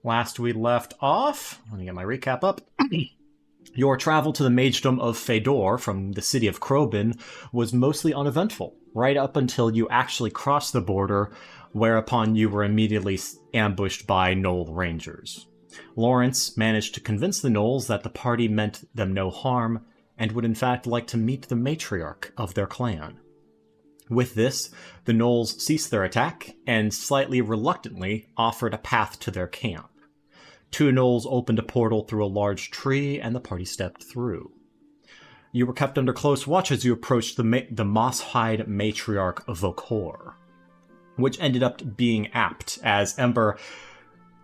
Last we left off, let me get my recap up. Your travel to the magedom of Fedor from the city of Krobin was mostly uneventful, right up until you actually crossed the border, whereupon you were immediately ambushed by gnoll rangers. Lawrence managed to convince the gnolls that the party meant them no harm, and would in fact like to meet the matriarch of their clan. With this, the gnolls ceased their attack, and slightly reluctantly offered a path to their camp. Two gnolls opened a portal through a large tree, and the party stepped through. You were kept under close watch as you approached the moss-hide matriarch Vokor, which ended up being apt, as Ember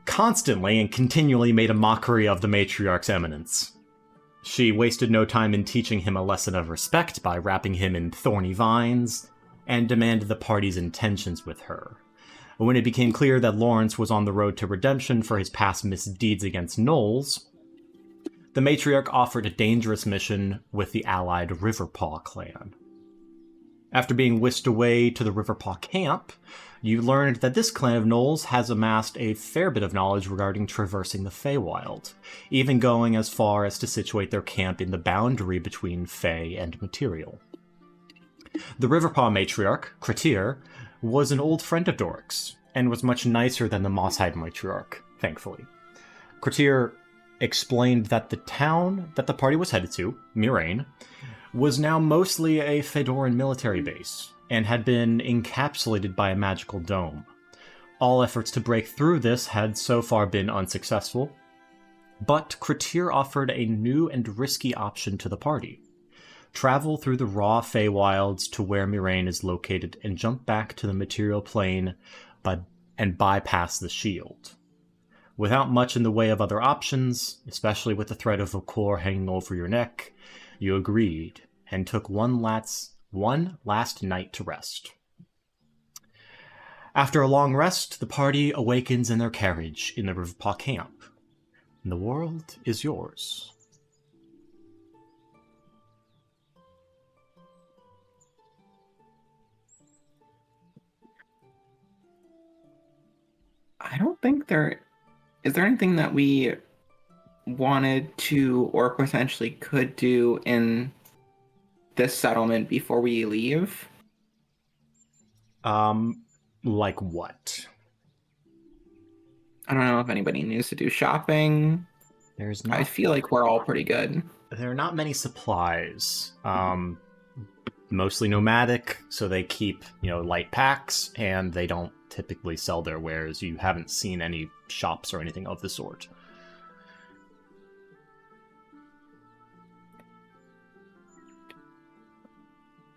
constantly and continually made a mockery of the matriarch's eminence. She wasted no time in teaching him a lesson of respect by wrapping him in thorny vines, and demanded the party's intentions with her. When it became clear that Lawrence was on the road to redemption for his past misdeeds against gnolls, the matriarch offered a dangerous mission with the allied Riverpaw clan. After being whisked away to the Riverpaw camp, you learned that this clan of gnolls has amassed a fair bit of knowledge regarding traversing the Feywild, even going as far as to situate their camp in the boundary between Fey and Material. The Riverpaw matriarch, Kratir, was an old friend of Doric's, and was much nicer than the Mossheim matriarch, thankfully. Kratir explained that the town that the party was headed to, Mirain, was now mostly a Fedoran military base, and had been encapsulated by a magical dome. All efforts to break through this had so far been unsuccessful, but Kratir offered a new and risky option to the party. Travel through the raw Feywilds to where Mirain is located and jump back to the material plane and bypass the shield. Without much in the way of other options, especially with the threat of Vokor hanging over your neck, you agreed and took one last night to rest. After a long rest, the party awakens in their carriage in the Riverpaw camp, and the world is yours. I don't think is there anything that we wanted to or potentially could do in this settlement before we leave? Like what? I don't know if anybody needs to do shopping. I feel like we're all pretty good. There are not many supplies. Mostly nomadic, so they keep, light packs, and they don't typically sell their wares. You haven't seen any shops or anything of the sort.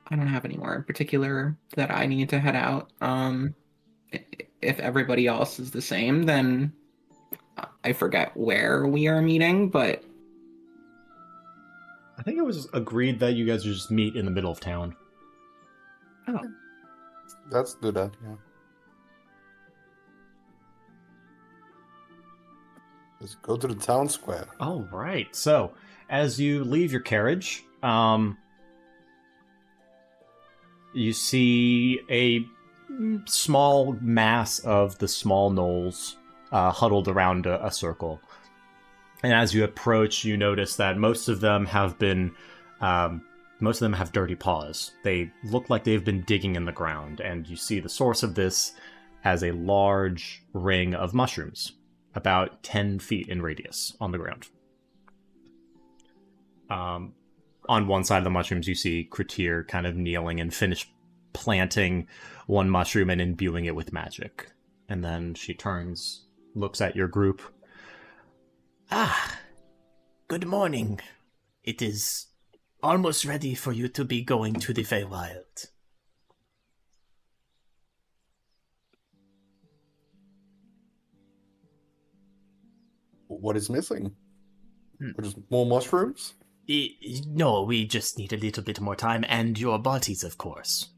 I don't have any more in particular that I need to head out. If everybody else is the same, then I forget where we are meeting, but I think it was agreed that you guys would just meet in the middle of town. Oh. Let's do that, yeah. Let's go to the town square. Oh, right. So, as you leave your carriage, you see a small mass of the small gnolls huddled around a circle. And as you approach, you notice that most of them have dirty paws. They look like they've been digging in the ground, and you see the source of this as a large ring of mushrooms, about 10 feet in radius, on the ground. On one side of the mushrooms, you see Kratir kind of kneeling and finish planting one mushroom and imbuing it with magic. And then she turns, looks at your group. Ah, good morning. It is almost ready for you to be going to the Feywild. What is missing? Just more mushrooms? No, we just need a little bit more time, and your bodies, of course.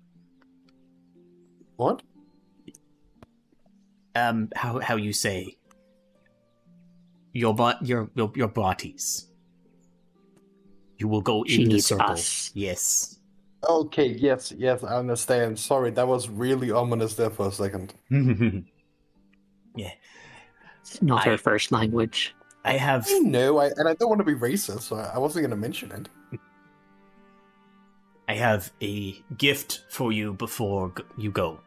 What? How you say? Your bodies. You will go She in the needs circle. us. Yes. Okay, yes, I understand. Sorry, that was really ominous there for a second. Yeah. It's not I- our first language. I have I know, and I don't want to be racist, so I wasn't going to mention it. I have a gift for you before you go.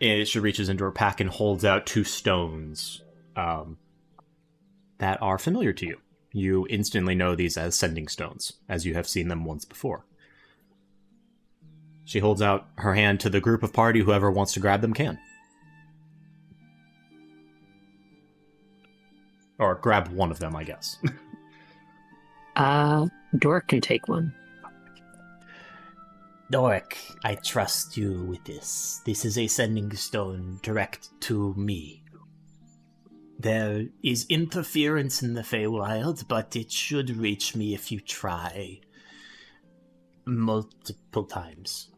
She reaches into her pack and holds out 2 stones that are familiar to you. You instantly know these as sending stones, as you have seen them once before. She holds out her hand to the group of party. Whoever wants to grab them can. Or grab one of them, I guess. Dork can take one. Doric, I trust you with this. This is a sending stone direct to me. There is interference in the Feywild, but it should reach me if you try multiple times.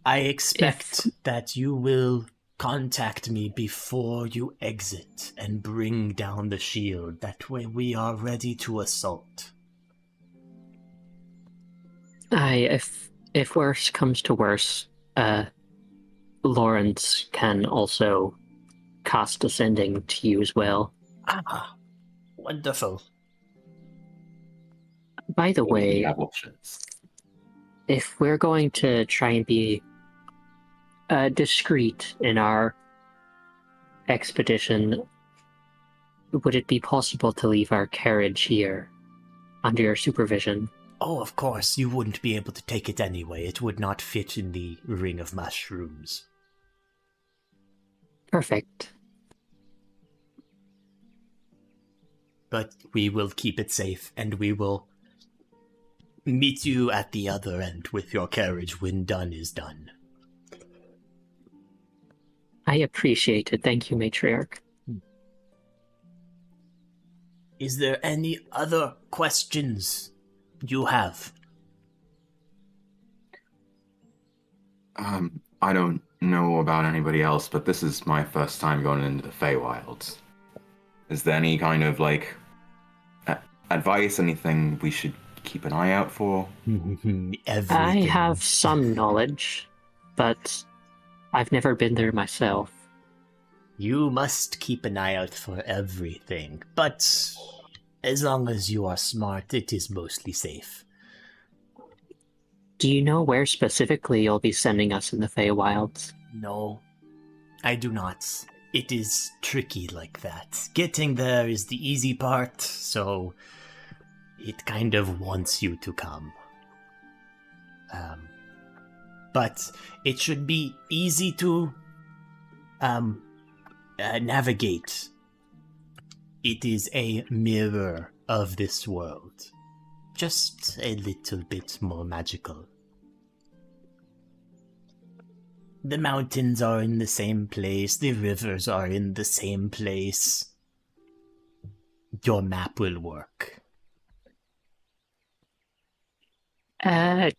I expect that you will contact me before you exit and bring down the shield. That way we are ready to assault. If worse comes to worse, Lawrence can also cast Ascending to you as well. Ah, wonderful. By the way, Double shots. if we're going to try and be discreet in our expedition, would it be possible to leave our carriage here under your supervision? Oh, of course, you wouldn't be able to take it anyway. It would not fit in the ring of mushrooms. Perfect. But we will keep it safe, and we will meet you at the other end with your carriage when done is done. I appreciate it. Thank you, Matriarch. Is there any other questions you have? I don't know about anybody else, but this is my first time going into the Feywilds. Is there any kind of, like, advice, anything we should keep an eye out for? Everything. I have some knowledge, but I've never been there myself. You must keep an eye out for everything, but as long as you are smart, it is mostly safe. Do you know where specifically you'll be sending us in the Feywilds? No, I do not. It is tricky like that. Getting there is the easy part, so it kind of wants you to come. But it should be easy to navigate. It is a mirror of this world. Just a little bit more magical. The mountains are in the same place, the rivers are in the same place. Your map will work. Can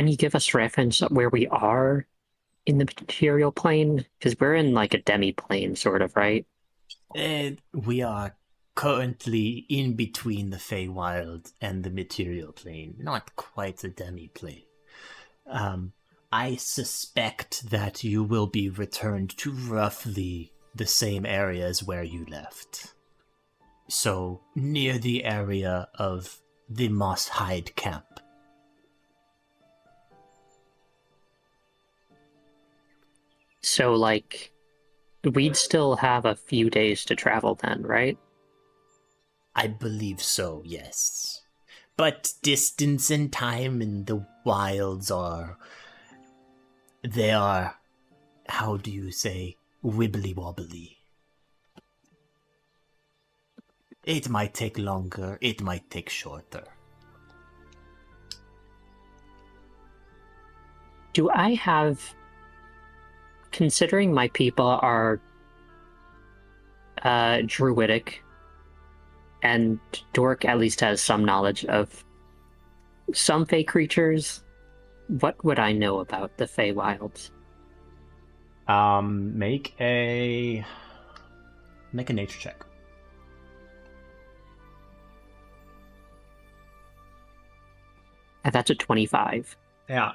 you give us reference of where we are in the material plane? Because we're in like a demi-plane, sort of, right? We are currently in between the Feywild and the material plane. Not quite a demi-plane. I suspect that you will be returned to roughly the same area as where you left. So, near the area of the Moss Hide camp. So, like, we'd still have a few days to travel then, right? I believe so, yes. But distance and time in the wilds are... They are... How do you say? Wibbly-wobbly. It might take longer, it might take shorter. Do I have... Considering my people are druidic, and Dork at least has some knowledge of some Fey creatures, what would I know about the Feywilds? Make a nature check. And that's a 25. Yeah.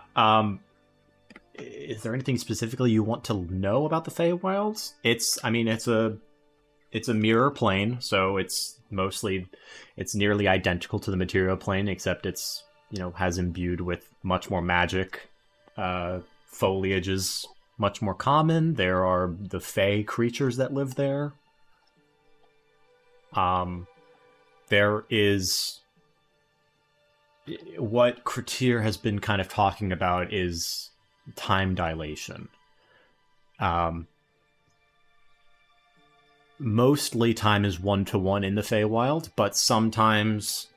is there anything specifically you want to know about the Feywilds? It's a mirror plane, so it's nearly identical to the material plane, except it's, has imbued with much more magic. Foliage is much more common. There are the Fey creatures that live there. There is what Kretir has been kind of talking about is time dilation. Mostly time is 1-to-1 in the Feywild, but sometimes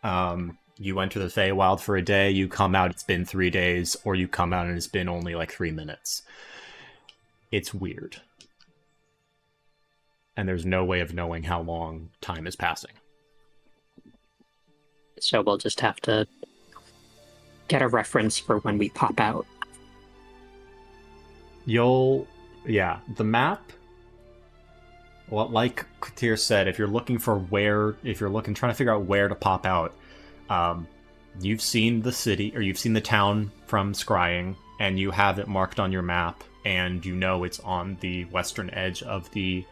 you enter the Feywild for a day, you come out, it's been 3 days, or you come out and it's been only like 3 minutes. It's weird. And there's no way of knowing how long time is passing. So we'll just have to get a reference for when we pop out. The map, well, like Katir said, if you're trying to figure out where to pop out, you've seen the city, or you've seen the town from scrying, and you have it marked on your map, and you know it's on the western edge of the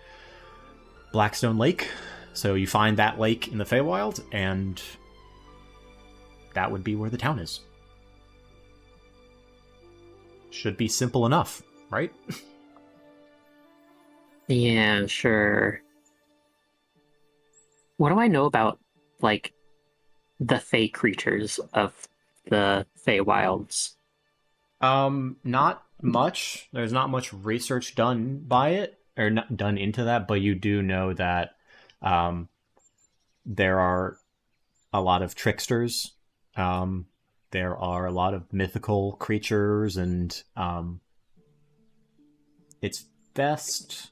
Blackstone Lake. So you find that lake in the Feywild, and that would be where the town is. Should be simple enough, right? Yeah, sure. What do I know about, like, the Fey creatures of the Feywilds? Not much. There's not much research done by it, or not done into that, but you do know that there are a lot of tricksters. There are a lot of mythical creatures, and it's best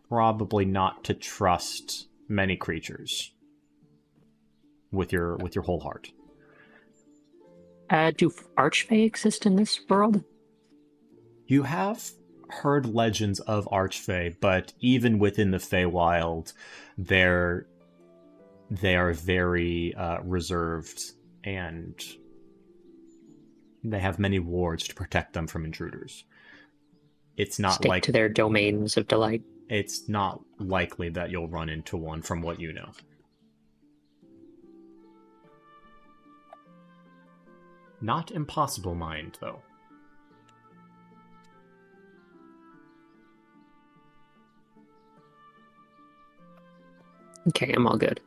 probably not to trust many creatures with your whole heart. Do Archfey exist in this world? You have heard legends of Archfey, but even within the Feywild, they are very reserved, and they have many wards to protect them from intruders. It's not Stick to their domains of delight. It's not likely that you'll run into one, from what you know. Not impossible, mind, though. Okay, I'm all good.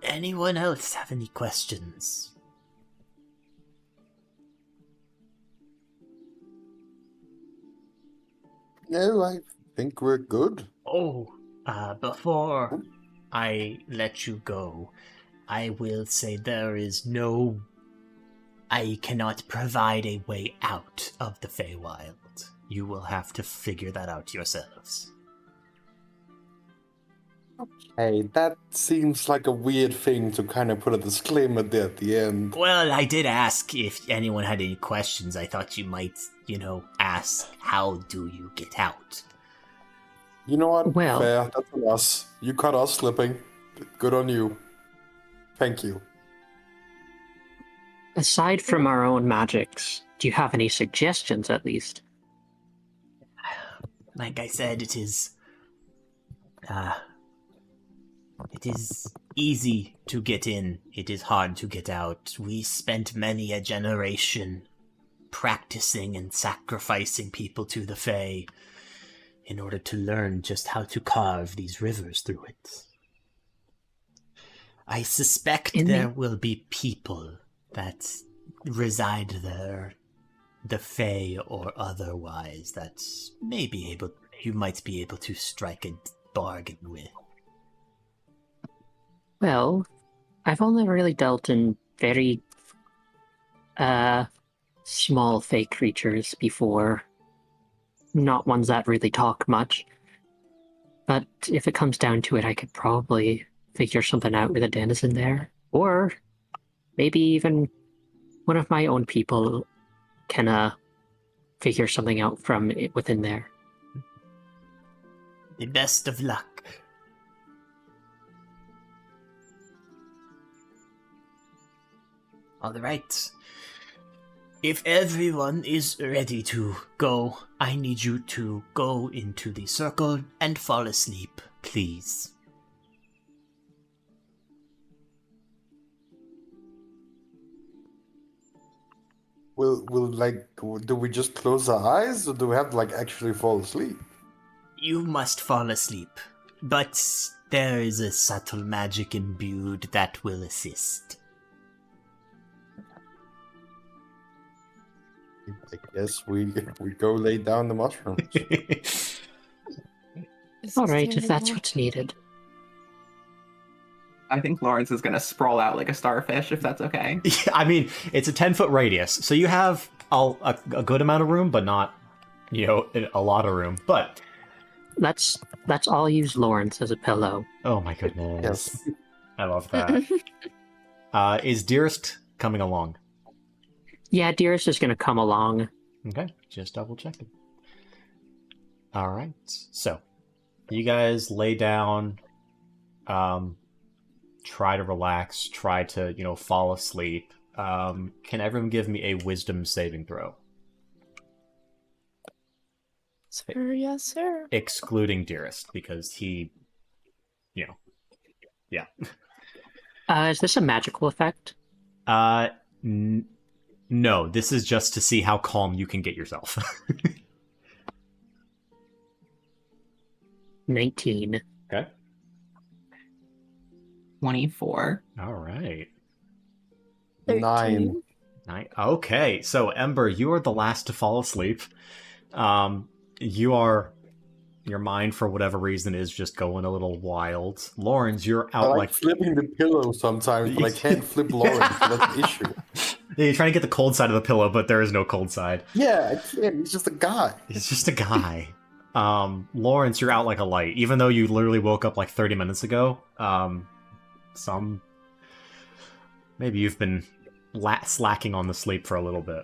Anyone else have any questions? No, I think we're good. Before I let you go, I will say I cannot provide a way out of the Feywild. You will have to figure that out yourselves. Hey, that seems like a weird thing to kind of put a disclaimer there at the end. Well, I did ask if anyone had any questions. I thought you might, ask, how do you get out? You know what? Well- Fair, that's on us. You caught us slipping. Good on you. Thank you. Aside from our own magics, do you have any suggestions at least? Like I said, it is easy to get in. It is hard to get out. We spent many a generation practicing and sacrificing people to the Fae in order to learn just how to carve these rivers through it. I suspect there will be people that reside there, the Fae or otherwise, that you might be able to strike a bargain with. Well, I've only really dealt in very small Fey creatures before. Not ones that really talk much. But if it comes down to it, I could probably figure something out with a denizen there. Or maybe even one of my own people can figure something out from it within there. The best of luck. All right. If everyone is ready to go, I need you to go into the circle and fall asleep, please. Will like, do we just close our eyes, or do we have to like actually fall asleep? You must fall asleep, but there is a subtle magic imbued that will assist. I guess we go lay down the mushrooms. All right, if that's what's needed. I think Lawrence is gonna sprawl out like a starfish, if that's okay. I mean, it's a 10-foot radius, so you have a good amount of room, but not, a lot of room. But Let's all use Lawrence as a pillow. oh my goodness, Yes. I love that. Is Dearest coming along? Yeah, Dearest is gonna come along. Okay, just double checking. All right, so you guys lay down, try to relax, try to fall asleep. Can everyone give me a wisdom saving throw, Sir, yes, sir. excluding Dearest because he, yeah. Is this a magical effect? No, this is just to see how calm you can get yourself. 19. Okay. 24. All right. 9. Okay, so Ember, you are the last to fall asleep. Your mind, for whatever reason, is just going a little wild. Lawrence, you're I out like like flipping the pillow sometimes, but I can't flip Lawrence. So that's an issue. Yeah, you're trying to get the cold side of the pillow, but there is no cold side. Yeah, I can't. He's just a guy. He's just a guy. Lawrence, you're out like a light, even though you literally woke up like 30 minutes ago. Maybe you've been slacking on the sleep for a little bit.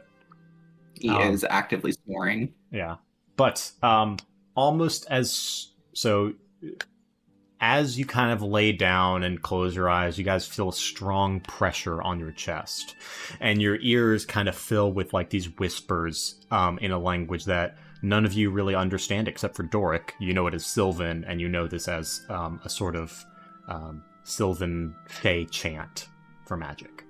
He is actively snoring. Yeah, but almost as you kind of lay down and close your eyes, you guys feel strong pressure on your chest, and your ears kind of fill with like these whispers in a language that none of you really understand except for Doric. You know it as Sylvan, and you know this as a sort of Sylvan Fey chant for magic.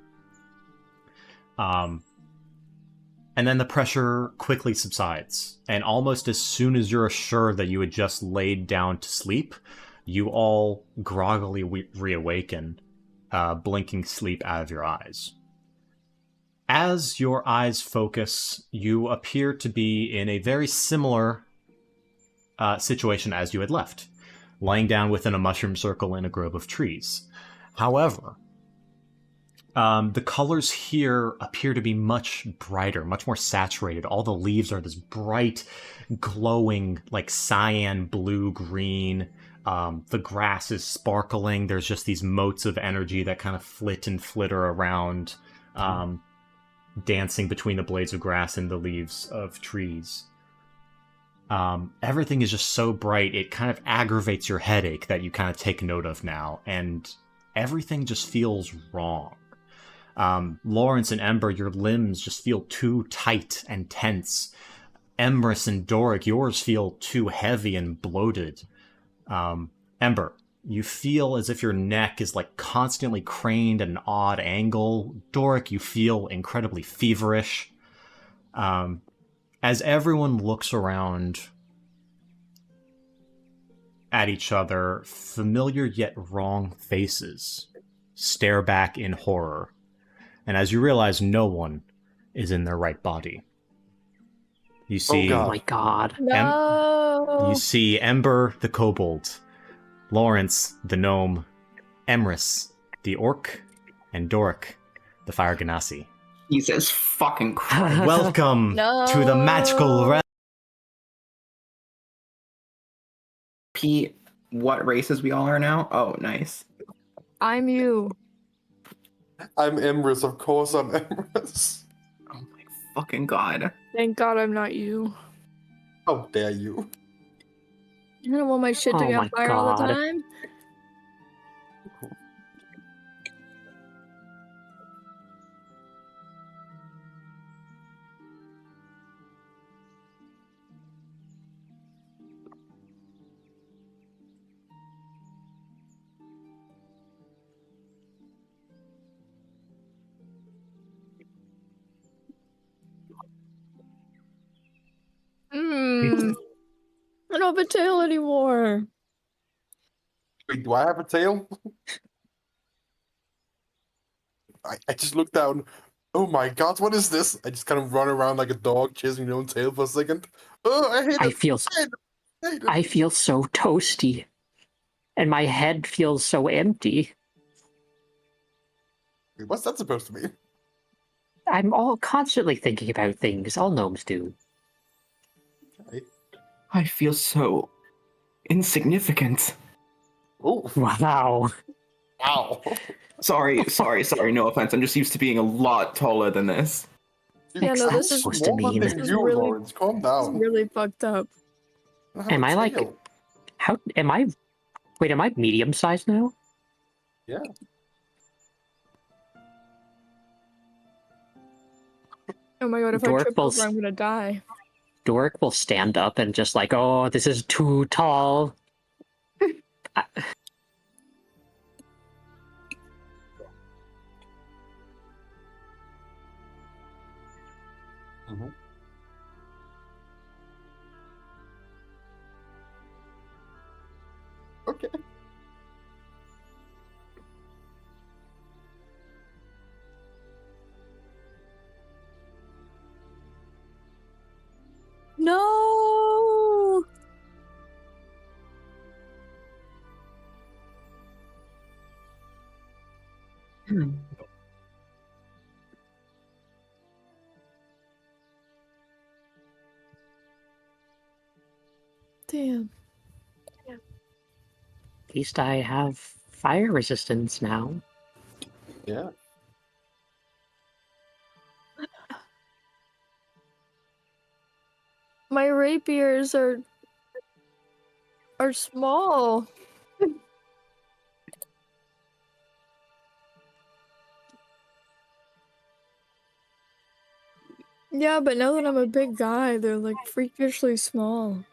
And then the pressure quickly subsides, and almost as soon as you're assured that you had just laid down to sleep, you all groggily reawaken, blinking sleep out of your eyes. As your eyes focus, you appear to be in a very similar situation as you had left, lying down within a mushroom circle in a grove of trees. However, the colors here appear to be much brighter, much more saturated. All the leaves are this bright, glowing, like cyan, blue, green. The grass is sparkling. There's just these motes of energy that kind of flit and flitter around, dancing between the blades of grass and the leaves of trees. Everything is just so bright, it kind of aggravates your headache that you kind of take note of now, and everything just feels wrong. Lawrence and Ember, your limbs just feel too tight and tense. Emrys and Doric, yours feel too heavy and bloated. Ember, you feel as if your neck is like constantly craned at an odd angle. Doric, you feel incredibly feverish. As everyone looks around at each other, familiar yet wrong faces stare back in horror. And as you realize no one is in their right body. You see, Oh my god. No. you see Ember the kobold, Lawrence the gnome, Emrys the orc, and Doric the fire ganassi. Jesus fucking Christ. Welcome to the magical realm. Pete, what races we all are now? Oh, nice. I'm you. I'm Emrys, of course I'm Emrys. Oh my fucking god. Thank God I'm not you. How dare you? You don't want my shit to Oh get my on fire all the God. time. a tail anymore. Wait, do I have a tail? I just look down. Oh my god, what is this? I just kind of run around like a dog chasing your own tail for a second. Oh, I hate it. I hate it. I feel so toasty. And my head feels so empty. Wait, what's that supposed to mean? I'm all constantly thinking about things. All gnomes do. Okay. I feel so insignificant. Oh, Wow. wow. Sorry. No offense. I'm just used to being a lot taller than this. Yeah, no, this is supposed to mean? This This is you, really- Lawrence. Calm It's down. really fucked up. don't have Am a I like- tail. How am I? Wait, am I medium sized now? Yeah. Oh my god, if I Dork trip will over, I'm gonna die. Doric will stand up and just like, oh, this is too tall. Mhm. Okay. No! Damn. At least I have fire resistance now. Yeah. My rapiers are small. Yeah, but now that I'm a big guy, they're like freakishly small.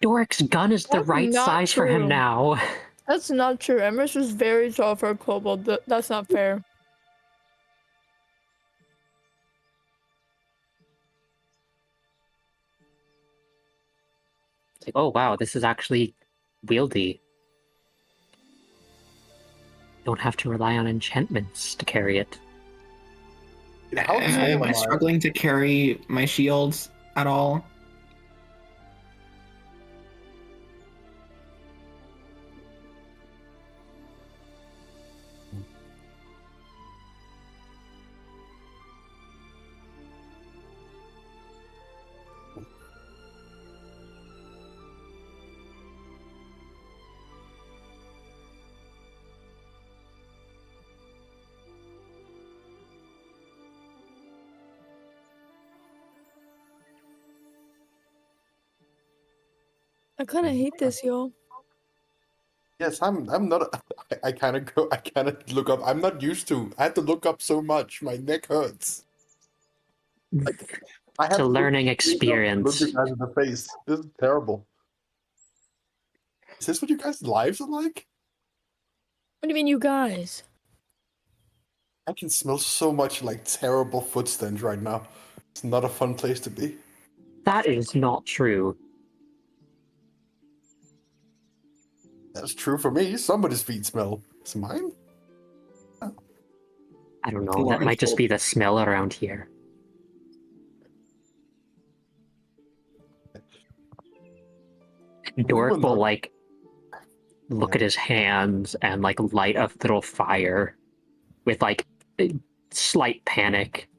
Doric's gun is the That's right not size for him true. now. That's not true. Emrys is very tall for a kobold. That's not fair. It's like, oh wow, this is actually wieldy. Don't have to rely on enchantments to carry it. How tall Am I am I? struggling to carry my shields at all? I kind of hate this, y'all. Yes, I'm not. I kind of go. I kind of look up. I'm not used to. I had to look up so much. My neck hurts. I It's have a to look learning straight up to look experience. you guys in the face. This is terrible. Is this what you guys' lives are like? What do you mean, you guys? I can smell so much like terrible foot stench right now. It's not a fun place to be. That is not true. That's true for me. Somebody's feet smell. It's mine. I don't know, that might just be the smell around here. Doric will like look at his hands and like light a little fire with like slight panic.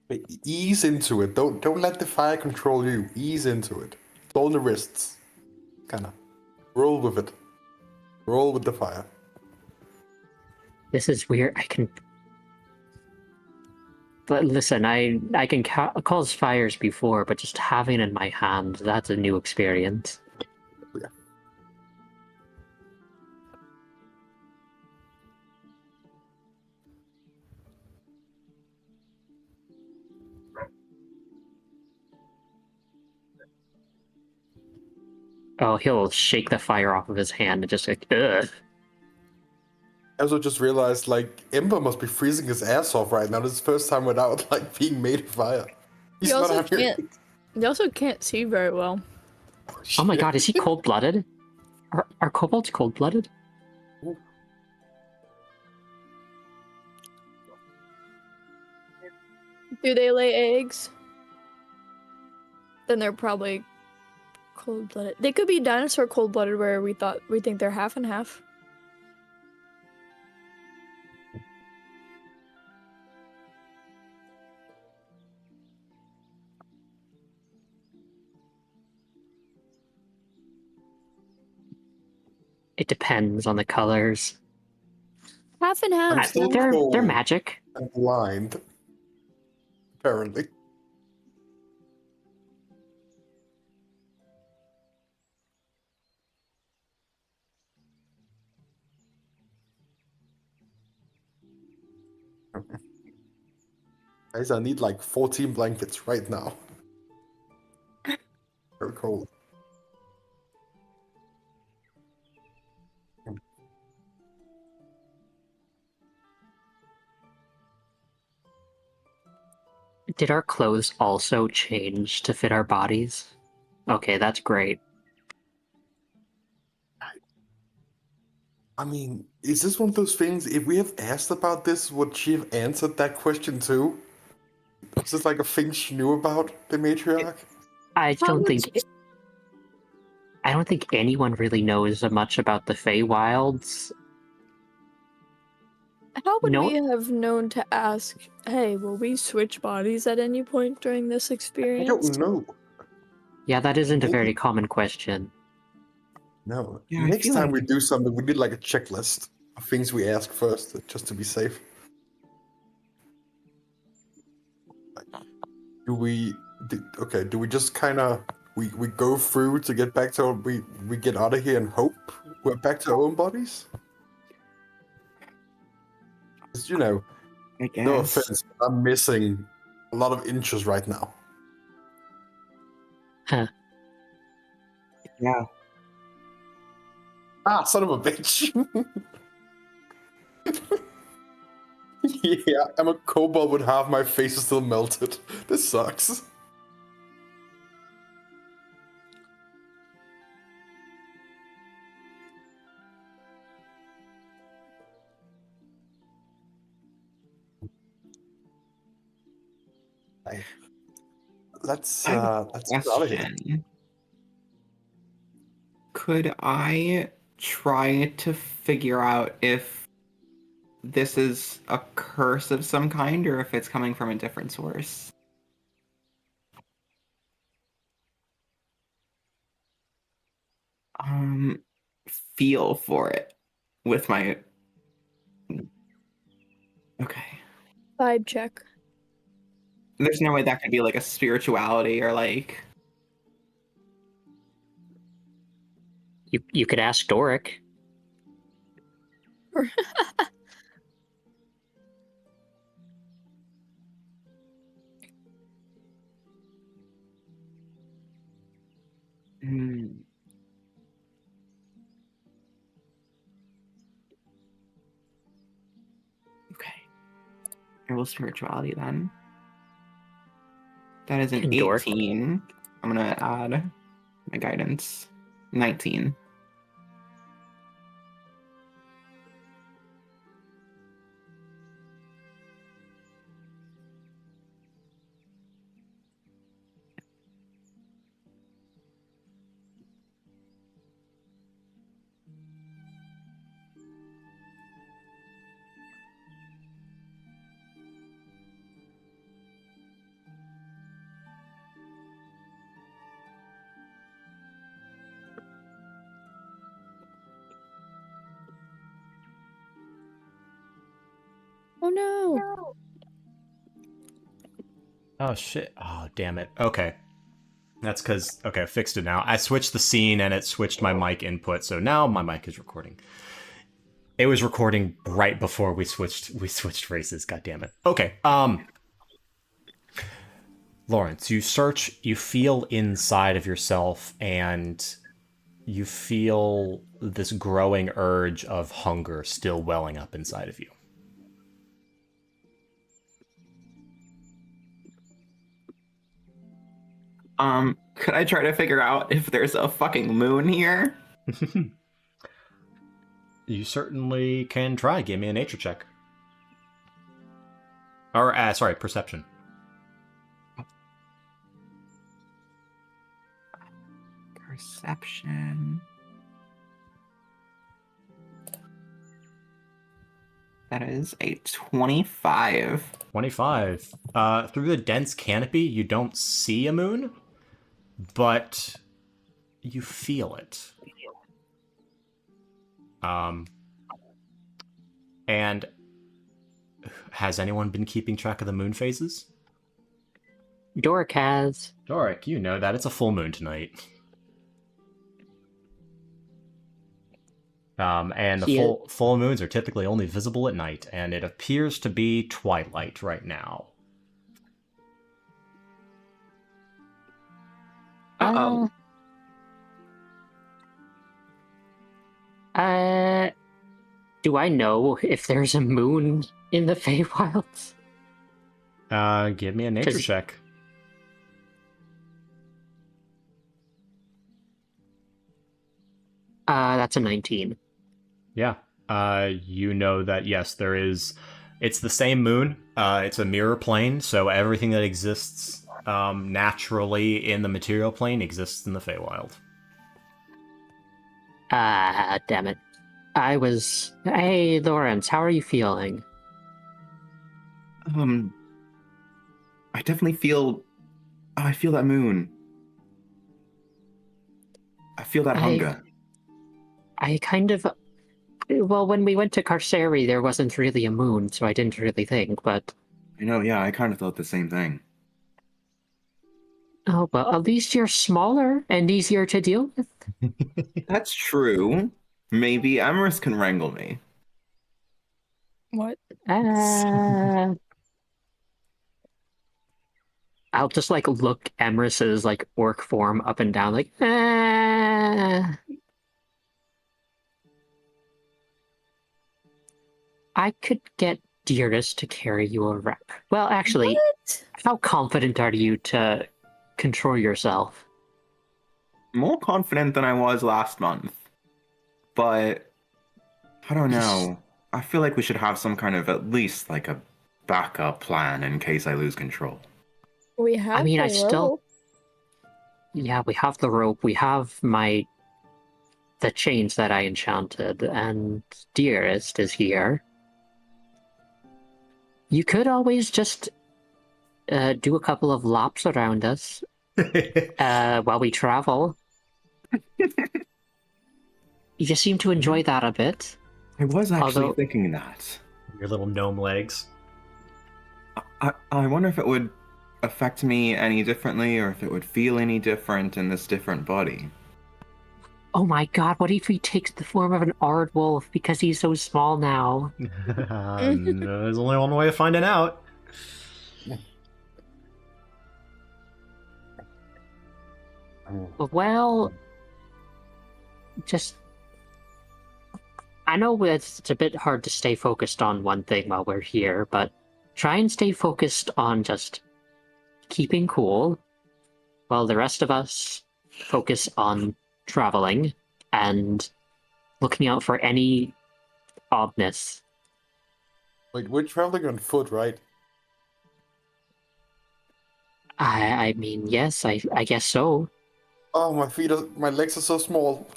Wait, ease into it. Don't let the fire control you. Ease into it. It's all the wrists. Kinda. Roll with it. Roll with the fire. This is weird. I can. But listen, I can cause fires before, but just having it in my hand, that's a new experience. Yeah. Oh, he'll shake the fire off of his hand and just like, ugh. I also just realized, like, Ember must be freezing his ass off right now. This is the first time without, like, being made of fire. He's You not also having can't. You also can't see very well. Oh my god, is he cold-blooded? Are kobolds cold-blooded? Do they lay eggs? Then they're probably cold-blooded. They could be dinosaur cold-blooded, where we think they're half and half. It depends on the colors. Half and I'm half. still They're cold magic. and blind. Apparently. Guys, I need like 14 blankets right now. Very cold. Did our clothes also change to fit our bodies? Okay, that's great. I mean, is this one of those things, if we have asked about this, would she have answered that question too? Is this like a thing she knew about, the matriarch? I don't think anyone really knows much about the Feywilds. How would No- we have known to ask, hey, will we switch bodies at any point during this I experience? don't know. Yeah, that isn't a Maybe. very common question. No. Yeah, I Next feel time like- we do something, we need like a checklist of things we ask first, just to be safe. Do we just kind of we go through to get back to we get out of here and hope we're back to our own bodies? 'Cause, I guess. no offense, but I'm missing a lot of inches right now. Yeah. Ah, son of a bitch. Yeah, I'm a kobold with half my face is still melted. This sucks. Let's I have get out of here. Question. Could I try to figure out if this is a curse of some kind or if it's coming from a different source? Feel for it with my. Okay. Vibe check. There's no way that could be like a spirituality or like. You could ask Doric. Hmm. Okay. I will spirituality then. That is an Can Doric- 18. I'm gonna add my guidance. 19. Oh no! Oh shit. Oh damn it. Okay. That's because I fixed it now. I switched the scene and it switched my mic input, so now my mic is recording. It was recording right before we switched races, god damn it. Okay. Lawrence, you search, you feel inside of yourself, and you feel this growing urge of hunger still welling up inside of you. Could I try to figure out if there's a fucking moon here? You certainly can try. Give me a nature check. Or, sorry, perception. Perception. That is a 25. 25. Through the dense canopy, you don't see a moon, but you feel it. And has anyone been keeping track of the moon phases? Doric has. Doric, you know that. It's a full moon tonight. And the full moons are typically only visible at night, and it appears to be twilight right now. Uh-oh. Do I know if there's a moon in the Feywilds? Give me a nature 'Cause- check. That's a 19. Yeah. You know that, yes, there is... It's the same moon. It's a mirror plane, so everything that exists naturally in the material plane exists in the Feywild. Damn it. Hey, Lawrence, how are you feeling? I definitely feel... Oh, I feel that moon. I feel that hunger. I kind of... Well, when we went to Carceri, there wasn't really a moon, so I didn't really think, but... I know, yeah, I kind of thought the same thing. Oh, well, at least you're smaller and easier to deal with. That's true. Maybe Amaris can wrangle me. What? I'll just, look Emrys's, orc form up and down, I could get Dearest to carry you around. Well, actually, What? how confident are you to control yourself? More confident than I was last month. But I don't know. I feel like we should have some kind of at least a backup plan in case I lose control. We have the rope. Yeah, we have the rope, we have the chains that I enchanted, and Dearest is here. You could always just do a couple of laps around us while we travel. You just seem to enjoy that a bit. I was actually thinking that. Your little gnome legs. I wonder if it would affect me any differently, or if it would feel any different in this different body. Oh my god, what if he takes the form of an aardwolf because he's so small now? There's only one way of finding out. Well, just... I know it's a bit hard to stay focused on one thing while we're here, but try and stay focused on just keeping cool, while the rest of us focus on traveling and looking out for any oddness. Wait, we're traveling on foot, right? I mean, yes, I guess so. Oh, my legs are so small.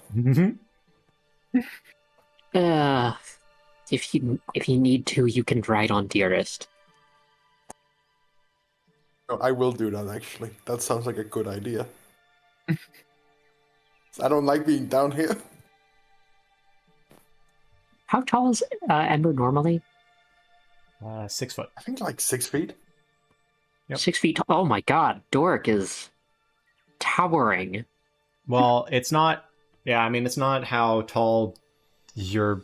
If you need to, you can ride on Dearest. No, I will do that, actually. That sounds like a good idea. I don't like being down here. How tall is Ember normally? 6 foot. I think 6 feet. Yep. 6 feet tall. Oh my god, Doric is towering. Well, it's not... Yeah, I mean, it's not how tall you're...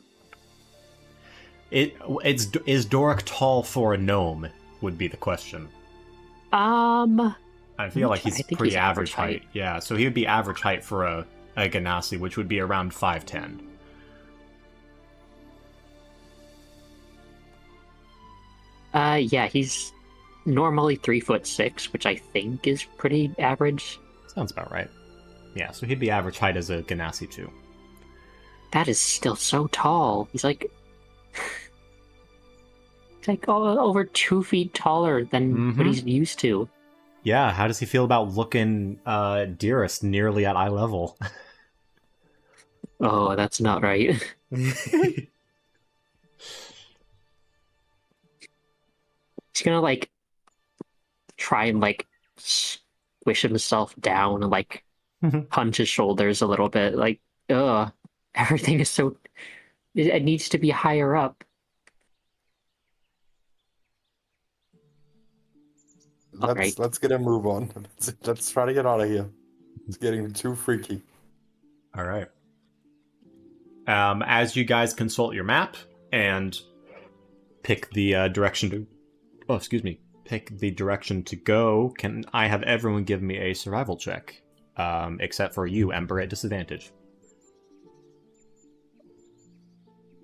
Is Doric tall for a gnome, would be the question. I feel like he's pretty average height. Yeah, so he would be average height for a Ganassi, which would be around 5'10". Yeah, he's normally 3'6", which I think is pretty average Sounds about right. Yeah, so he'd be average height as a Ganassi too. That is still so tall. He's like over 2 feet taller than what he's used to. Yeah, how does he feel about looking Dearest nearly at eye level? Oh, that's not right. He's gonna like try and like squish himself down and like punch his shoulders a little bit. Like, ugh, everything is so. It needs to be higher up. Let's get a move on. Let's try to get out of here. It's getting too freaky. All right. As you guys consult your map and pick the direction to, pick the direction to go, can I have everyone give me a survival check, except for you, Ember, at disadvantage.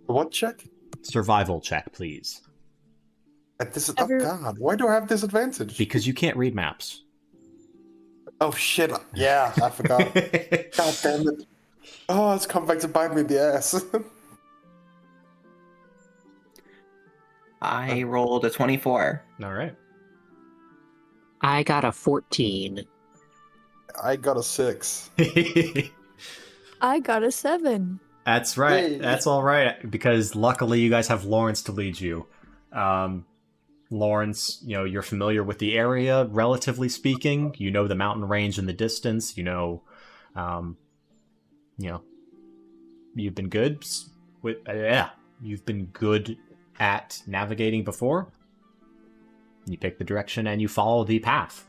What check? Survival check, please. Oh God! Why do I have disadvantage? Because you can't read maps. Oh shit! Yeah, I forgot. God damn it! Oh, it's come back to bite me in the ass. I rolled a 24. All right. I got a 14. I got a 6. I got a 7. That's right. Hey. That's all right, because luckily you guys have Lawrence to lead you. Lawrence, you're familiar with the area, relatively speaking. You know the mountain range in the distance. You've been good with you've been good at navigating before. You pick the direction and you follow the path.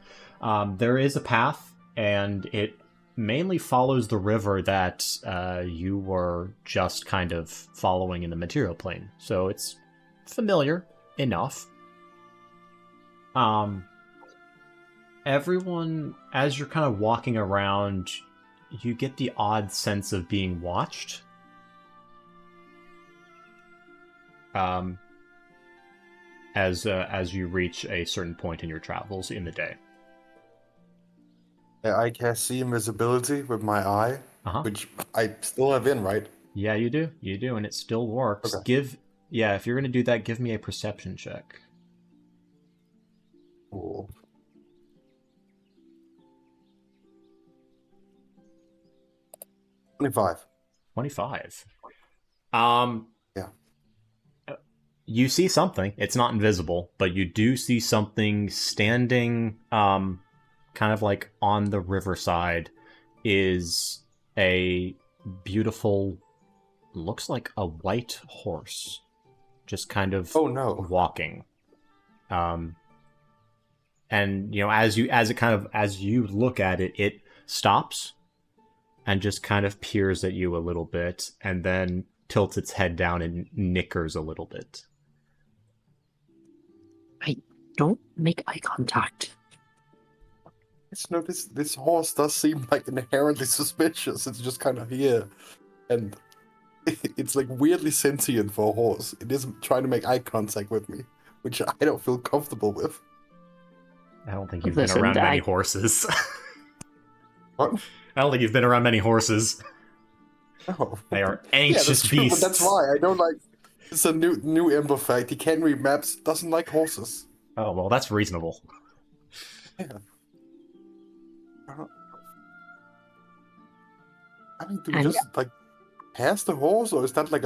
There is a path, and it mainly follows the river that you were just kind of following in the material plane. So it's familiar enough. Everyone, as you're kind of walking around, you get the odd sense of being watched. As you reach a certain point in your travels in the day. I can see invisibility with my eye, which I still have in, right? Yeah, you do, and it still works. Okay. If you're gonna do that, give me a perception check. Cool. 25. 25. Yeah. You see something. It's not invisible, but you do see something standing, kind of like on the riverside. Is a beautiful, looks like a white horse, just kind of walking. And as you look at it, it stops and just kind of peers at you a little bit, and then tilts its head down and nickers a little bit. I don't make eye contact. No, this horse does seem like inherently suspicious. It's just kind of here, and it's like weirdly sentient for a horse. It isn't trying to make eye contact with me, which I don't feel comfortable with. I don't think you've been around many horses. What? I don't think you've been around many horses. No. They are anxious that's true, beasts. but that's why I don't like. It's a new Ember fact. He can't read maps. Doesn't like horses. Oh well, that's reasonable. Yeah. I mean, do we just like pass the horse, or is that a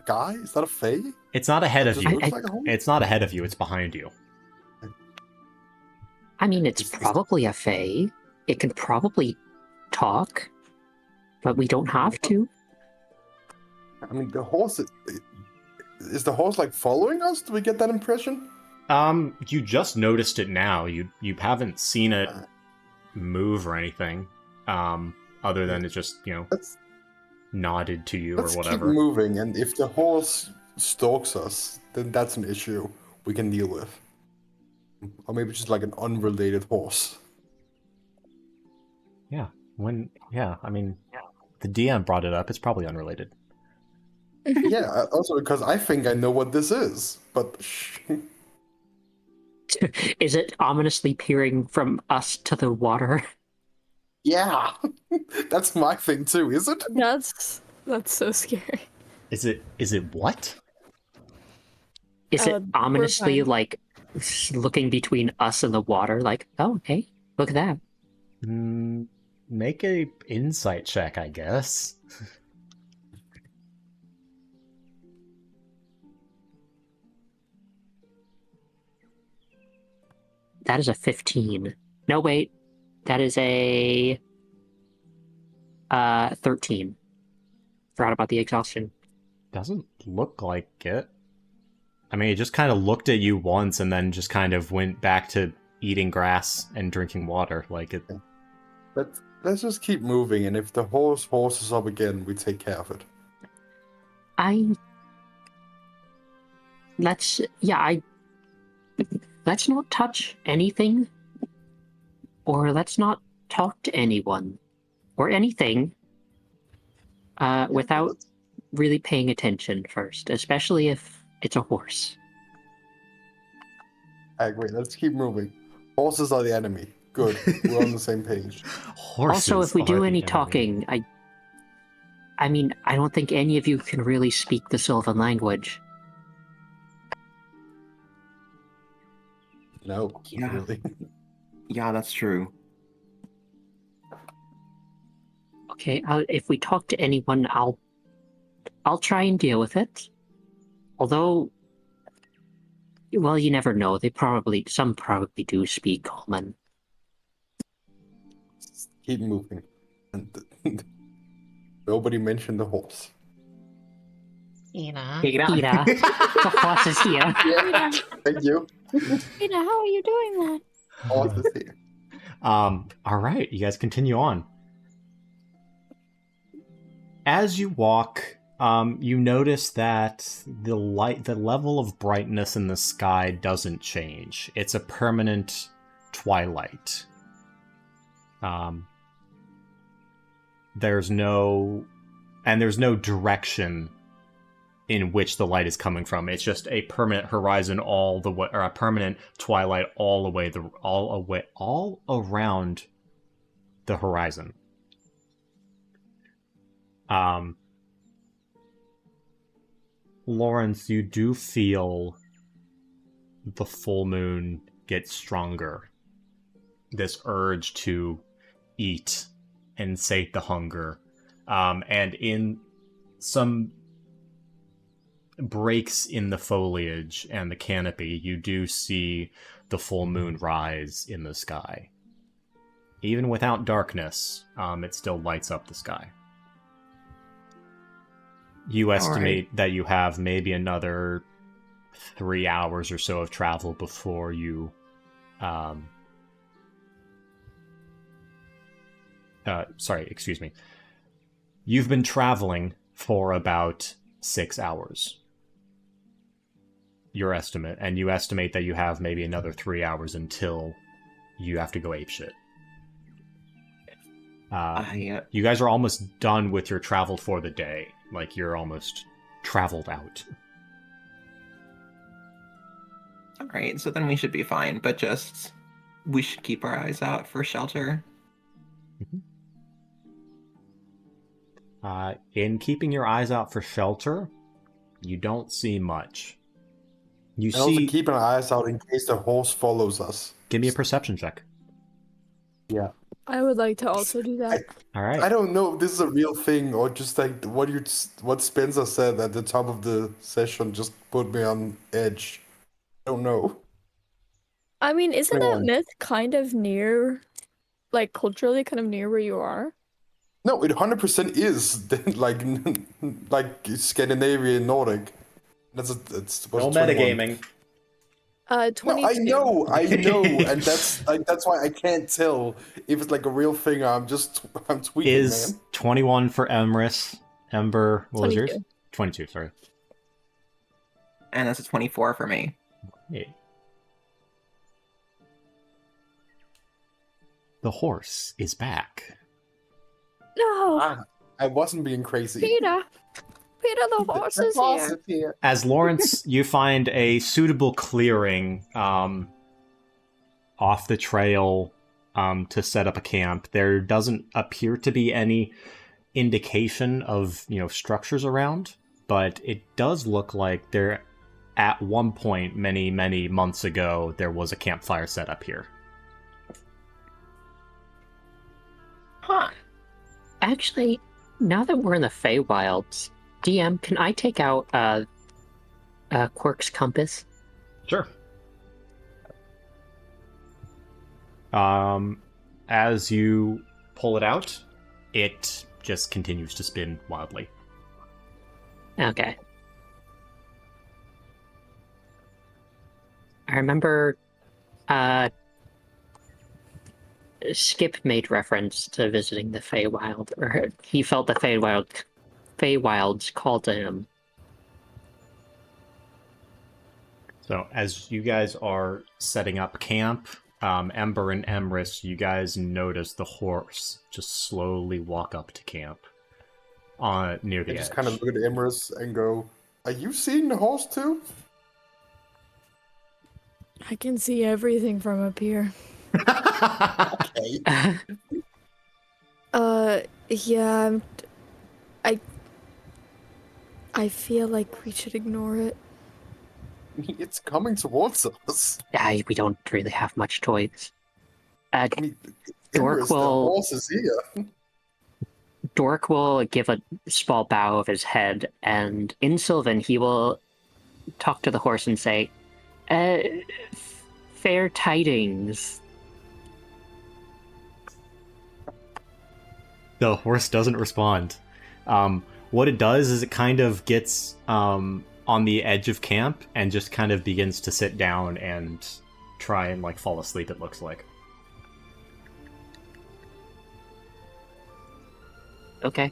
guy? Is that a Fey? It's not ahead of you. Looks like a horse? It's not ahead of you. It's behind you. I mean, it's probably a Fey. It can probably talk, but we don't have to. I mean, the horse is the horse like following us? Do we get that impression? You just noticed it now. You haven't seen it move or anything. Other than it just nodded to you or whatever. Let's keep moving, and if the horse stalks us, then that's an issue we can deal with. Or maybe just like an unrelated horse. Yeah. I mean, the DM brought it up. It's probably unrelated. Yeah, also because I think I know what this is, but Is it ominously peering from us to the water? Yeah, that's my thing too, is it? That's so scary. Is it what? Is it We're ominously fine. like looking between us and the water? Like, oh, hey, look at that. Make a insight check, I guess. That is a 15. No, wait, that is a 13. Forgot about the exhaustion. Doesn't look like it. I mean, it just kind of looked at you once and then just kind of went back to eating grass and drinking water. Like it. Let's just keep moving, and if the horse horses up again, we take care of it. Let's not touch anything, or let's not talk to anyone, or anything, without really paying attention first, especially if it's a horse. I agree. Let's keep moving. Horses are the enemy. Good. We're on the same page. Horses. Also, if we are do the any enemy. talking, I mean, I don't think any of you can really speak the Sylvan language. No, Yeah. really. Yeah, that's true. Okay, if we talk to anyone, I'll try and deal with it. Although, well, you never know. Some probably do speak common. Keep moving. And nobody mentioned the horse. Peter, the horse is here. Yeah. Thank you. Tina, how are you doing that? Horse is here. All right, you guys continue on. As you walk, you notice that the level of brightness in the sky doesn't change. It's a permanent twilight. There's no direction in which the light is coming from. It's just a permanent horizon all the way, or a permanent twilight all around the horizon. Lawrence, you do feel the full moon get stronger. This urge to eat and sate the hunger. And in some breaks in the foliage and the canopy, you do see the full moon rise in the sky. Even without darkness, it still lights up the sky. You estimate that you have maybe another 3 hours or so of travel before you excuse me. You've been traveling for about 6 hours. Your estimate, and you estimate that you have maybe another 3 hours until you have to go apeshit. You guys are almost done with your travel for the day. Like, you're almost traveled out. Alright, so then we should be fine, but just we should keep our eyes out for shelter. In keeping your eyes out for shelter, you don't see much. You And also see. keep our eyes out in case the horse follows us. Give me a perception check. Yeah. I would like to also do that. All right. I don't know if this is a real thing or just like what Spencer said at the top of the session just put me on edge. I don't know. I mean, isn't that 21. myth kind of near, like culturally kind of near where you are? No, it 100% is like Scandinavian Nordic. That's No 21. metagaming. 22. No, I know, and that's why I can't tell if it's like a real thing or I'm tweaking, Is man. 21 for Emrys? Ember, what was yours? 22. 22, sorry. And that's a 24 for me. Hey. The horse is back. No, I wasn't being crazy. Peter. Peter, the horse is here. here. As Lawrence, you find a suitable clearing off the trail to set up a camp. There doesn't appear to be any indication of, structures around, but it does look like there, at one point, many, many months ago, there was a campfire set up here. Huh. Actually, now that we're in the Feywilds, DM, can I take out Quirk's compass? Sure. As you pull it out, it just continues to spin wildly. Okay. I remember Skip made reference to visiting the Feywild, or he felt the Feywilds called to him. So as you guys are setting up camp, Ember and Emrys, you guys notice the horse just slowly walk up to camp near the I edge. just kind of look at Emrys and go, "Are you seeing the horse too?" I can see everything from up here. Okay. Yeah, I feel like we should ignore it. It's coming towards us. We don't really have much choice. I mean, Dork Emrys, the will- horse is here. Dork will give a small bow of his head, and in Sylvan, he will talk to the horse and say, fair tidings. The horse doesn't respond. What it does is it kind of gets on the edge of camp and just kind of begins to sit down and try and fall asleep, it looks like. Okay.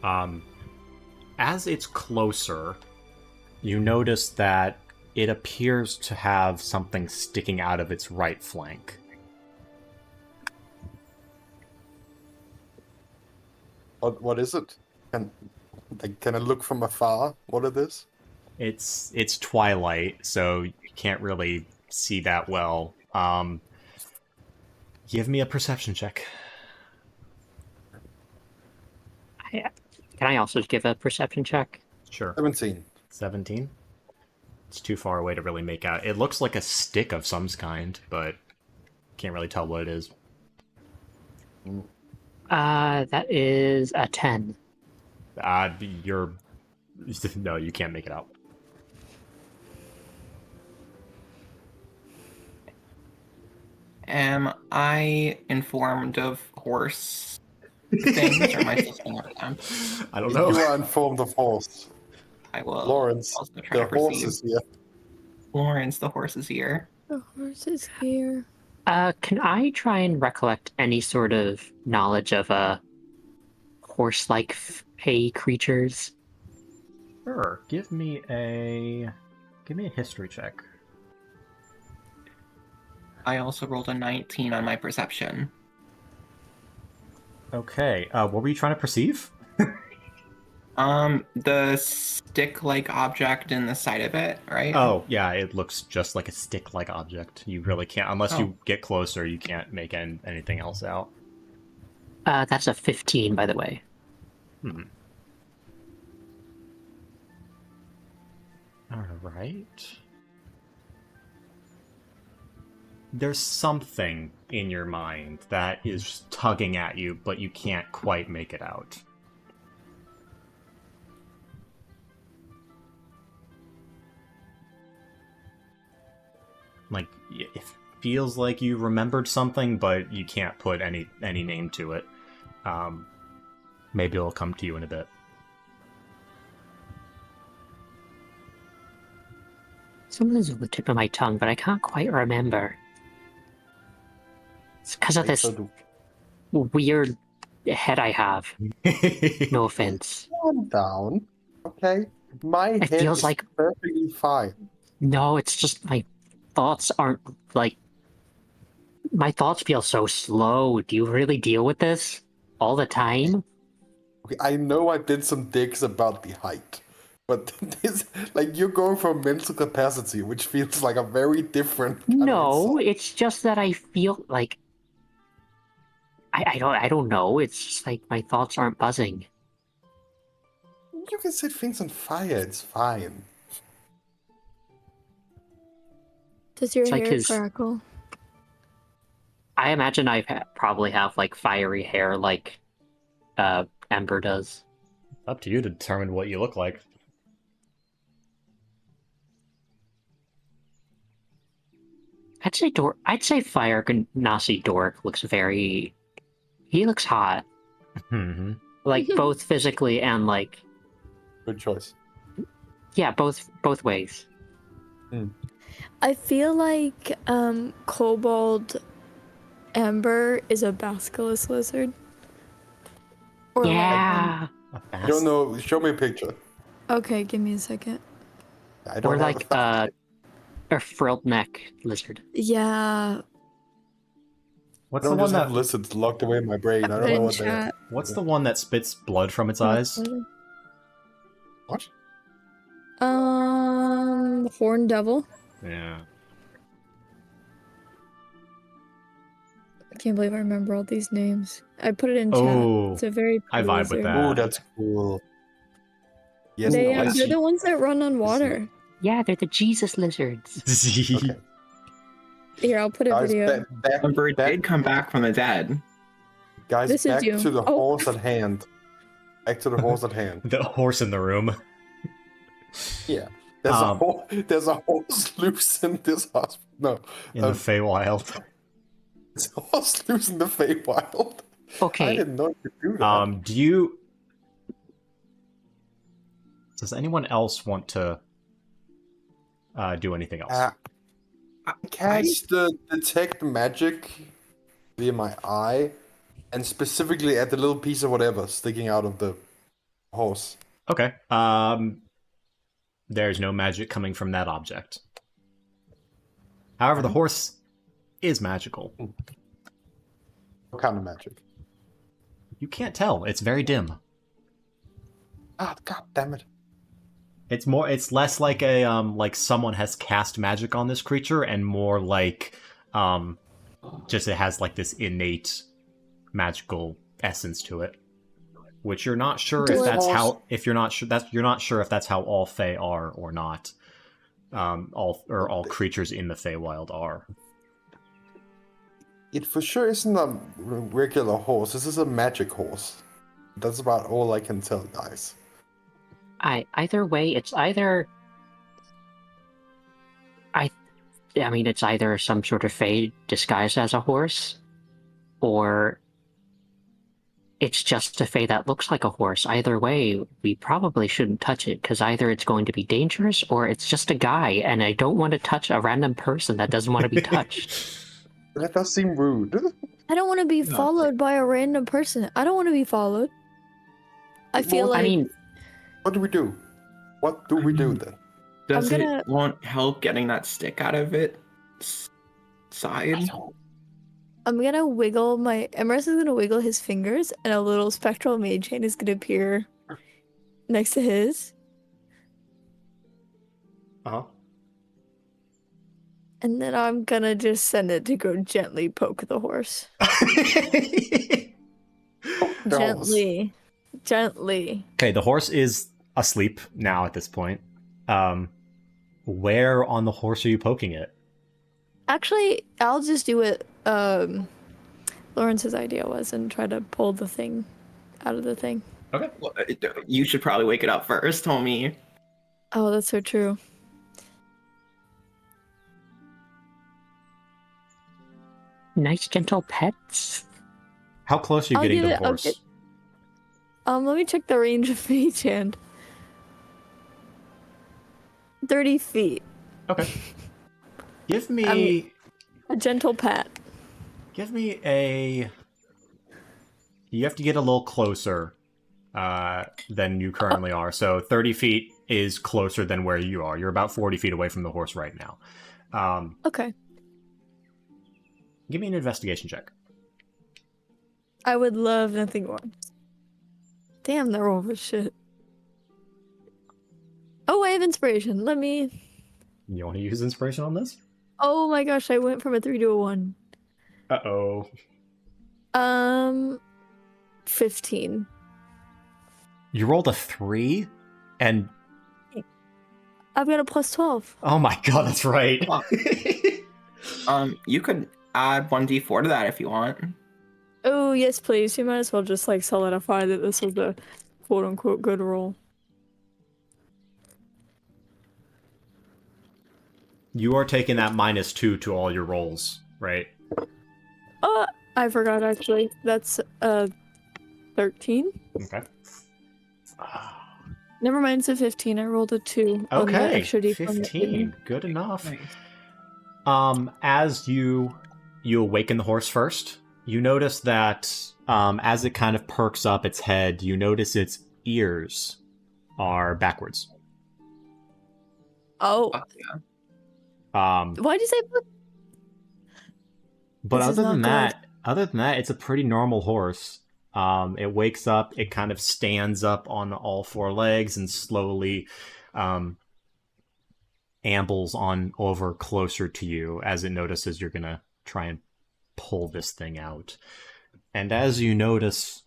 As it's closer, you notice that it appears to have something sticking out of its right flank. What is it? Can I look from afar what it is? It's twilight, so you can't really see that well. Give me a perception check. Can I also give a perception check? Sure. 17. 17? It's too far away to really make out. It looks like a stick of some kind, but can't really tell what it is. That is a 10. You're... No, you can't make it out. Am I informed of horse things, or am I supposed to know them? I don't You know. are informed of horse. I will Lawrence, also try the to horse perceive. is here. Lawrence, the horse is here. The horse is here. Can I try and recollect any sort of knowledge of horse-like fey creatures? Sure. Give me a history check. I also rolled a 19 on my perception. Okay. What were you trying to perceive? The stick-like object in the side of it, right? Oh, yeah, it looks just like a stick-like object. You really can't, unless Oh. you get closer, you can't make anything else out. That's a 15, by the way. Alright. There's something in your mind that is tugging at you, but you can't quite make it out. It feels like you remembered something, but you can't put any name to it. Maybe it'll come to you in a bit. Something's on the tip of my tongue, but I can't quite remember. It's because of I this so weird head I have. No offense. calm down, okay? My It head feels is like- perfectly fine. No, it's just my thoughts aren't like. My thoughts feel so slow. Do you really deal with this all the time? Okay, I know I did some digs about the height, But this, like, you're going from mental capacity, which feels like a very different. Kind of No, insult. it's just that I feel like I don't know. It's just like my thoughts aren't buzzing. You can set things on fire. It's fine. Does your It's like hair his. crackle? I imagine probably have like fiery hair like Ember does. Up to you to determine what you look like. I'd say Fire Ganassi Dork looks very. He looks hot, Mm-hmm. like both physically and like Good choice. yeah, both ways. I feel like Kobold Amber is a basilisk lizard. Or Yeah, I don't know. Show me a picture. Okay, give me a second. I don't or have like a frilled neck lizard. Yeah. I What's the don't one just have that? lizards locked away in my brain. I Put don't it know in what they are. chat. What's the one that spits blood from its eyes? What? Horn Devil. Yeah. I can't believe I remember all these names. I put it in chat. Oh, It's a very I pretty vibe with lizard. that. Oh, that's cool. Yes, They, no, I they're see. the ones that run on water. Yeah, they're the Jesus lizards. Okay. Here, I'll put a Guys, video. Ember did come back from the dead. Guys, This is back you. to the Oh. horse at hand. Back to the horse at hand. The horse in the room. Yeah. There's Um, there's a horse loose in this hospital. No, In the Feywild. there's a horse loose in the Feywild. I Okay, didn't know you could do that. Do you? Does anyone else want to do anything else? I cast the detect magic via my eye, and specifically at the little piece of whatever sticking out of the horse. Okay. There's no magic coming from that object. However, the horse is magical. What kind of magic? You can't tell. It's very dim. Ah, god damn it. It's less like a like someone has cast magic on this creature and more like just it has like this innate magical essence to it. Which you're not sure if that's how you're not sure if that's how all Fey are or not. All creatures in the Feywild are. It for sure isn't a regular horse. This is a magic horse. That's about all I can tell, guys. either way, it's either I mean, it's either some sort of Fey disguised as a horse, or it's just a Fey that looks like a horse. Either way, we probably shouldn't touch it, because either it's going to be dangerous, or it's just a guy, and I don't want to touch a random person that doesn't want to be touched. That does seem rude. I don't want to be followed by a random person. I don't want to be followed. I feel like I mean, What do we do? What do we do then? Does I'm gonna- it want help getting that stick out of its side? I'm gonna wiggle Emerus is gonna wiggle his fingers, and a little spectral mage hand is gonna appear next to his. Uh-huh. And then I'm gonna just send it to go gently poke the horse. Gently. Gently. Okay, the horse is asleep now at this point. Where on the horse are you poking it? Actually, I'll just do what Lawrence's idea was and try to pull the thing out of the thing. Okay. Well, you should probably wake it up first, homie. Oh, that's so true. nice gentle pets. How close are you I'll getting give to the it- I'll horse? get- let me check the range of Mage Hand. 30 feet. Okay. Give me A gentle pat. Give me a. You have to get a little closer than you currently are. So 30 feet is closer than where you are. You're about 40 feet away from the horse right now. Okay. Give me an investigation check. I would love nothing more. Damn, the roll was shit. Oh, I have inspiration. Let me. You want to use inspiration on this? Oh my gosh, I went from a 3 to a 1. Uh-oh. 15. You rolled a 3? And, I've got a plus 12. oh my god, that's right. You could add 1d4 to that if you want. Oh, yes, please. You might as well just, like, solidify that this was a quote-unquote good roll. You are taking that -2 to all your rolls, right? I forgot, actually. That's, 13? Okay. Never mind, it's a 15. I rolled a 2 on the Okay, extra D4. 15. Good enough. Nice. As you awaken the horse first, you notice that as it kind of perks up its head, you notice its ears are backwards. Oh, Oh, yeah. why'd you say... But This is other than not that, it's a pretty normal horse. It wakes up, it kind of stands up on all four legs and slowly ambles on over closer to you as it notices you're gonna try and pull this thing out. And as you notice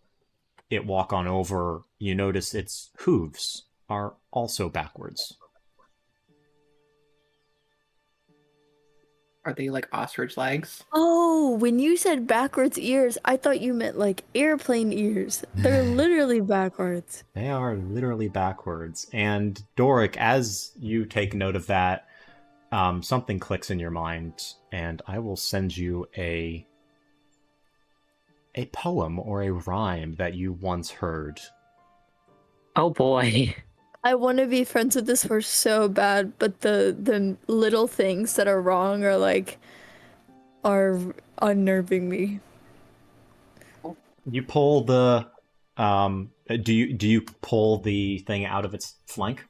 it walk on over, you notice its hooves are also backwards. Are they like ostrich legs? Oh, when you said backwards ears, I thought you meant like airplane ears. They're literally backwards. They are literally backwards. And Doric, as you take note of that, something clicks in your mind, and I will send you a poem or a rhyme that you once heard. Oh boy. I want to be friends with this horse so bad, but the little things that are wrong are unnerving me. You pull the do you pull the thing out of its flank?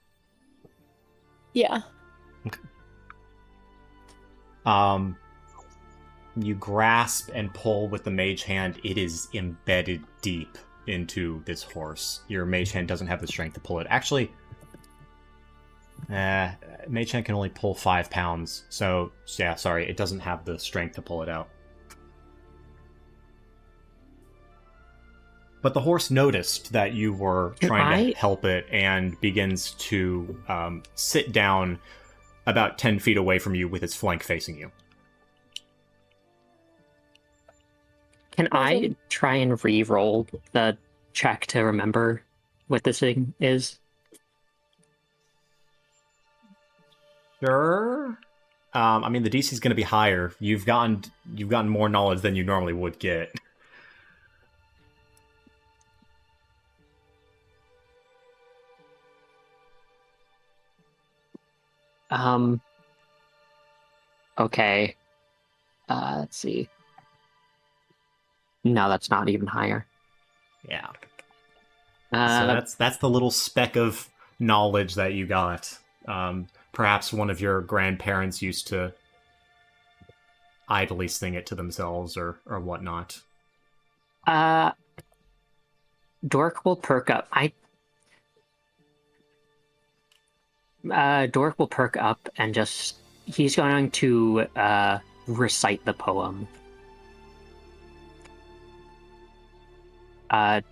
Yeah. You grasp and pull with the mage hand. It is embedded deep into this horse. Your mage hand doesn't have the strength to pull it. Actually, mage hand can only pull 5 pounds. So, yeah, sorry, it doesn't have the strength to pull it out. But the horse noticed that you were trying to help it and begins to sit down about 10 feet away from you with its flank facing you. Can I try and re-roll the check to remember what this thing is? Sure. I mean, the DC is going to be higher. You've gotten more knowledge than you normally would get. Okay. Let's see. No, that's not even higher. Yeah. So that's the little speck of knowledge that you got. Perhaps one of your grandparents used to idly sing it to themselves or whatnot. Dork will perk up. Dork will perk up and he's going to recite the poem. I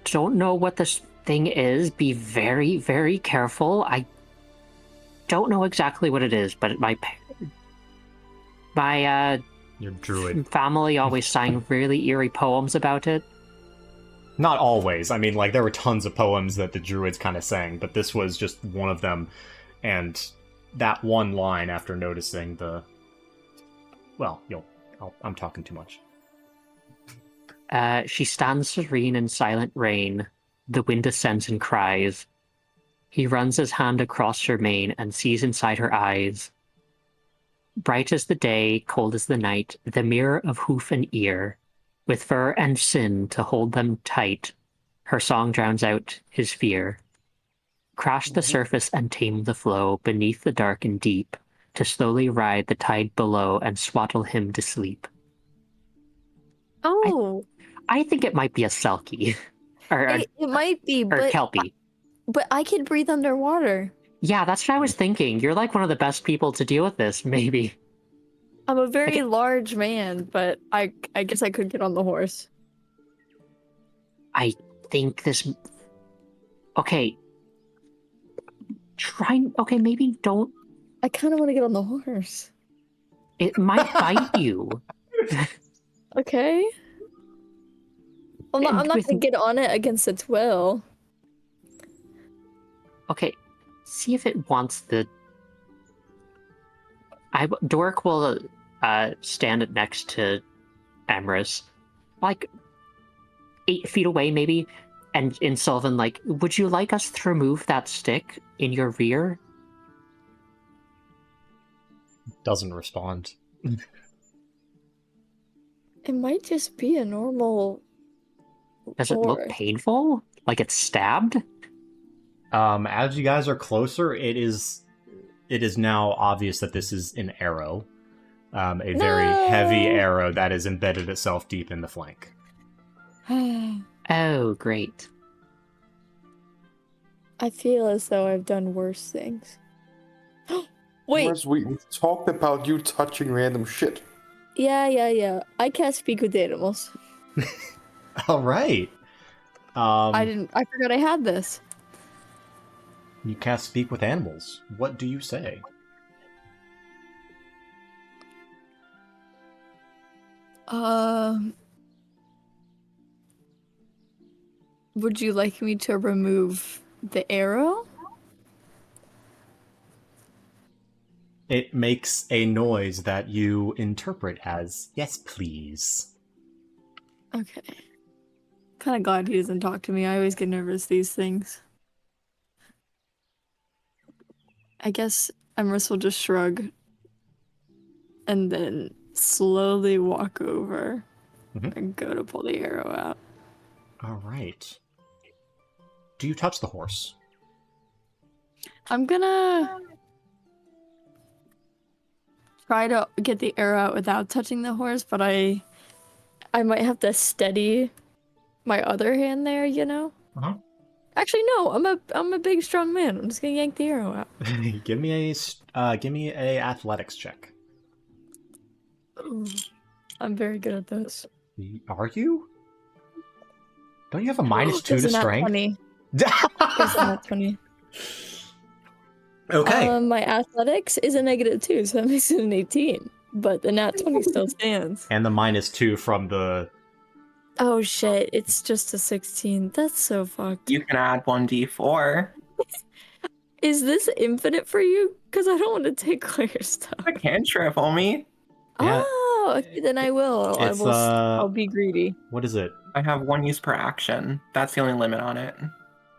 don't know what this thing is. Be very, very careful. I don't know exactly what it is, but my Your druid. family always sang really eerie poems about it. Not always. I mean, like, there were tons of poems that the druids kind of sang, but this was just one of them. And that one line after noticing the... Well, I'm talking too much. She stands serene in silent rain. The wind ascends and cries. He runs his hand across her mane and sees inside her eyes. Bright as the day, cold as the night, the mirror of hoof and ear, with fur and sin to hold them tight, her song drowns out his fear. Crash the surface and tame the flow beneath the dark and deep, to slowly ride the tide below and swaddle him to sleep. Oh. I think it might be a Selkie. It might be, but Kelpie. I can breathe underwater. Yeah, that's what I was thinking. You're like one of the best people to deal with this, maybe. I'm a very large man, but I guess I could get on the horse. I think this... Okay. Okay, maybe don't... I kind of want to get on the horse. It might bite you. Okay. I'm not gonna get on it against its will. Okay, see if it wants the... Dork will stand next to Emrys, like 8 feet away maybe, and in Sylvan, like, would you like us to remove that stick in your rear? Doesn't respond. It might just be a normal. Does it look horse. painful? Like it's stabbed? As you guys are closer, it is now obvious that this is an arrow. A very heavy arrow that has embedded itself deep in the flank. Oh, great. I feel as though I've done worse things. Wait. Whereas we talked about you touching random shit. Yeah. I can't speak with animals. All right. I forgot I had this. You can't speak with animals. What do you say? Would you like me to remove the arrow? It makes a noise that you interpret as, yes, please. Okay. Kind of glad he doesn't talk to me. I always get nervous these things. I guess Emrys will just shrug and then slowly walk over and go to pull the arrow out. All right. Do you touch the horse? I'm gonna try to get the arrow out without touching the horse, but I might have to steady my other hand there, you know? Uh-huh. Actually, no. I'm a big, strong man. I'm just gonna yank the arrow out. Give me a athletics check. Ooh, I'm very good at this. Are you? Don't you have a -2 to It's a nat strength? 20. It's a nat 20. Okay. My athletics is a -2, so that makes it an 18. But the nat 20 still stands. And the -2 from the... Oh shit, it's just a 16. That's so fucked. You can add 1d4. Is this infinite for you? Because I don't want to take clear stuff. A cantrip, homie. Yeah. Oh, okay, then I will. It's, I'll be greedy. What is it? I have 1 use per action. That's the only limit on it.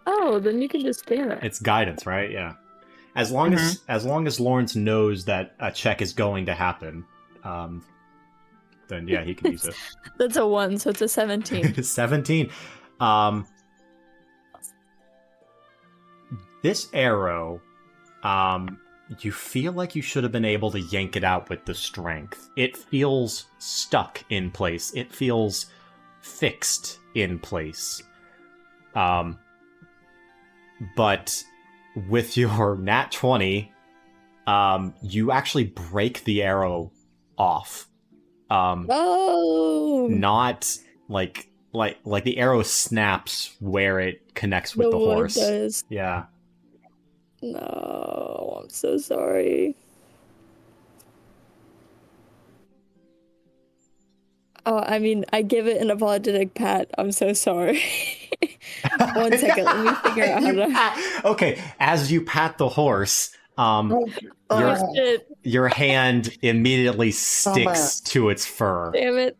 Oh, then you can just spam it. It's guidance, right? Yeah. As long as Lawrence knows that a check is going to happen, then yeah, he can use it. That's a 1, so it's a 17. 17. This arrow, you feel like you should have been able to yank it out with the strength. It feels stuck in place. It feels fixed in place. But with your nat 20, you actually break the arrow off. Oh! Not like the arrow snaps where it connects with the No, it horse. does. Yeah. No, I'm so sorry. Oh, I mean, I give it an apologetic pat. I'm so sorry. 1 second, let me figure out how to... Okay, as you pat the horse, shit. your hand immediately sticks to its fur. Damn it.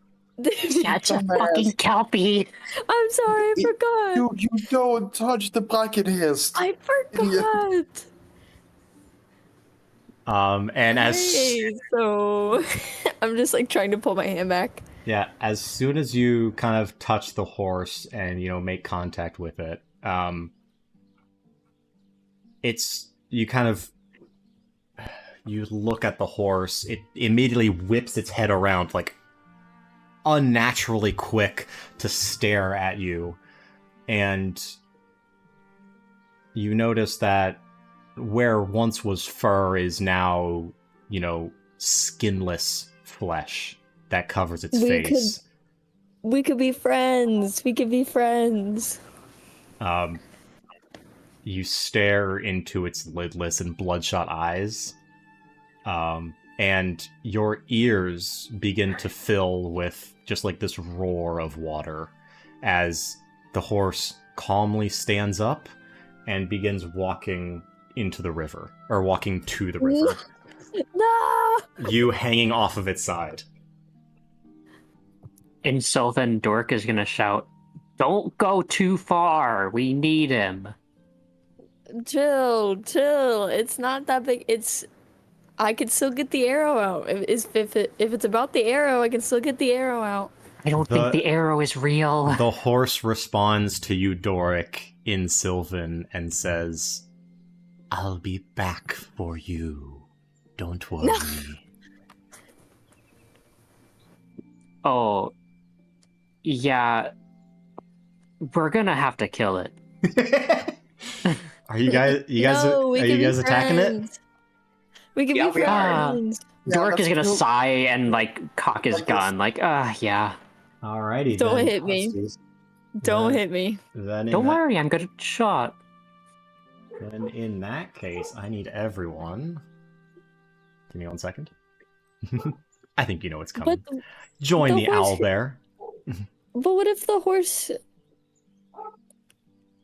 That's a fucking kelpie. I'm sorry, I forgot. You don't touch the brackenhurst. I forgot. And as Hey, so I'm just like trying to pull my hand back. yeah, as soon as you kind of touch the horse and make contact with it, you look at the horse. It immediately whips its head around like unnaturally quick to stare at you. and you notice that where once was fur is now, skinless flesh that covers its face. We could be friends. We could be friends. You stare into its lidless and bloodshot eyes, and your ears begin to fill with just like this roar of water as the horse calmly stands up and begins walking into the river, or walking to the river. No! You hanging off of its side. And so then Dork is gonna shout, "Don't go too far. We need him." Chill. It's not that big. I can still get the arrow out. If it's about the arrow, I can still get the arrow out. I don't think the arrow is real. The horse responds to you, Doric, in Sylvan and says, "I'll be back for you. Don't worry." No. Oh, yeah. We're gonna have to kill it. Are you guys No, we are can you be guys attacking it? friends. We can Yeah, be we are. friends. Dork is gonna let's go. sigh and cock his gun, yeah. Alrighty, Don't then. hit me. Don't hit me. Then Don't worry, I'm good at shot. Then in that case, I need everyone. Give me 1 second. I think you know what's coming. But Join the the horse- owl bear. but what if the horse?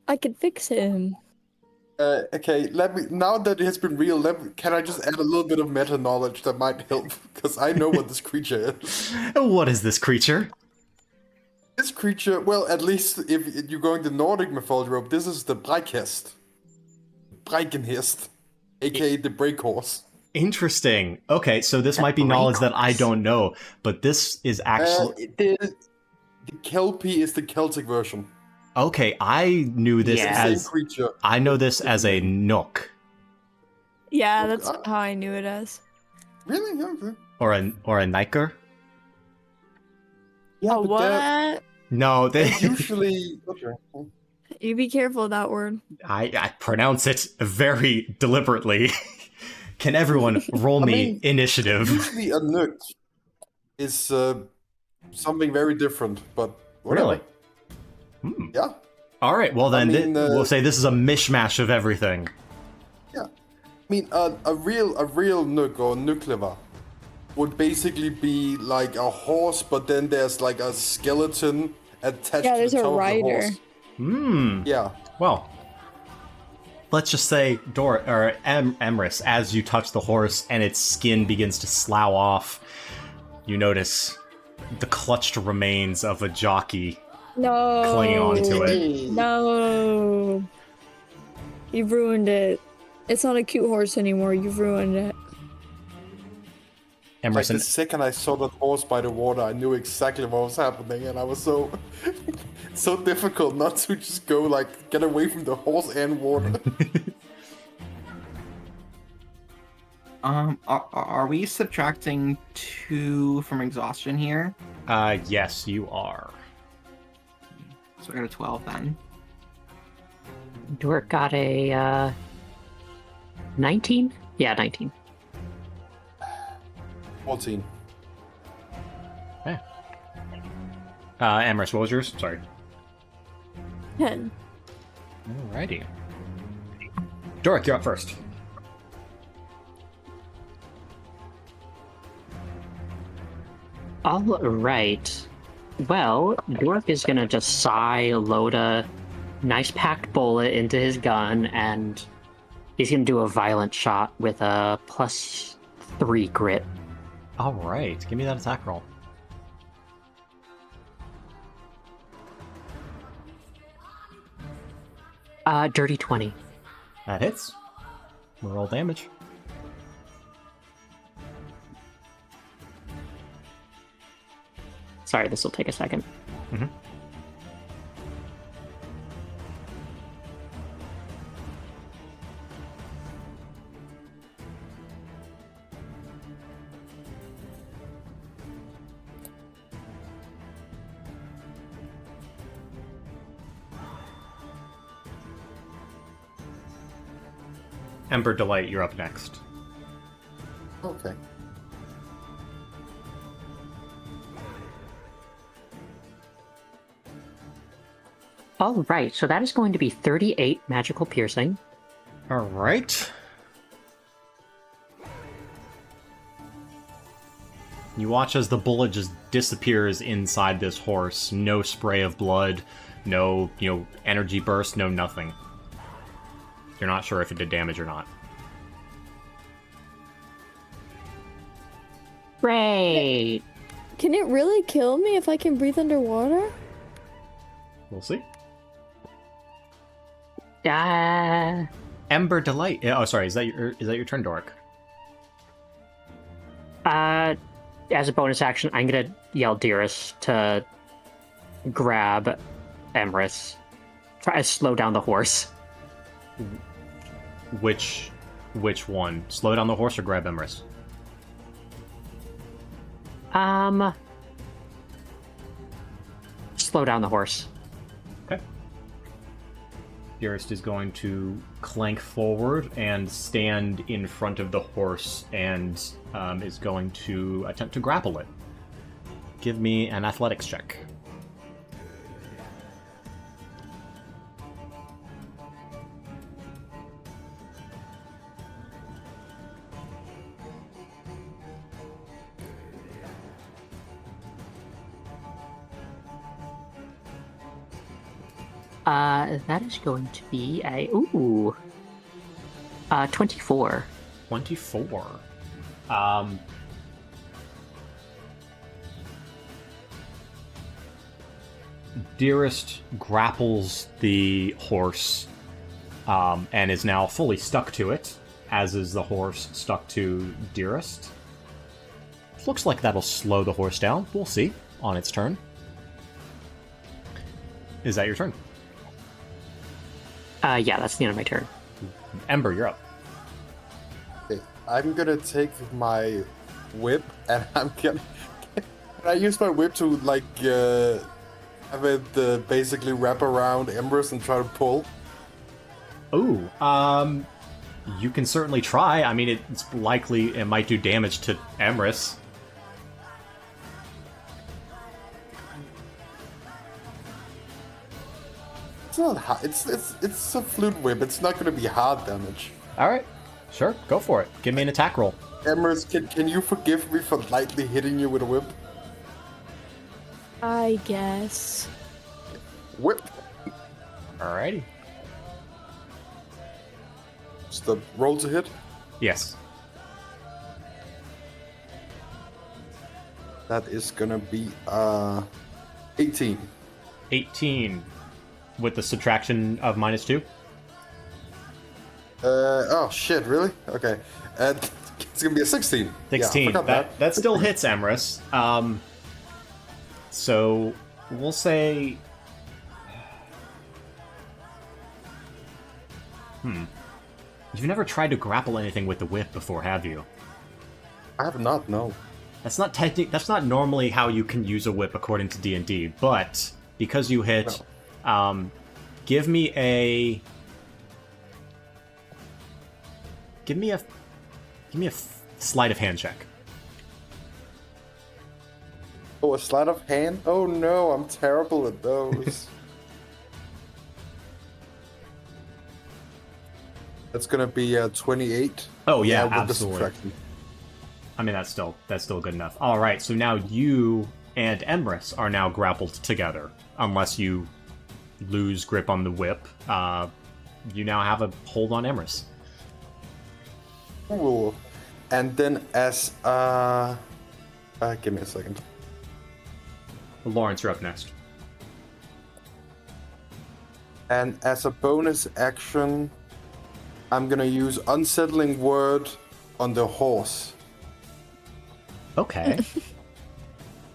I could fix him. Okay, now that it has been real, can I just add a little bit of meta knowledge that might help? Because I know what this creature is. What is this creature? This creature, well, at least if you're going the Nordic mythology rope, this is the Breikest. Breikenhist, aka the break horse. Interesting. Okay, so this might be knowledge that I don't know, but this is actually... The Kelpie is the Celtic version. Okay, I knew this Yeah. Same as... creature. I know this as a Nook. Yeah, that's how I knew it as. Really? Okay. Or a Niker. Yeah, A but they're what? No, they... usually. Okay. You be careful of that word. I pronounce it very deliberately. Can everyone roll I me mean, initiative? Usually a Nook is something very different, but whatever. Really? Hmm. Yeah. All right, well then, mean, we'll say this is a mishmash of everything. I mean, a real Nook or Nukleva would basically be like a horse, but then there's like a skeleton attached Yeah, to there's the a toe of the rider. horse. Hmm. Yeah. Well, let's just say Emrys, as you touch the horse and its skin begins to slough off, you notice the clutched remains of a jockey No. clinging onto it. No. You've ruined it. It's not a cute horse anymore. You've ruined it. Like Emerson, the second I saw that horse by the water, I knew exactly what was happening, and I was so difficult not to just go like get away from the horse and water. Are we subtracting 2 from exhaustion here? yes, you are. So I got a 12 then. Dork got a 19? Yeah, 19. 14. Emrys, what was yours? Sorry. 10. Alrighty. Doric, you're up first. All right. Well, Dork is gonna just sigh, load a nice packed bullet into his gun, and he's gonna do a violent shot with a +3 grit. Alright, give me that attack roll. Dirty 20. That hits. We'll roll damage. Sorry, this will take a second. Mm-hmm. Ember Delight, you're up next. Okay. All right, so that is going to be 38 magical piercing. All right. You watch as the bullet just disappears inside this horse. No spray of blood, no, energy burst, no nothing. You're not sure if it did damage or not. Great! Can it really kill me if I can breathe underwater? We'll see. Ember Delight. Oh, sorry. Is that your turn, Dork? As a bonus action, I'm gonna yell Dearest to grab Emrys. Try to slow down the horse. Which one? Slow down the horse or grab Emrys? Slow down the horse. Okay. Dearest is going to clank forward and stand in front of the horse and is going to attempt to grapple it. Give me an athletics check. That is going to be a 24. 24. Dearest grapples the horse and is now fully stuck to it, as is the horse stuck to Dearest. Looks like that'll slow the horse down. We'll see on its turn. Is that your turn? Yeah, that's the end of my turn. Ember, you're up. Okay, I'm gonna take my whip and I'm gonna. Can I use my whip to have it basically wrap around Embers and try to pull? Ooh, you can certainly try. I mean, it's likely it might do damage to Emrys. It's not hard. It's a flute whip. It's not gonna be hard damage. All right, sure, go for it. Give me an attack roll. Embers, can you forgive me for lightly hitting you with a whip? I guess. Whip. Alrighty. It's the roll to hit. Yes. That is gonna be 18. 18 with the subtraction of -2. Oh shit! Really? Okay. It's gonna be a 16. 16. Yeah, that still hits Emrys. So we'll say. You've never tried to grapple anything with the whip before, have you? I have not. No. That's not normally how you can use a whip according to D&D, but because you hit, give me a sleight of hand check. Oh, a sleight of hand? Oh no, I'm terrible at those. That's gonna be 28. Oh yeah, with the absolutely. subtraction. I mean, that's still good enough. All right, so now you and Emrys are now grappled together, unless you lose grip on the whip. You now have a hold on Emrys. Cool. And then as give me a second. Lawrence, you're up next. And as a bonus action, I'm gonna use Unsettling Word on the horse. Okay.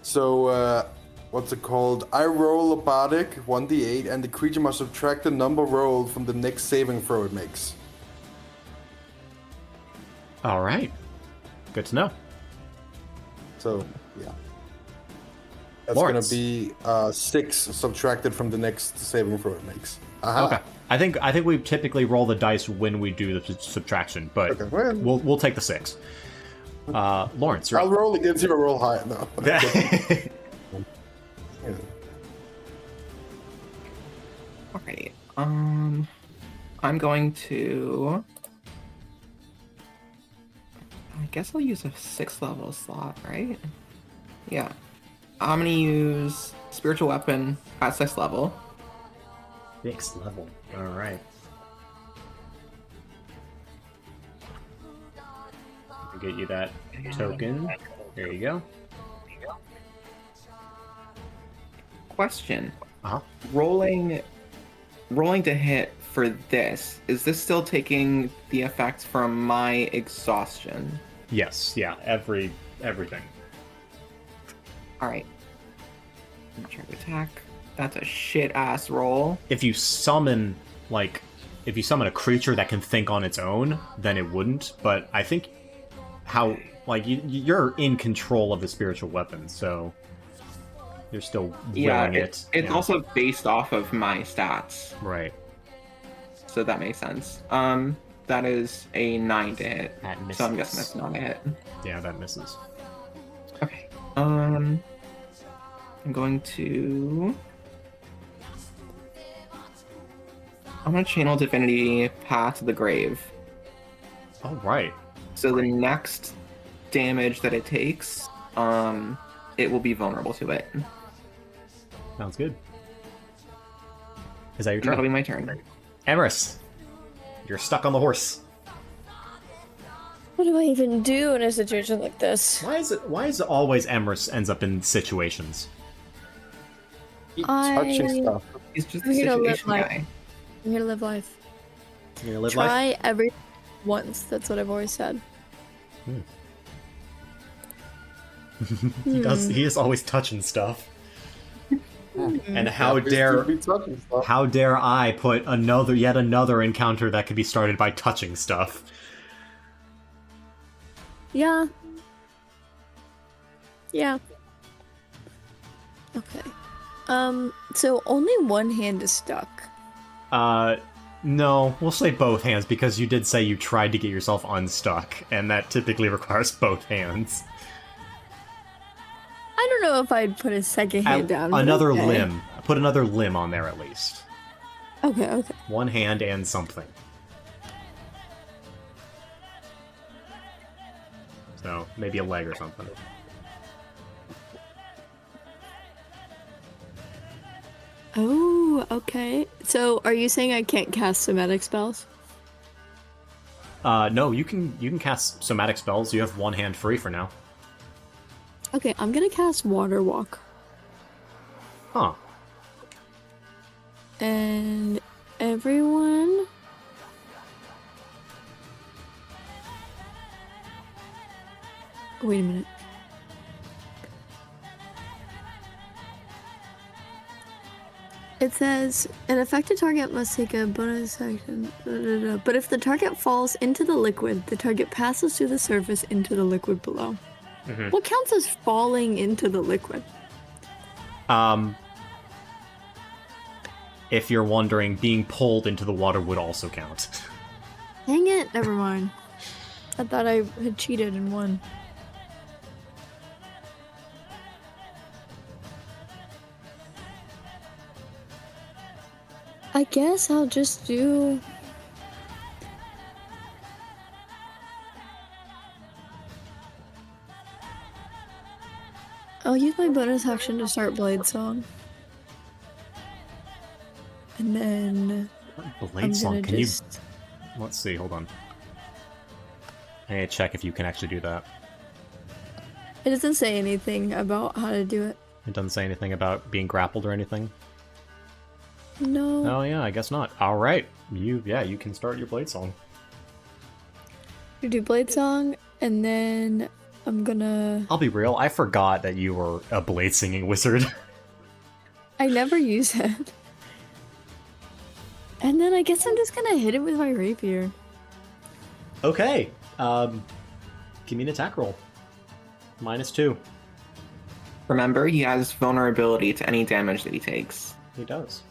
So, what's it called? I roll a bardic 1d8, and the creature must subtract the number rolled from the next saving throw it makes. All right. Good to know. So, yeah. That's Lawrence. gonna be 6 subtracted from the next saving throw it makes. Aha. Okay. I think we typically roll the dice when we do the subtraction, but Okay, well, we'll take the 6. Lawrence, you're I'll up. roll against you. Roll high. No. Yeah. Alrighty. I'm going to. I guess I'll use a 6th level slot, right? Yeah. I'm gonna use spiritual weapon at 6th level. 6th level. All right. Get you that token. There you go. Question. Uh-huh. Rolling to hit for this, is this still taking the effect from my exhaustion? Yes, yeah, everything. Alright. I'm trying to attack. That's a shit ass roll. If you summon a creature that can think on its own, then it wouldn't, but I think you're in control of the spiritual weapon, so you're still willing it. It's yeah. also based off of my stats. Right. So that makes sense. That is a 9 to hit. That misses. So I'm guessing that's not a hit. Yeah, that misses. Okay. I'm going to channel Divinity Path to the Grave. All right. So the next damage that it takes, it will be vulnerable to it. Sounds good. Is that your That'll turn? be my turn. Emerus, you're stuck on the horse. What do I even do in a situation like this? Why is it always Emerus ends up in situations? Keep touching stuff. He's just I'm the gonna live situation life. guy. I'm here to live life. You're gonna live life? Try every once. That's what I've always said. He does. He is always touching stuff. And how Happens dare to be touching stuff. how dare I put yet another encounter that could be started by touching stuff? Yeah. Yeah. Okay. So only one hand is stuck. No, we'll say both hands because you did say you tried to get yourself unstuck, and that typically requires both hands. I don't know if I'd put a second hand down. but Another okay. limb. Put another limb on there at least. Okay. One hand and something. So, maybe a leg or something. Oh, okay. So are you saying I can't cast somatic spells? No, you can cast somatic spells. You have one hand free for now. Okay, I'm gonna cast Water Walk. Huh. And everyone... Wait a minute. It says, an affected target must take a bonus action, but if the target falls into the liquid, the target passes through the surface into the liquid below. Mhm. What counts as falling into the liquid? If you're wondering, being pulled into the water would also count. Dang it, never mind. I thought I had cheated and won. I guess I'll just do... I'll use my bonus action to start Blade Song. And then... Blade Song, gonna can just... you... Let's see, hold on. I need to check if you can actually do that. It doesn't say anything about how to do it. It doesn't say anything about being grappled or anything. No. Oh yeah, I guess not. Alright. You can start your Blade Song. You do Blade Song, and then I'm gonna... I'll be real, I forgot that you were a blade singing wizard. I never use it. And then I guess I'm just gonna hit it with my rapier. Okay. Give me an attack roll. -2. Remember, he has vulnerability to any damage that he takes. He does.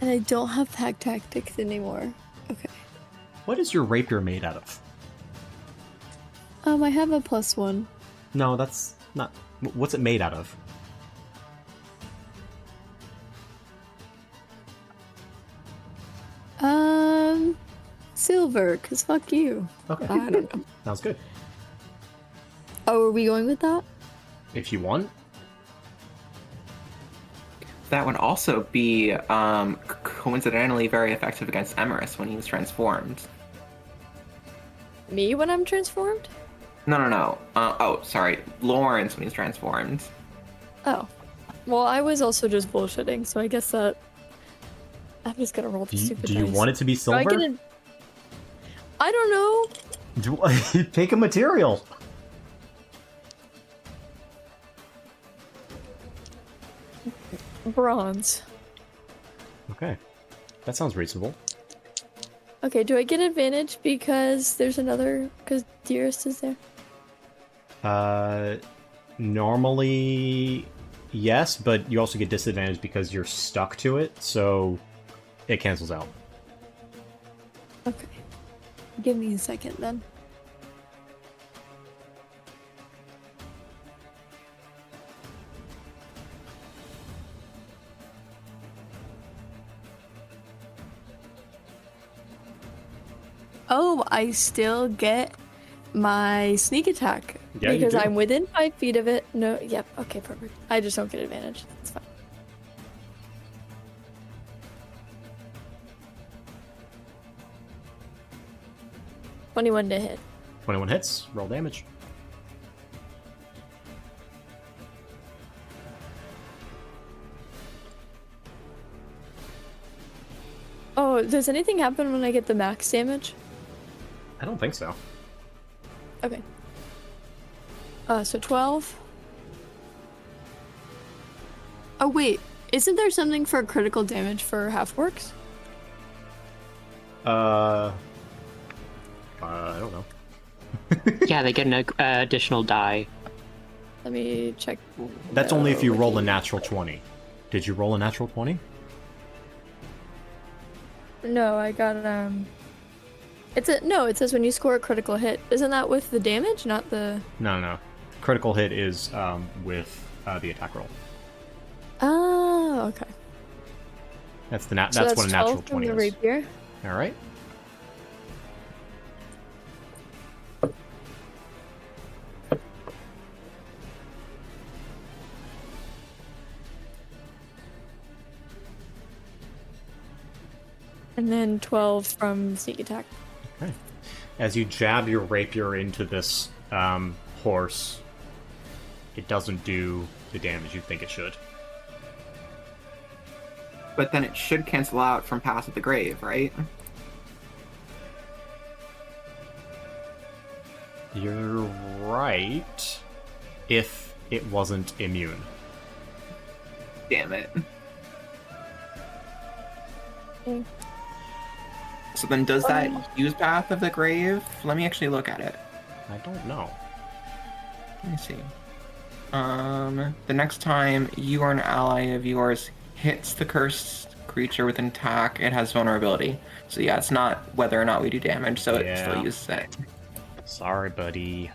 And I don't have pack tactics anymore. Okay. What is your rapier made out of? I have a +1. No, that's not. What's it made out of? Silver, cause fuck you. Okay. I don't know. Sounds good. Oh, are we going with that? If you want. That would also be coincidentally very effective against Emerus when he was transformed. Me when I'm transformed? No. Oh, sorry. Lawrence when he's transformed. Oh. Well, I was also just bullshitting, so I guess that... I'm just gonna roll the stupid Do you dice. want it to be Do I silver? get I don't know. Pick a material. Bronze. Okay. That sounds reasonable. Okay, do I get advantage because there's another... Because Dearest is there? Normally, yes, but you also get disadvantage because you're stuck to it, so it cancels out. Okay. Give me a second, then. Oh, I still get my sneak attack. Yeah, you because do. I'm within 5 feet of it. No, yep, okay, perfect. I just don't get advantage. That's fine. $21 to hit. 21 hits, roll damage. Oh, does anything happen when I get the max damage? I don't think so. Okay. So 12. Oh, wait. Isn't there something for critical damage for half-orcs? I don't know. Yeah, they get an additional die. Let me check. That's only if you roll a natural 20. Did you roll a natural 20? No, I got no, it says when you score a critical hit. Isn't that with the damage, not the... No. Critical hit is with the attack roll. Oh, okay. That's So that's what a natural 12 from 20 the is. rapier. All right. And then 12 from sneak attack. Okay. As you jab your rapier into this horse, it doesn't do the damage you think it should. But then it should cancel out from Pass of the Grave, right? You're right. If it wasn't immune. Damn it. Okay. So then does that use Path of the Grave? Let me actually look at it. I don't know. Let me see. The next time you or an ally of yours hits the cursed creature with an attack, it has vulnerability. So yeah, it's not whether or not we do damage, so it Yeah. still uses it. Sorry, buddy.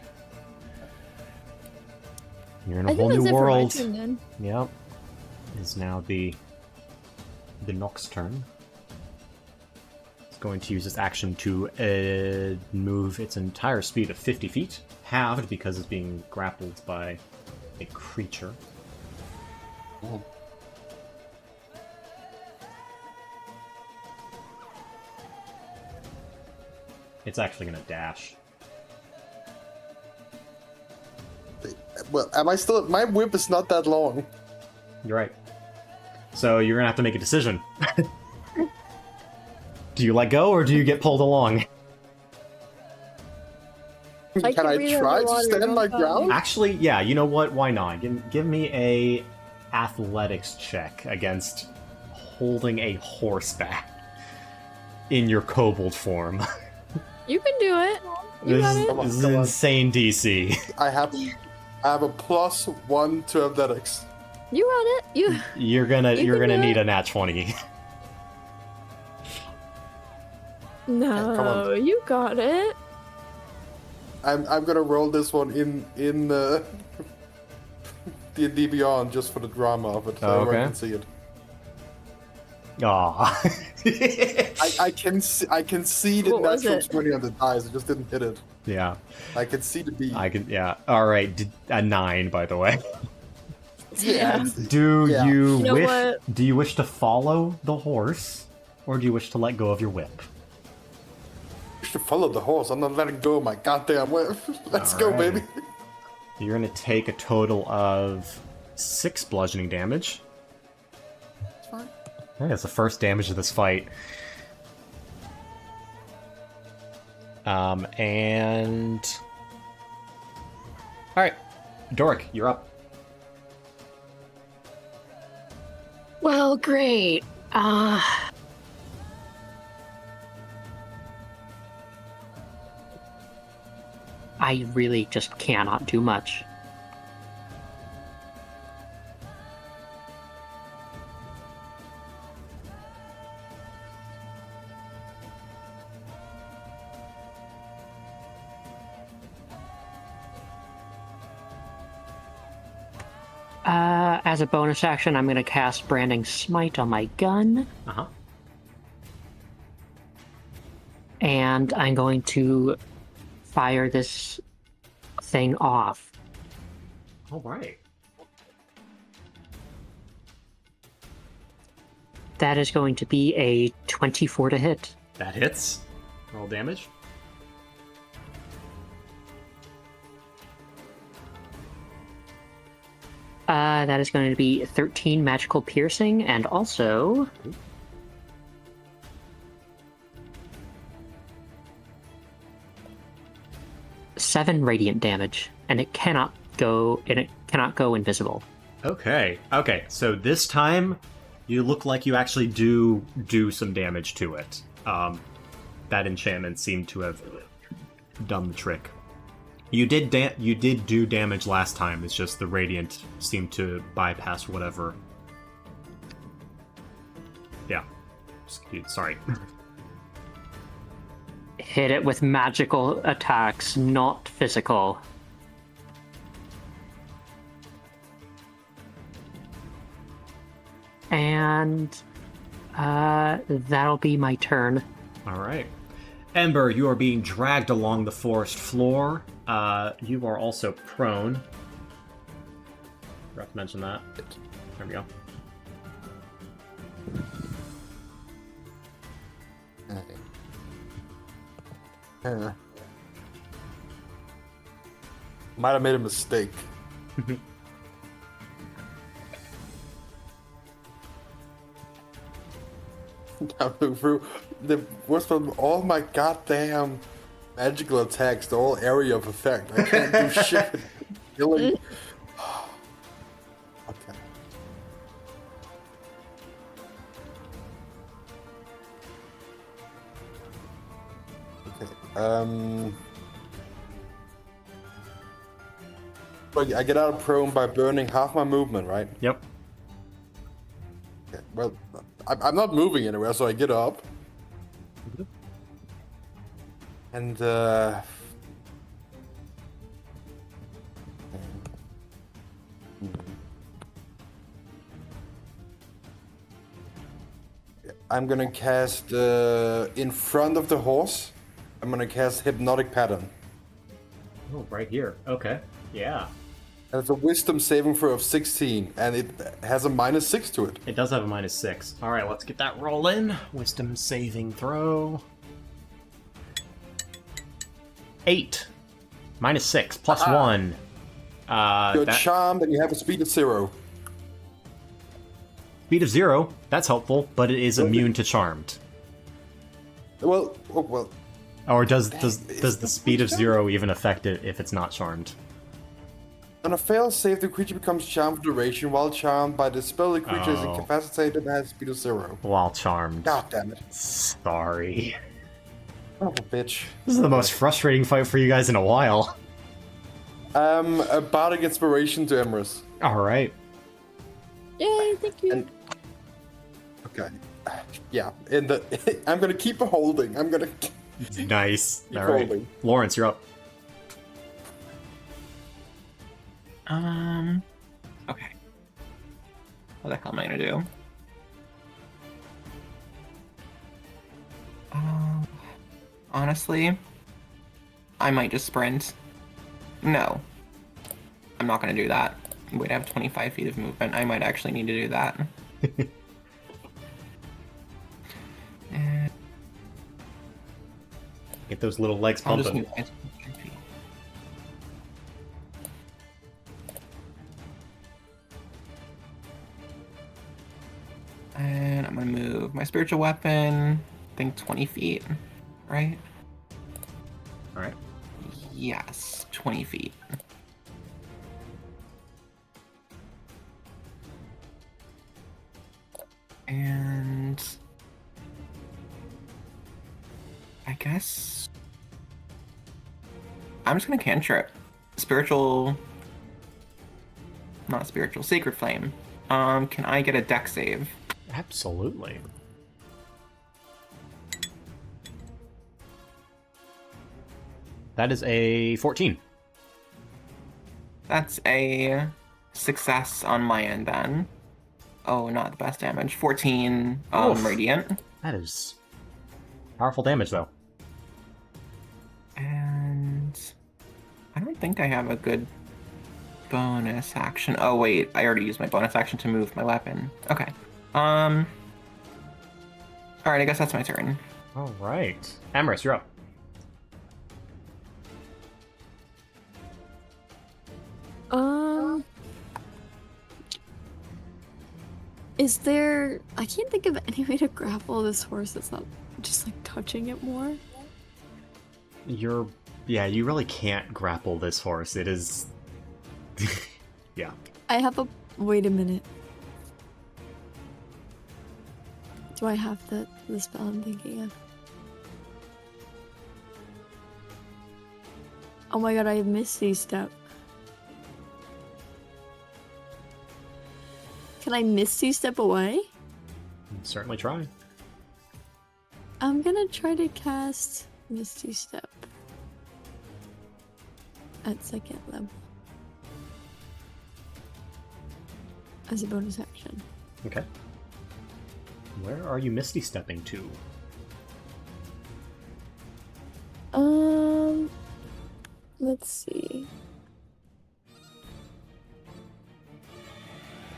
You're in I a think whole that's new it for my world. turn, then. Yep. Is now the Nox turn. It's going to use its action to move its entire speed of 50 feet, halved because it's being grappled by a creature. Oh. It's actually going to dash. Well, am I still? My whip is not that long. You're right. So you're going to have to make a decision. Do you let go or do you get pulled along? I Can can I breathe try to underwater, stand no my problem. ground? Actually, yeah, you know what? Why not? Give me a athletics check against holding a horseback in your kobold form. You can do it. You got it. This is Come on. insane DC. I have a +1 to athletics. You got it. You're gonna You can need do a nat 20. No, you got it. I'm gonna roll this one in D&D Beyond just for the drama of it, so everyone Okay. can see it. Aww. I can see the What was natural it? 20 on the dice. I just didn't hit it. Yeah, I can see the B. yeah. Alright, a 9, by the way. Yeah. Do Yeah. you You know wish what? do you wish to follow the horse, or do you wish to let go of your whip? You should follow the horse. I'm not letting go of my goddamn whip. Let's go, Alright. baby. You're gonna take a total of 6 bludgeoning damage. It's fine. I think that's the first damage of this fight. And... Alright, Doric, you're up. Well, great. I really just cannot do much. As a bonus action, I'm going to cast Branding Smite on my gun. Uh-huh. And I'm going to fire this thing off. Alright. That is going to be a 24 to hit. That hits. Roll damage. That is going to be 13 magical piercing, and also... seven radiant damage, and it cannot go invisible. Okay, so this time, you look like you actually do some damage to it. That enchantment seemed to have done the trick. You did do damage last time, it's just the radiant seemed to bypass whatever. Yeah. Sorry. Hit it with magical attacks, not physical. And that'll be my turn. Alright. Ember, you are being dragged along the forest floor. You are also prone. Forgot to mention that. There we go. Might have made a mistake. I'm looking through the worst from all my goddamn magical attacks, the whole area of effect. I can't do shit. Killing. Okay. Okay. Well, I get out of prone by burning half my movement, right? Yep. Okay. Well, I'm not moving anywhere, so I get up. And I'm gonna cast in front of the horse. I'm gonna cast Hypnotic Pattern. Oh, right here. Okay. Yeah. And it's a Wisdom saving throw of 16, and it has a -6 to it. It does have a -6. Alright, let's get that rolling. Wisdom saving throw. 8. -6. Plus 1. You're charmed, and you have a speed of 0. Speed of 0. That's helpful, but it is immune to charmed. Well. Or does the speed of 0 even affect it if it's not charmed? On a failed save, the creature becomes charmed for duration. While charmed by the spell, the creature is Oh. incapacitated and has a speed of 0. While charmed. God damn it. Sorry. Son of a bitch. This is the most frustrating fight for you guys in a while. A bardic inspiration to Emrys. Alright. Yay, thank you. Okay. Yeah, and I'm gonna keep holding. I'm gonna keep Nice. All right. holding. Lawrence, you're up. Okay. What the hell am I gonna do? Honestly, I might just sprint. No. I'm not gonna do that. Wait, I have 25 feet of movement. I might actually need to do that. And Get those little legs I'll just pumping. move my 25 feet. And I'm gonna move my spiritual weapon, I think 20 feet, right? All right. Yes, 20 feet. And I guess I'm just gonna cantrip. Not spiritual, sacred flame. Can I get a deck save? Absolutely. That is a 14. That's a success on my end then. Oh, not the best damage. 14 Oof. radiant. That is powerful damage, though. And I don't think I have a good bonus action. Oh wait, I already used my bonus action to move my weapon. Okay. Alright, I guess that's my turn. All right. Amaris, you're up. Is there... I can't think of any way to grapple this horse that's not just, like, touching it more. Yeah, you really can't grapple this horse. It is... yeah. I have a... Wait a minute. Do I have the spell I'm thinking of? Oh my god, I have Misty Step. Can I Misty Step away? Certainly try. I'm gonna try to cast Misty Step at 2nd level as a bonus action. Okay. Where are you misty stepping to? Let's see.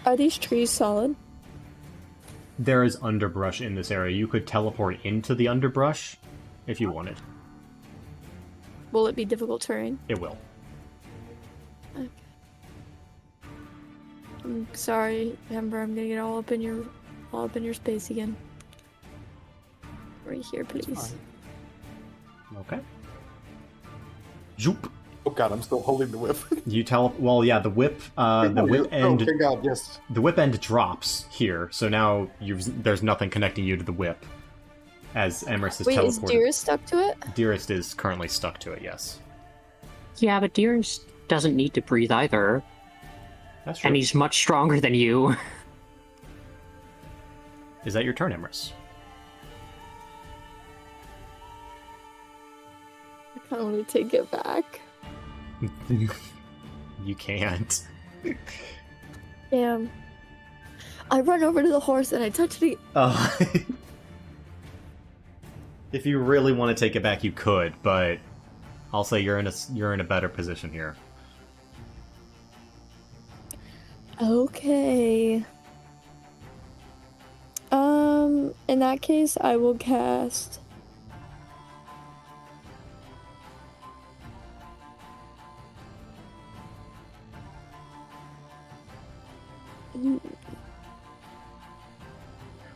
Are these trees solid? There is underbrush in this area. You could teleport into the underbrush if you wanted. Will it be difficult terrain? It will. Okay. I'm sorry, Amber. I'm gonna get all up in your space again. Right here, please. Okay. Zoop. Oh god, I'm still holding the whip. You well, yeah, the whip end. Oh, thank god, yes. The whip end drops here, so now there's nothing connecting you to the whip. As Emrys is Wait, teleported. is Dearest stuck to it? Dearest is currently stuck to it, yes. Yeah, but Dearest doesn't need to breathe either, That's true. and he's much stronger than you. Is that your turn, Emrys? I kind of want to take it back. You can't. Damn. I run over to the horse and I touch it. Oh. If you really want to take it back, you could, but I'll say you're in a better position here. Okay. In that case, I will cast.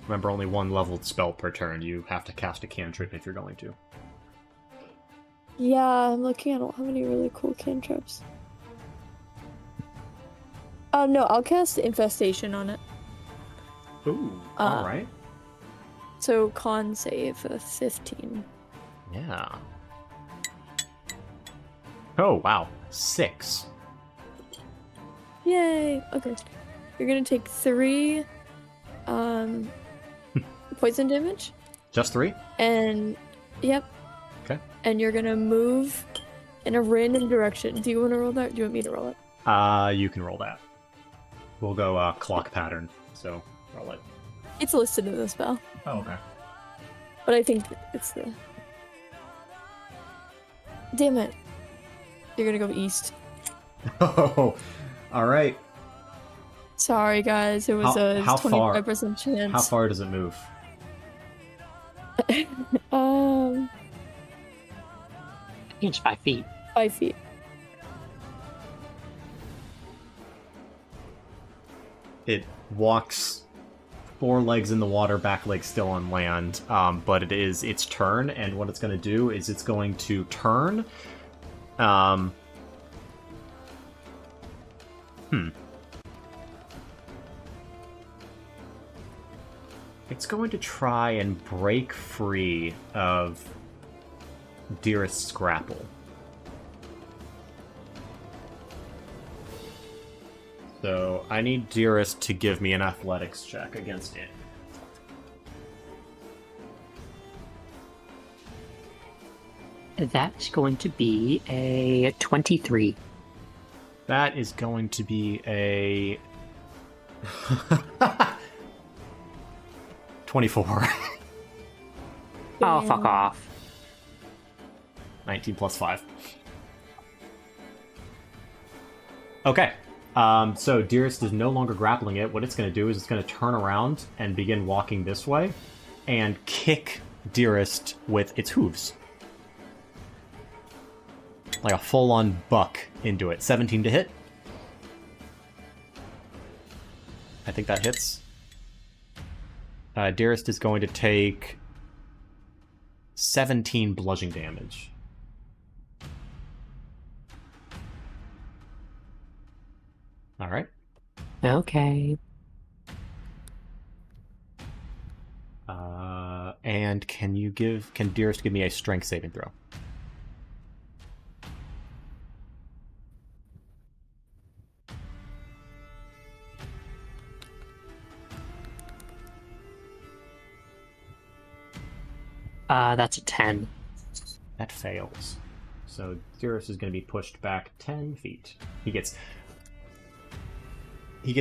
Remember, only one leveled spell per turn. You have to cast a cantrip if you're going to. Yeah, I'm looking. I don't have any really cool cantrips. No, I'll cast Infestation on it. Ooh, alright. So con save of 15. Yeah. Oh, wow. 6. Yay! Okay. You're gonna take 3 poison damage. Just 3? And, yep. Okay. And you're gonna move in a random direction. Do you want to roll that? Or do you want me to roll it? You can roll that. We'll go clock pattern, so roll it. It's listed in the spell, Oh, okay. but I think it's the. Damn it! You're gonna go east. Oh, all right. Sorry, guys. It was a How far? 25% chance. How far does it move? I think it's 5 feet. 5 feet. It walks 4 legs in the water, back legs still on land, but it is its turn, and what it's going to do is it's going to turn. It's going to try and break free of Dearest's grapple. So I need Dearest to give me an athletics check against it. That's going to be a 23. That is going to be a 24. Oh, fuck off. 19 plus 5. Okay. So Dearest is no longer grappling it. What it's going to do is it's going to turn around and begin walking this way and kick Dearest with its hooves. Like a full-on buck into it. 17 to hit. I think that hits. Dearest is going to take 17 bludgeoning damage. All right. Okay. And can Dearest give me a strength saving throw? That's a 10. That fails. So Dearest is going to be pushed back 10 feet. He gets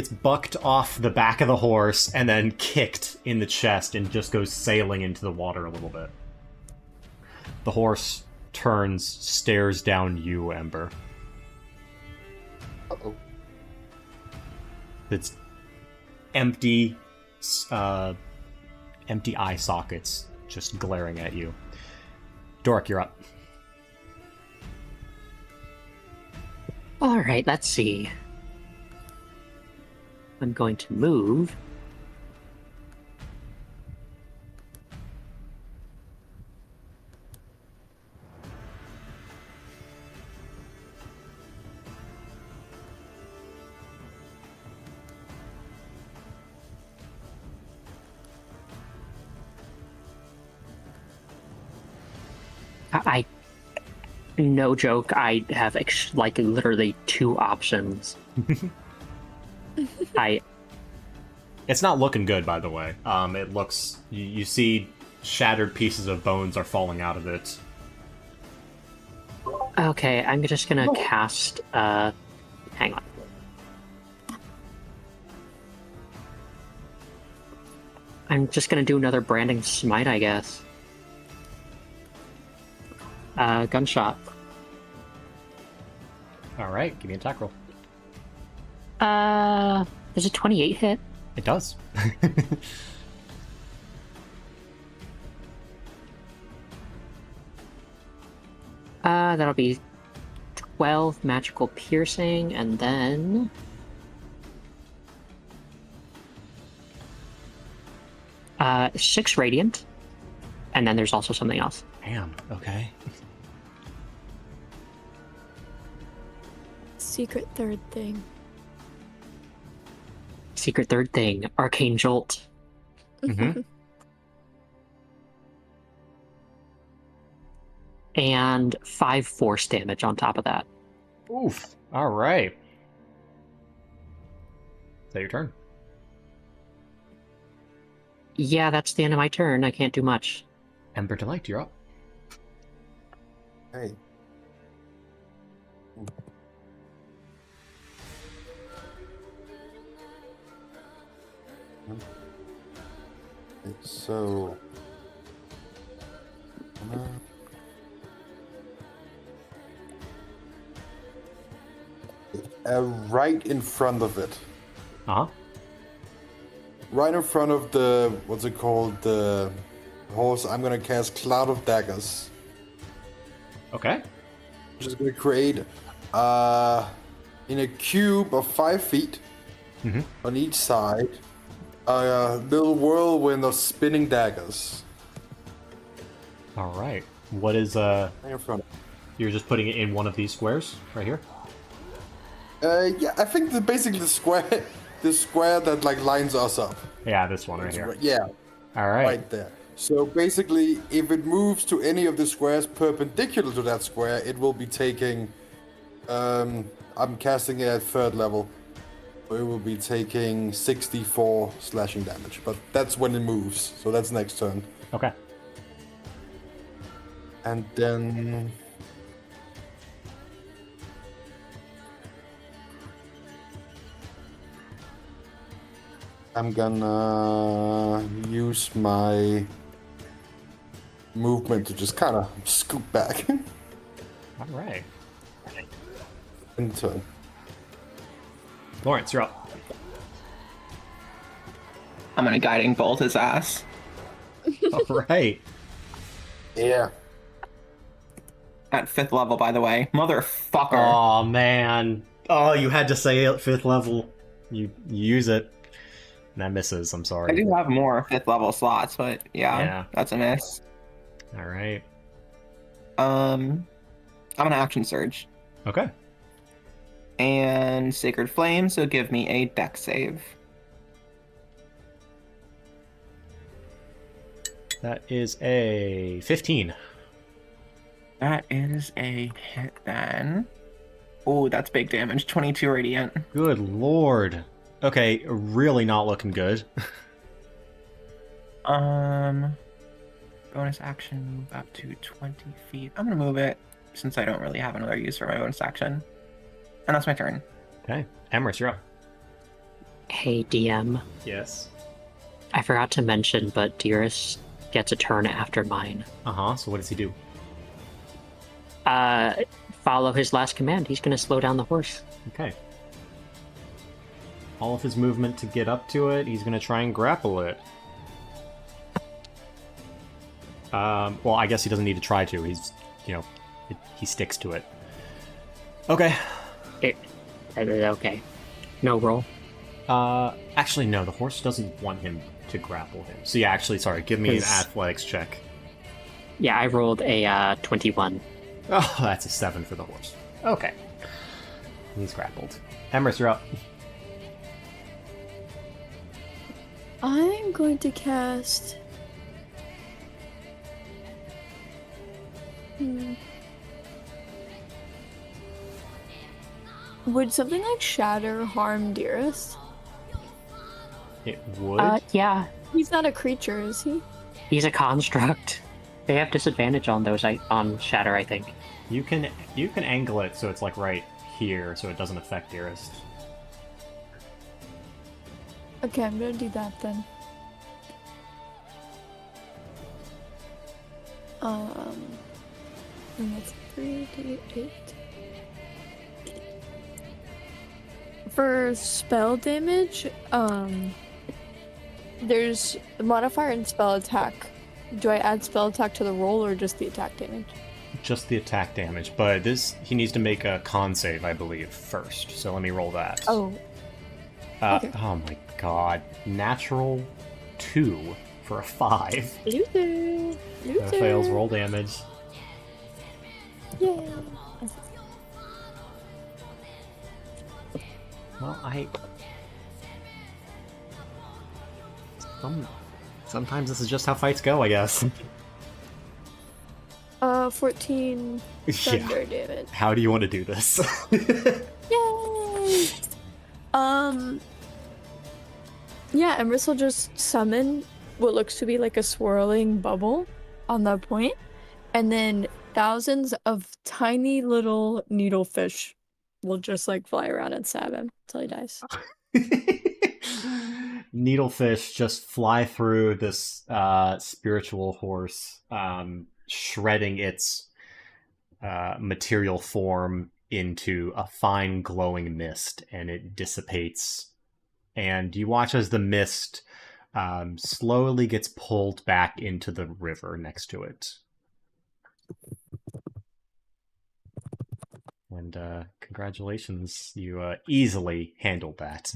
bucked off the back of the horse and then kicked in the chest and just goes sailing into the water a little bit. The horse turns, stares down you, Ember. Uh-oh. It's empty eye sockets just glaring at you. Dork, you're up. Alright, let's see. I'm going to move. I no joke, I have like literally 2 options. It's not looking good, by the way. It looks... You see shattered pieces of bones are falling out of it. Okay, I'm just gonna cast, hang on. I'm just gonna do another branding smite, I guess. Gunshot. Alright, give me an attack roll. Does a 28 hit? It does. That'll be 12 magical piercing, and then... 6 radiant. And then there's also something else. Damn, okay. Secret third thing. Secret third thing. Arcane Jolt. Mm-hmm. And 5 force damage on top of that. Oof. Alright. Is that your turn? Yeah, that's the end of my turn. I can't do much. Ember Delight, you're up. Hey. So, right in front of it, Uh-huh. right in front of the, what's it called, the horse, I'm gonna cast Cloud of Daggers. Okay. Which is gonna create, in a cube of 5 feet on each side, a little whirlwind of spinning daggers. All right. What is, Right in front. you're just putting it in one of these squares right here? Yeah, I think basically the square that like lines us up. Yeah, this one right here. Yeah, All right. right there. So basically, if it moves to any of the squares perpendicular to that square, it will be taking. I'm casting it at 3rd level. So it will be taking 64 slashing damage, but that's when it moves. So that's next turn. Okay. And then. I'm gonna use my movement to just kind of scoot back. All right. In turn. Lawrence, you're up. I'm gonna guiding bolt his ass. All right. Yeah. At 5th level, by the way. Motherfucker. Oh man. Oh, you had to say it 5th level. You use it. And that misses. I'm I sorry. do have more 5th level slots, but Yeah. that's a miss. All right. I'm gonna action surge. Okay. And Sacred Flame, so give me a dex save. That is a 15. That is a hit then. Oh, that's big damage. 22 radiant. Good lord. Okay, really not looking good. Bonus action, move up to 20 feet. I'm gonna move it since I don't really have another use for my bonus action. And that's my turn. Okay. Emrys, you're up. Hey, DM. Yes. I forgot to mention, but Dearest gets a turn after mine. Uh-huh. So what does he do? Follow his last command. He's going to slow down the horse. Okay. All of his movement to get up to it, he's going to try and grapple it. Well, I guess he doesn't need to try to. He's, he sticks to it. Okay. Okay. No roll. Actually, no. The horse doesn't want him to grapple him. So yeah, actually, sorry. Give me an athletics check. Yeah, I rolled a 21. Oh, that's a 7 for the horse. Okay. He's grappled. Emrys, you're up. I'm going to cast. Would something like Shatter harm Dearest? It would? Yeah. He's not a creature, is he? He's a construct. They have disadvantage on those on Shatter, I think. You can angle it so it's like right here, so it doesn't affect Dearest. Okay, I'm gonna do that then. And that's 3d8. For spell damage, there's a modifier in spell attack. Do I add spell attack to the roll or just the attack damage? Just the attack damage, but he needs to make a con save, I believe, first. So let me roll that. Oh. Okay. Oh my god. Natural 2 for a 5. Loser. That fails roll damage. Yay. Well, sometimes this is just how fights go, I guess. 14 thunder damage. How do you want to do this? Yay! Yeah, Emrys will just summon what looks to be like a swirling bubble on that point, and then thousands of tiny little needlefish will just like fly around and stab him until he dies. Needlefish just fly through this spiritual horse, shredding its material form into a fine glowing mist, and it dissipates. And you watch as the mist slowly gets pulled back into the river next to it. And congratulations, you easily handled that.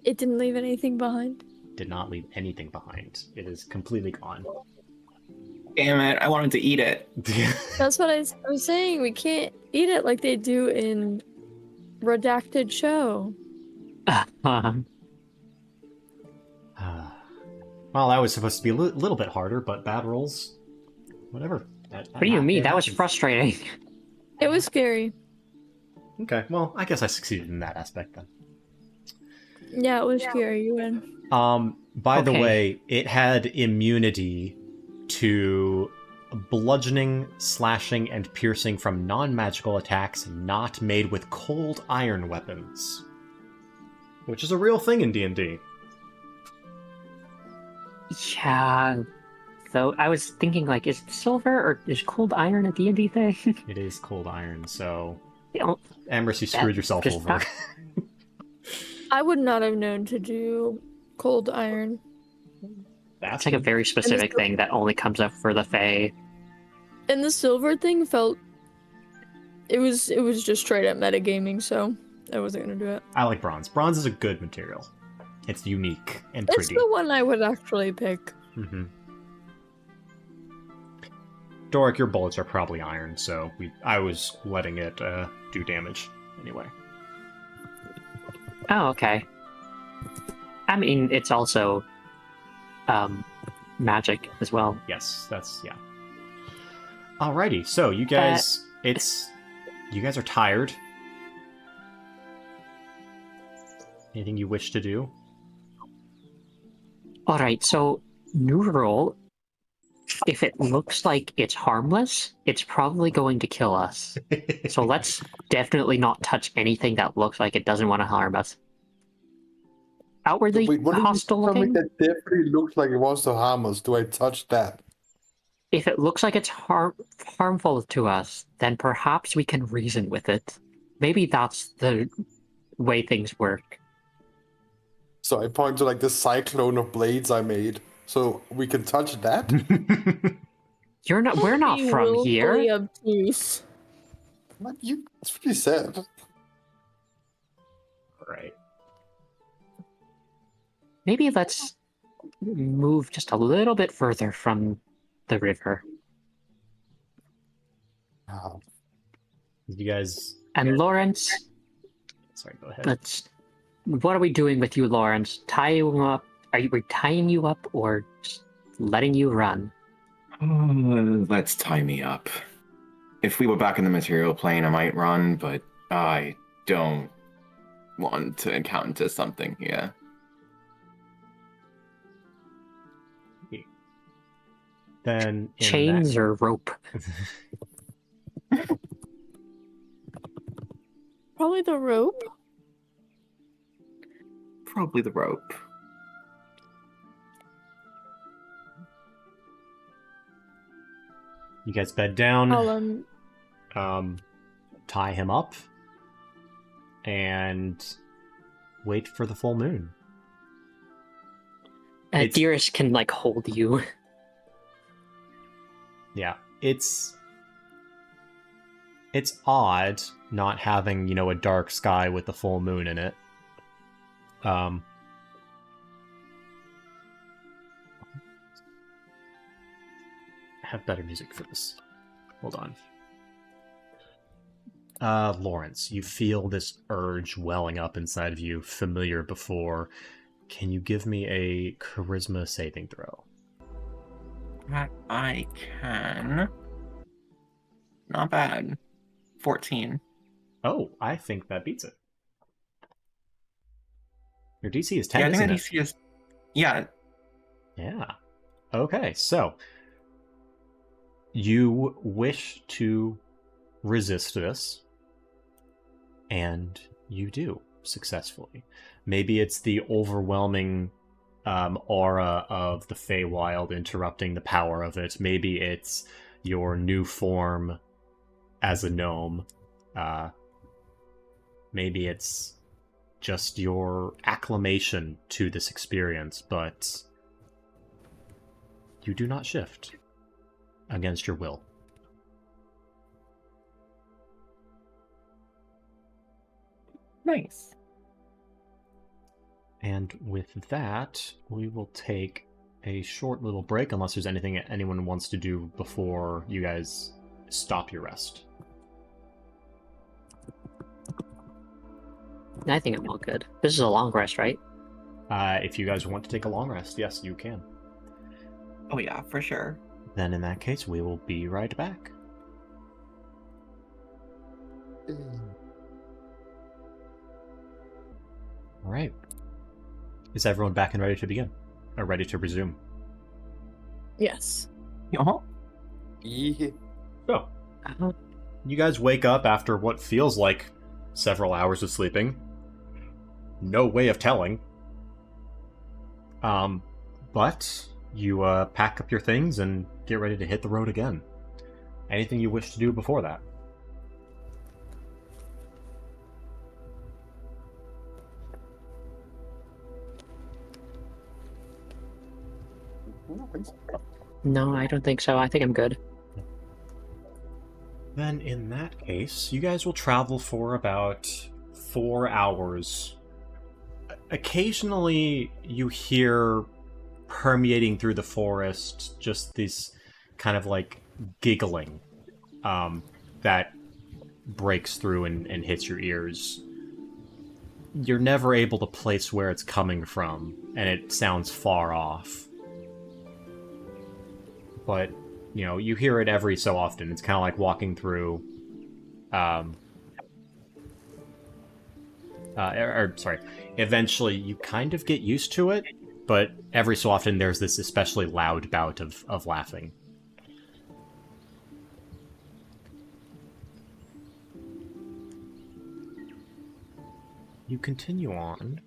It didn't leave anything behind. Did not leave anything behind. It is completely gone. Damn it! I wanted to eat it. That's what I was saying. We can't eat it like they do in Redacted Show. Well, that was supposed to be a little bit harder, but bad rolls. Whatever. What do you mean? That was frustrating. It was scary. Okay, well, I guess I succeeded in that aspect then. Yeah, it was scary. You win. By the way, it had immunity to bludgeoning, slashing, and piercing from non-magical attacks not made with cold iron weapons. Which is a real thing in D&D. Yeah. So I was thinking, like, is silver or is cold iron a D&D thing? It is cold iron, so... Amherst, you screwed yourself over. Not... I would not have known to do cold iron. That's like a very specific thing that only comes up for the Fae. And the silver thing felt... It was just straight up metagaming, so I wasn't going to do it. I like bronze. Bronze is a good material. It's unique and pretty. It's the one I would actually pick. Mm-hmm. Doric, your bullets are probably iron, so I was letting it do damage anyway. Oh, okay. I mean, it's also magic as well. Yes, yeah. Alrighty, so you guys, you guys are tired. Anything you wish to do? Alright, so new rule. If it looks like it's harmless, it's probably going to kill us. So let's definitely not touch anything that looks like it doesn't want to harm us. Outwardly hostile looking? That definitely looks like it wants to harm us. Do I touch that? If it looks like it's harmful to us, then perhaps we can reason with it. Maybe that's the way things work. So I point to like the cyclone of blades I made. So we can touch that? We're not from here. Obtuse. What you? That's what you said. Right. Maybe let's move just a little bit further from the river. Oh. You guys... And Lawrence... Sorry, go ahead. What are we doing with you, Lawrence? Tie you up? Are we tying you up or just letting you run? Let's tie me up. If we were back in the material plane, I might run, but I don't want to encounter something here. Then chains or rope? Probably the rope. Probably the rope. You guys bed down, I'll, tie him up, and wait for the full moon. Dearest can, like, hold you. Yeah, it's odd not having, a dark sky with the full moon in it. Have better music for this. Hold on. Lawrence, you feel this urge welling up inside of you, familiar before. Can you give me a charisma saving throw? That I can. Not bad. 14. Oh, I think that beats it. Your DC is 10, Yeah, I think isn't that it? DC is... Yeah. Yeah. Okay, so you wish to resist this, and you do successfully. Maybe it's the overwhelming aura of the Feywild interrupting the power of it. Maybe it's your new form as a gnome. Maybe it's just your acclimation to this experience, but you do not shift against your will. Nice. And with that, we will take a short little break, unless there's anything anyone wants to do before you guys stop your rest. I think I'm all good. This is a long rest, right? If you guys want to take a long rest, yes, you can. Oh yeah, for sure. Then in that case, we will be right back. All right. Is everyone back and ready to begin? Or ready to resume? Yes. Uh-huh. Yeah. So, Uh, you guys wake up after what feels like several hours of sleeping. No way of telling. But you pack up your things and get ready to hit the road again. Anything you wish to do before that? no, I don't think so. I think I'm good. Then in that case, you guys will travel for about 4 hours. Occasionally, you hear permeating through the forest just this kind of like giggling that breaks through and hits your ears. You're never able to place where it's coming from, and it sounds far off. But, you know, you hear it every so often. It's kind of like walking through, eventually you kind of get used to it, but every so often there's this especially loud bout of laughing. You continue on,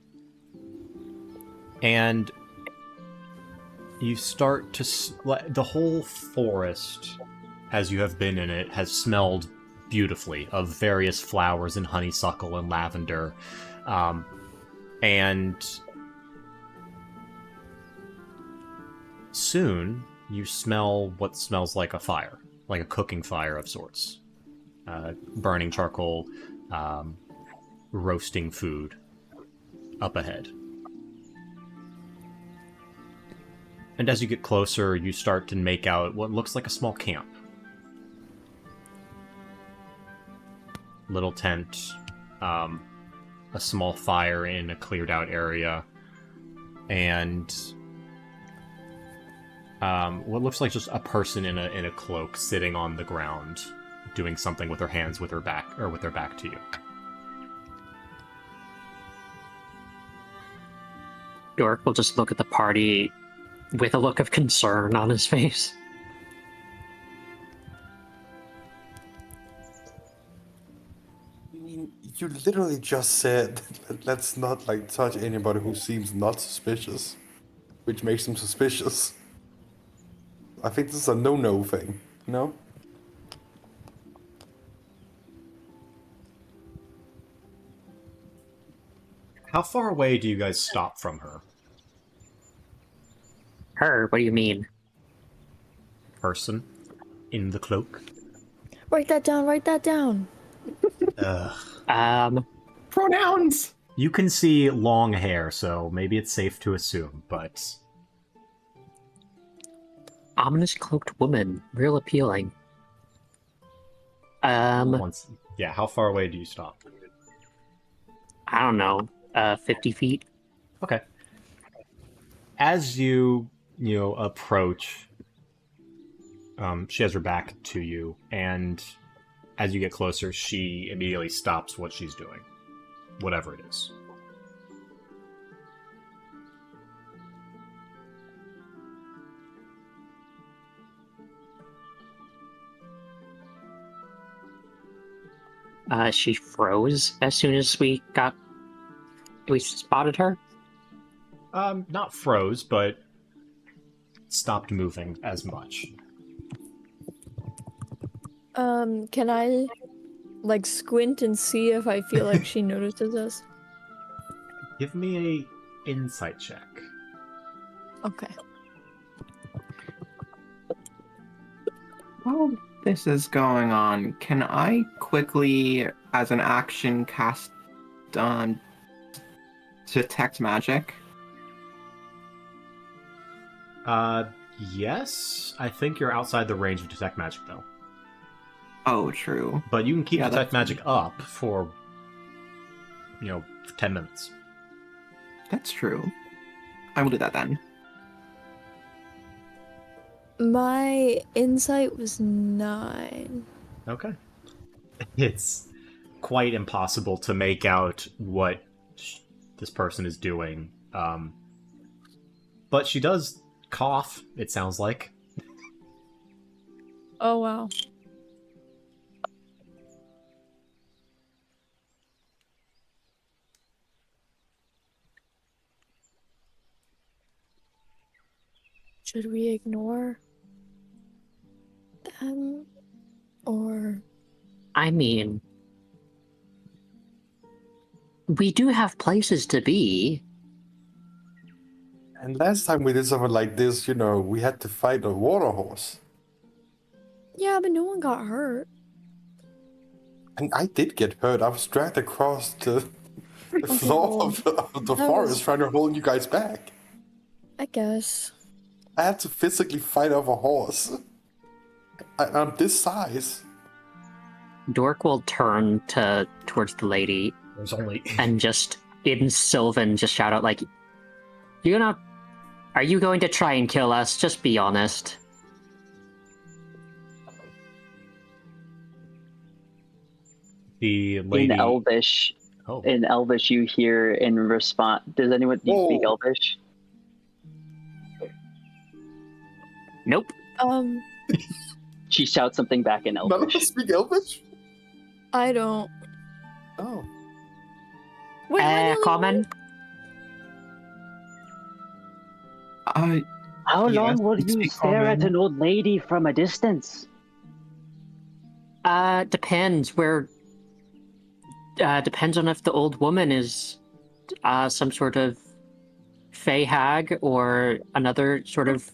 and you start to... the whole forest, as you have been in it, has smelled beautifully of various flowers and honeysuckle and lavender. And soon you smell what smells like a fire, like a cooking fire of sorts. Burning charcoal, roasting food up ahead. And as you get closer, you start to make out what looks like a small camp. Little tent, a small fire in a cleared out area, and what looks like just a person in a cloak sitting on the ground, doing something with her hands with her back to you. York will just look at the party with a look of concern on his face. I mean, you literally just said let's not like touch anybody who seems not suspicious, which makes them suspicious. I think this is a no-no thing, you know? How far away do you guys stop from her? Her? What do you mean? Person in the cloak? Write that down. Write that down. Ugh. Pronouns! You can see long hair, so maybe it's safe to assume, but... Ominous cloaked woman. Real appealing. How far away do you stop? I don't know. 50 feet? Okay. As you approach, she has her back to you, and as you get closer, she immediately stops what she's doing. Whatever it is. She froze as soon as we spotted her. Not froze, but stopped moving as much. Can I, like, squint and see if I feel like she notices us? Give me a insight check. Okay. While this is going on, can I quickly, as an action, cast detect magic? Yes. I think you're outside the range of detect magic, though. Oh, true. But you can keep Yeah, detect that's- magic up for, 10 minutes. That's true. I will do that then. My insight was 9. Okay. It's quite impossible to make out what this person is doing. But she does cough, it sounds like. Oh, wow. Should we ignore them? Or... I mean, we do have places to be. And last time we did something like this, we had to fight a water horse. Yeah, but no one got hurt. And I did get hurt. I was dragged across the floor well, of the that forest was- trying to hold you guys back. I guess. I had to physically fight off a horse. I'm this size. Dork will turn towards the lady There's only... and just, in Sylvan, just shout out, like, are you going to try and kill us? Just be honest. The lady... In Elvish, Oh. you hear in response. Does anyone do you speak Whoa. Elvish? Nope. She shouts something back in None of us Elvish. speak Elvish? I don't. Oh. Wait, am I the only Common? How Yes, long will you you speak stare at common. an old lady from a distance? Depends depends on if the old woman is some sort of fey hag or another sort of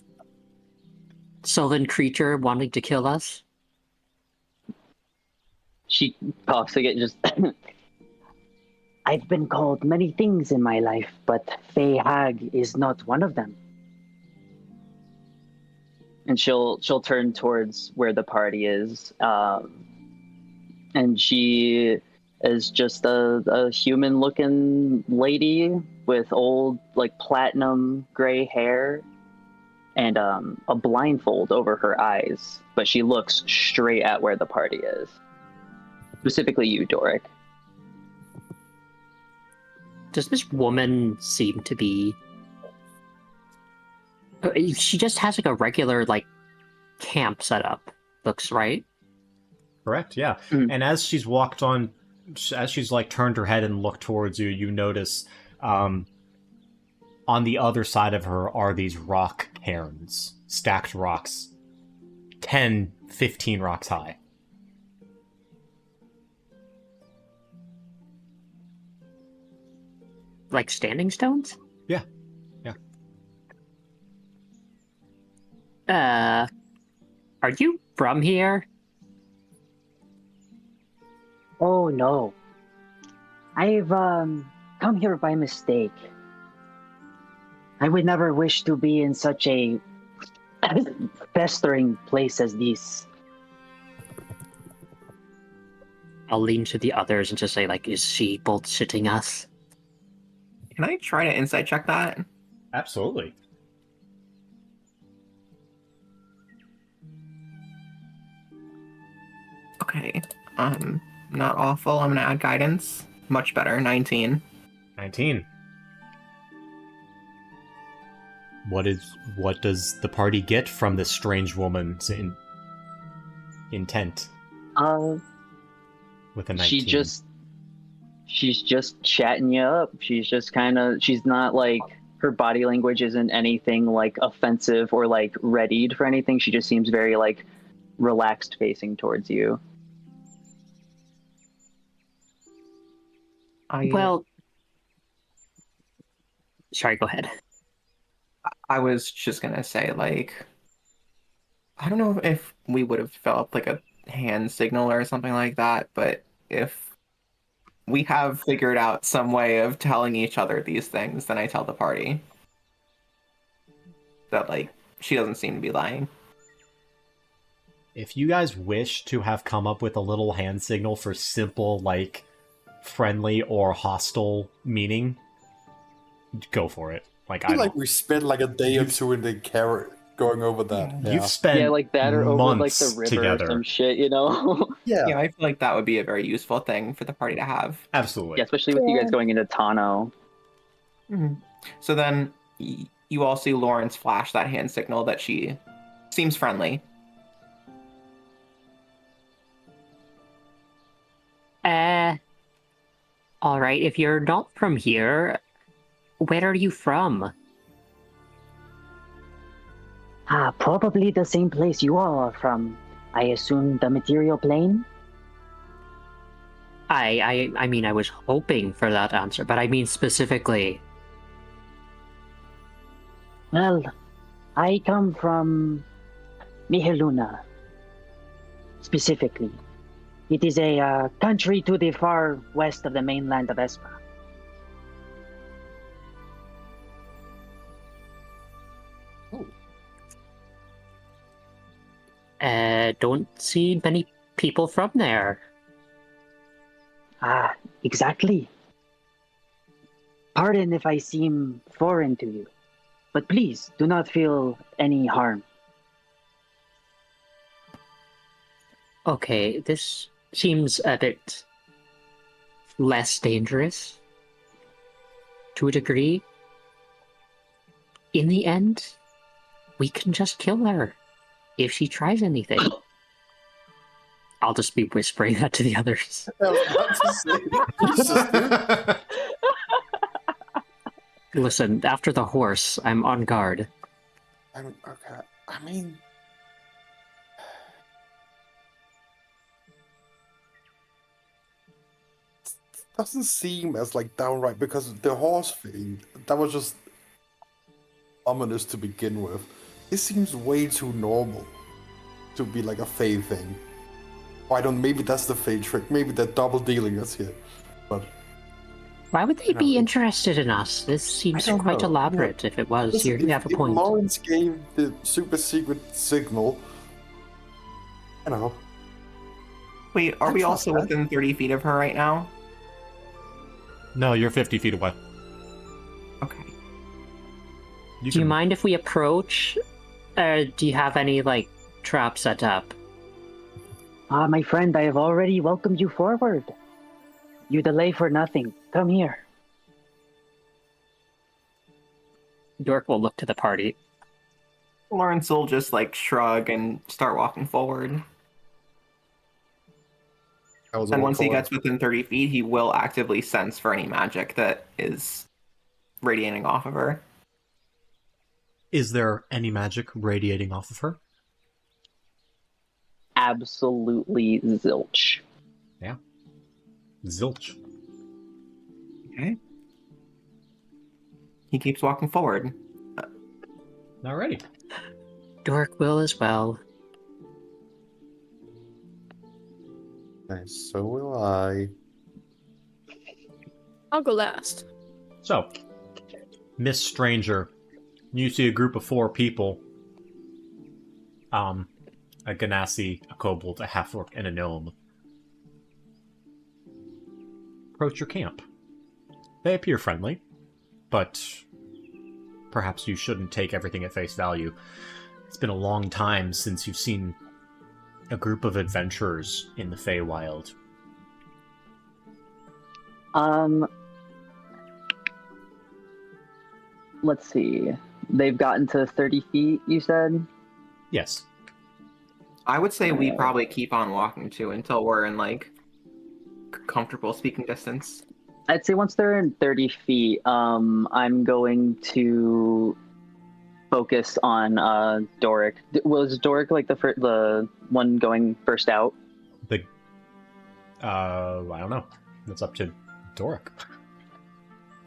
sylvan creature wanting to kill us. She coughs again, just. I've been called many things in my life, but Fey Hag is not one of them. And she'll turn towards where the party is, and she is just a human-looking lady with old, like, platinum gray hair and a blindfold over her eyes, but she looks straight at where the party is. Specifically you, Doric. Does this woman seem to be... She just has like a regular like camp setup, looks right? Correct, yeah. Mhm. And as she's walked on, as she's like turned her head and looked towards you, you notice on the other side of her are these rock cairns, stacked rocks, 10, 15 rocks high. Like standing stones? Yeah. Are you from here? Oh no. I've come here by mistake. I would never wish to be in such a festering place as this. I'll lean to the others and just say, like, is she bullshitting us? Can I try to insight check that? Absolutely. Okay. Not awful. I'm gonna add guidance. Much better. 19. 19. What does the party get from this strange woman's intent? with a 19. She's just chatting you up. She's just she's not like, her body language isn't anything like offensive or like readied for anything. She just seems very like relaxed facing towards you. Well, sorry, go ahead. I was just gonna say, like, I don't know if we would have developed like a hand signal or something like that, but if we have figured out some way of telling each other these things, then I tell the party that, like, she doesn't seem to be lying. If you guys wish to have come up with a little hand signal for simple, like, friendly or hostile meaning, go for it. Like, I feel like we spent like a day or two in the carrot going over that. Yeah. You've spent like that or over like months the river together. or some shit, you know? Yeah. Yeah, I feel like that would be a very useful thing for the party to have. Absolutely. Yeah, especially with you guys going into Tano. So then you all see Lawrence flash that hand signal that she seems friendly. All right, if you're not from here, where are you from? Probably the same place you all are from. I assume the material plane? I mean, I was hoping for that answer, but I mean specifically. Well, I come from Miheluna, specifically. It is a country to the far west of the mainland of Espa. Don't see many people from there. Exactly. Pardon if I seem foreign to you, but please do not feel any harm. Okay, this seems a bit less dangerous to a degree. In the end, we can just kill her if she tries anything. I'll just be whispering that to the others. I was about to say, Jesus, dude. Listen, after the horse, I'm on guard. Okay. I mean, doesn't seem as like downright, because the horse thing, that was just ominous to begin with. It seems way too normal to be like a Fey thing. Maybe that's the Fey trick. Maybe they're double dealing us here. But Why would they be interested in us? This seems don't quite know. elaborate. If it was, listen, you have a if point. Lawrence gave the super secret signal, you know. Wait, are we That's not also bad. within 30 feet of her right now? No, you're 50 feet away. Okay. Do you mind if we approach? Do you have any, like, traps set up? My friend, I have already welcomed you forward. You delay for nothing. Come here. Dork will look to the party. Lawrence will just, like, shrug and start walking forward. And once he gets within 30 feet, he will actively sense for any magic that is radiating off of her. Is there any magic radiating off of her? Absolutely zilch. Yeah. Zilch. Okay. He keeps walking forward. Alrighty. Dork will as well. Nice, so will I. I'll go last. So, Miss Stranger, you see a group of 4 people. A Ganassi, a kobold, a half-orc, and a gnome. Approach your camp. They appear friendly, but perhaps you shouldn't take everything at face value. It's been a long time since you've seen a group of adventurers in the Feywild. Let's see. They've gotten to 30 feet, you said? Yes. I would say we probably keep on walking too until we're in, like, comfortable speaking distance? I'd say once they're in 30 feet, I'm going to focus on Doric. Was Doric like the one going first out? I don't know. That's up to Doric.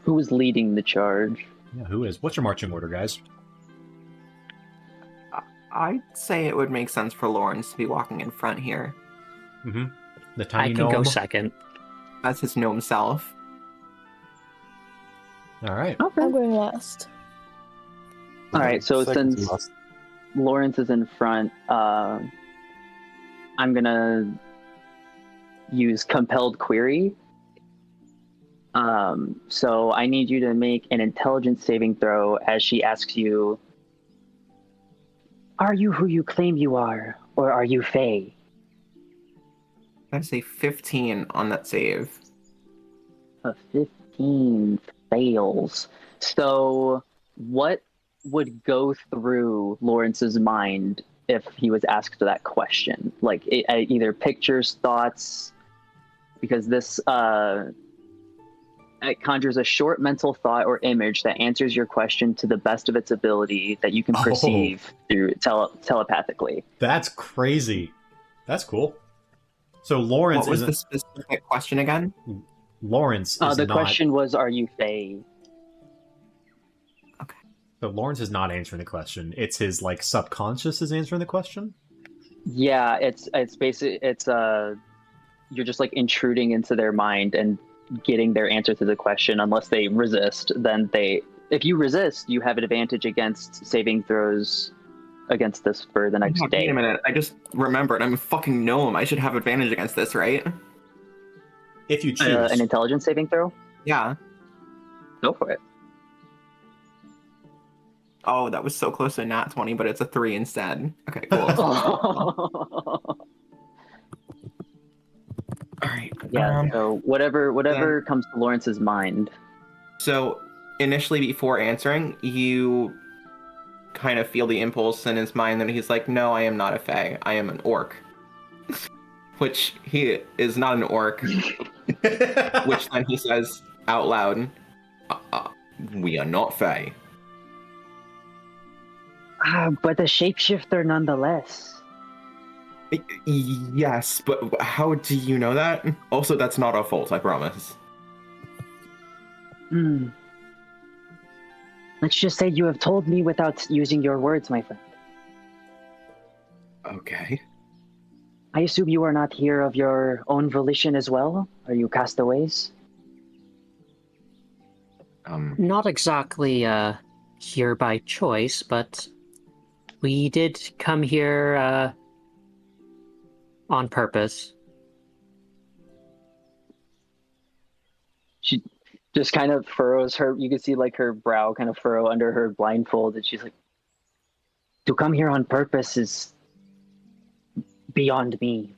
Who was leading the charge? Yeah, who is? What's your marching order, guys? I'd say it would make sense for Lawrence to be walking in front here. Mm-hmm. The I tiny can gnome. go second. As his gnome self. All right. Okay. I'm going last. All right. So Second to since last. Lawrence is in front, I'm gonna use compelled query. So I need you to make an intelligence saving throw as she asks you, "Are you who you claim you are, or are you Fey?" I'd say 15 on that save. A 15 fails. So what would go through Lawrence's mind if he was asked that question? Like either pictures, thoughts, because this it conjures a short mental thought or image that answers your question to the best of its ability that you can perceive through telepathically. That's crazy. That's cool. So Lawrence What was isn't. the specific question again? Lawrence is The not. question was, "Are you Fey?" So Lawrence is not answering the question. It's his like subconscious is answering the question. Yeah, it's basically you're just like intruding into their mind and getting their answer to the question. Unless they resist, then if you resist, you have an advantage against saving throws against this for the next day. Wait a minute, I just remembered. I'm a fucking gnome. I should have advantage against this, right? If you choose. An intelligence saving throw? Yeah. Go for it. Oh, that was so close to a nat 20, but it's a 3 instead. Okay, cool. Alright. Yeah, so whatever comes to Lawrence's mind. So, initially before answering, you kind of feel the impulse in his mind that he's like, no, I am not a Fae. I am an orc. Which he is not an orc. Which then he says out loud, we are not Fae. But a shapeshifter nonetheless. Yes, but how do you know that? Also, that's not our fault, I promise. Let's just say you have told me without using your words, my friend. Okay. I assume you are not here of your own volition as well? Are you castaways? Not exactly here by choice, but we did come here on purpose. She just kind of furrows her, you can see like her brow kind of furrow under her blindfold, and she's like, to come here on purpose is beyond me.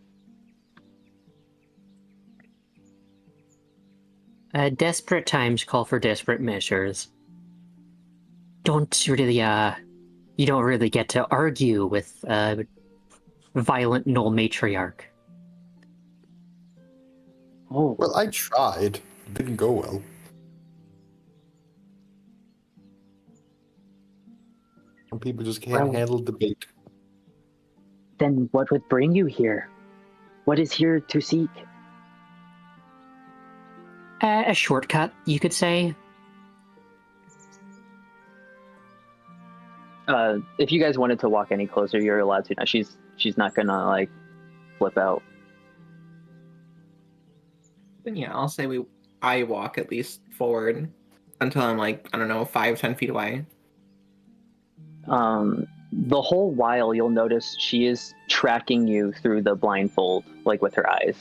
Desperate times call for desperate measures. You don't really get to argue with violent gnoll matriarch. Oh, Well, I tried. It didn't go well. Some people just can't handle debate. then what would bring you here? What is here to seek? A shortcut, you could say. If you guys wanted to walk any closer, you're allowed to. Now she's not gonna like flip out. Then yeah, I'll say I walk at least forward until I'm like, I don't know, 5-10 feet away. The whole while you'll notice she is tracking you through the blindfold, like with her eyes.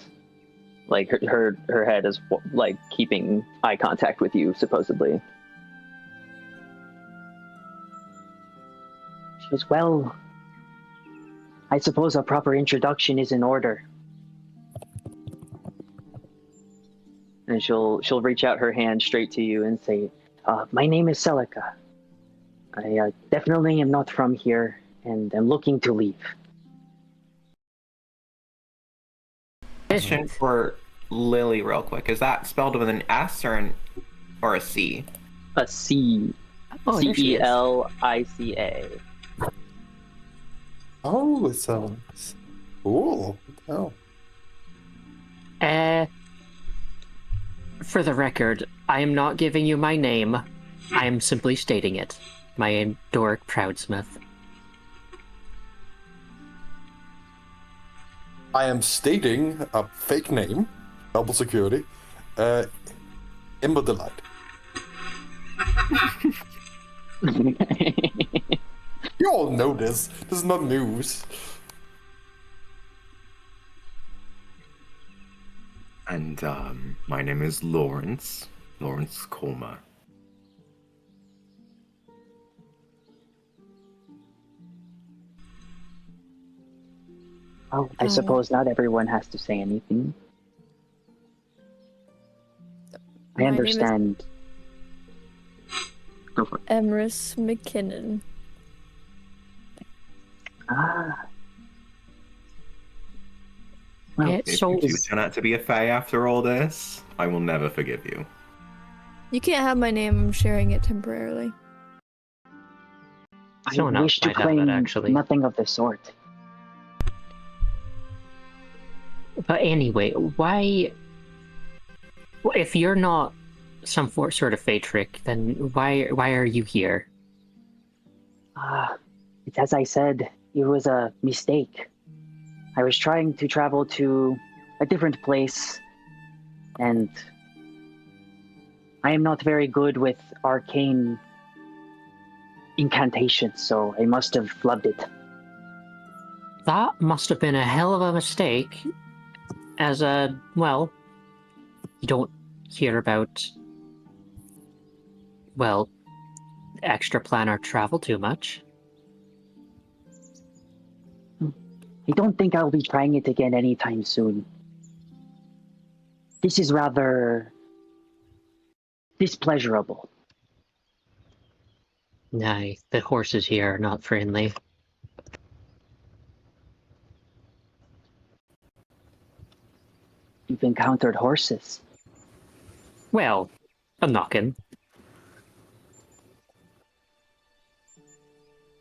Like her head is like keeping eye contact with you, supposedly. She goes, well, I suppose a proper introduction is in order. And she'll reach out her hand straight to you and say, my name is Celica. I definitely am not from here, and I'm looking to leave. Question for Lily real quick. Is that spelled with an S or a C? A C. Oh, there she is. Celica. Oh, it sounds cool. Oh. For the record, I am not giving you my name. I am simply stating it. My name, Doric Proudsmith. I am stating a fake name, double security, Ember Delight. You all know this. This is not news. And my name is Lawrence Colmer. Oh, I suppose not everyone has to say anything. I My understand. Go for it. Emrys McKinnon. Ah. Well, Yeah, If so you turn out to be a fae after all this, I will never forgive you. You can't have my name. I'm sharing it temporarily. I Someone else wish to might have it, claim actually. nothing of the sort. But anyway, why... If you're not some sort of fey trick, then why are you here? It's as I said, it was a mistake. I was trying to travel to a different place, and I am not very good with arcane incantations, so I must have flubbed it. That must have been a hell of a mistake, as well, you don't hear about, well, extraplanar travel too much. I don't think I'll be trying it again anytime soon. This is rather displeasurable. Nah, the horses here are not friendly. You've encountered horses. Well, a knockin'.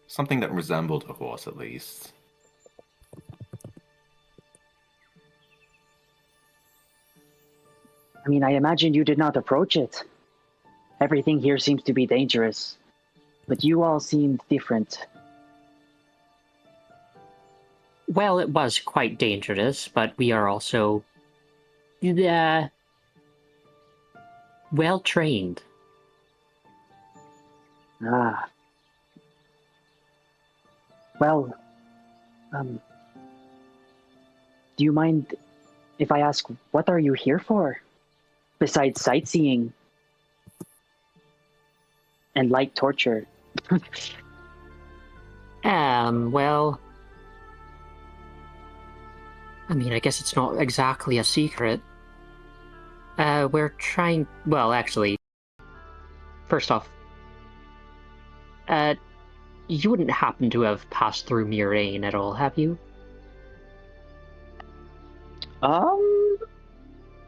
Something that resembled a horse, at least. I mean, I imagine you did not approach it. Everything here seems to be dangerous, but you all seemed different. Well, it was quite dangerous, but we are also... well trained. Ah. Well, do you mind if I ask, what are you here for? Besides sightseeing and light torture. Well... I mean, I guess it's not exactly a secret. We're trying... Well, actually... First off... you wouldn't happen to have passed through Muraine at all, have you?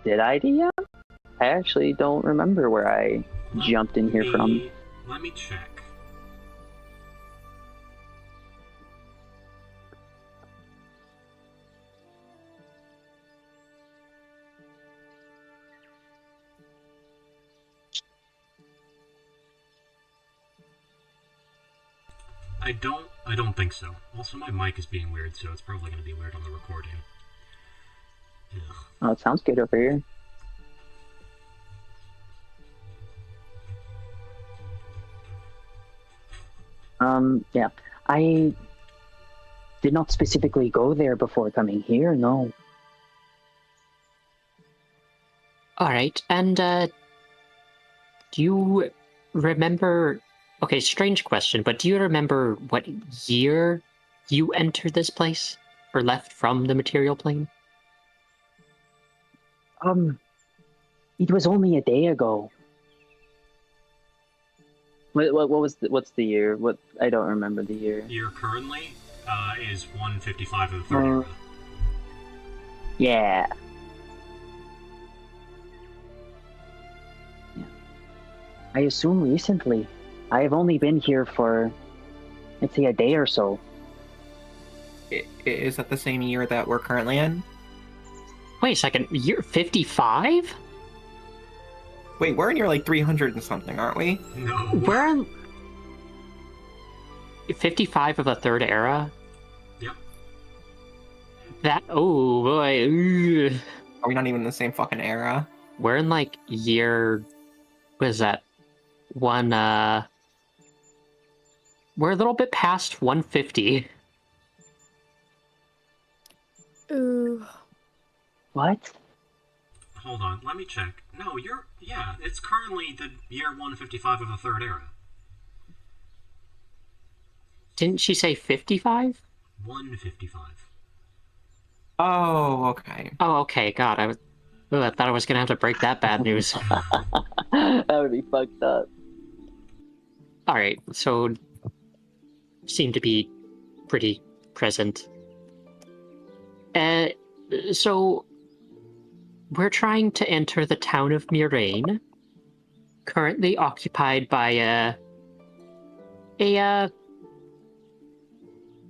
Did I, DM? I actually don't remember where I jumped in here from. Let me check. I don't think so. Also, my mic is being weird, so it's probably going to be weird on the recording. Ugh. Oh, it sounds good over here. Yeah. I did not specifically go there before coming here, no. Alright, and, do you remember... Okay, strange question, but do you remember what year you entered this place? Or left from the material plane? It was only a day ago. What's the year? What, I don't remember the year. Year currently is 155 of the 30 era. Yeah. I assume recently. I have only been here for, I'd say, a day or so. Is that the same year that we're currently in? Wait a second, you're 55? Wait, we're in year like 300 and something, aren't we? No. We're in 55 of the third era? Yep. That, oh boy. Ugh. Are we not even in the same fucking era? We're in like year, what is that? We're a little bit past 150. Ooh. What? Hold on, let me check. No, it's currently the year 155 of the third era. Didn't she say 55? 155. Oh, okay. Oh, okay, God, I thought I was gonna have to break that bad news. That would be fucked up. Alright, so seem to be pretty present. So we're trying to enter the town of Mirain, currently occupied by a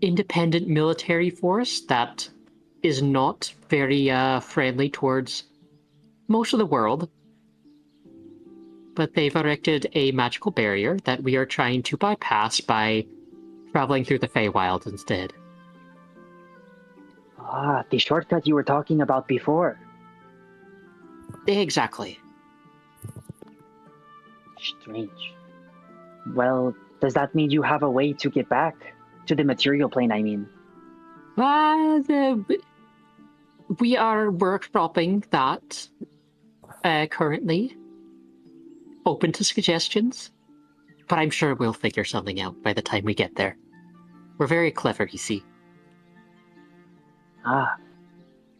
independent military force that is not very friendly towards most of the world. But they've erected a magical barrier that we are trying to bypass by traveling through the Feywild instead. Ah, the shortcut you were talking about before. Exactly. Strange. Well, does that mean you have a way to get back? To the material plane, I mean. We are workshopping that currently. Open to suggestions. But I'm sure we'll figure something out by the time we get there. We're very clever, you see. Ah,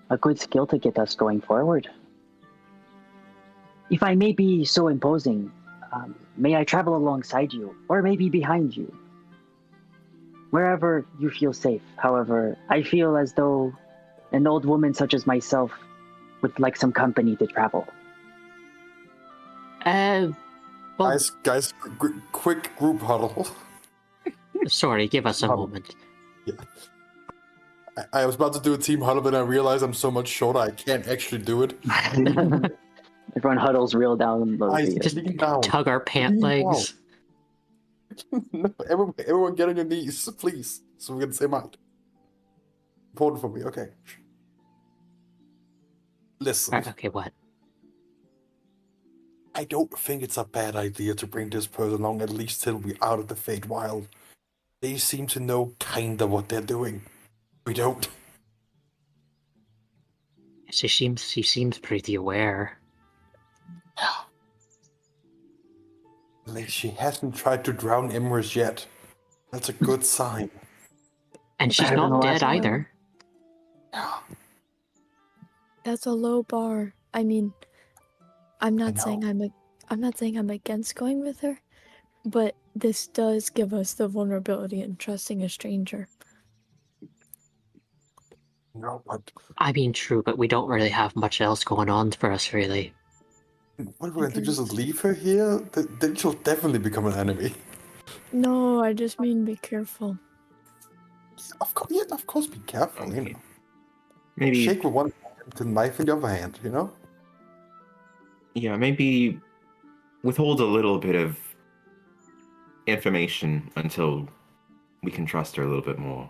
a good skill to get us going forward. If I may be so imposing, may I travel alongside you, or maybe behind you? Wherever you feel safe. However, I feel as though an old woman such as myself would like some company to travel. Well, Guys, quick group huddle. sorry, give us a moment. Yeah. I was about to do a team huddle, but I realized I'm so much shorter I can't actually do it. Everyone huddles real down low. Guys, Just lean down. tug our pant Lean legs. No, everyone get on your knees, please, so we can say out. Important for me, okay. Listen, Right, okay, what? I don't think it's a bad idea to bring this person along at least till we're out of the Feywild. They seem to know kinda what they're doing. We don't. She seems pretty aware. Like, she hasn't tried to drown Imrus yet. That's a good sign. And she's Better than not the dead last one. either. Yeah, That's a low bar. I mean, I'm I not saying know. I'm not saying I'm against going with her, but this does give us the vulnerability in trusting a stranger. No, but I mean, true, but we don't really have much else going on for us, really. what we're going to just leave her here? Then she'll definitely become an enemy. No, I just mean be careful. Of course, be careful, you Okay. know. Maybe, Shake with one hand, the knife in the other hand, you know? Yeah, maybe withhold a little bit of information until we can trust her a little bit more.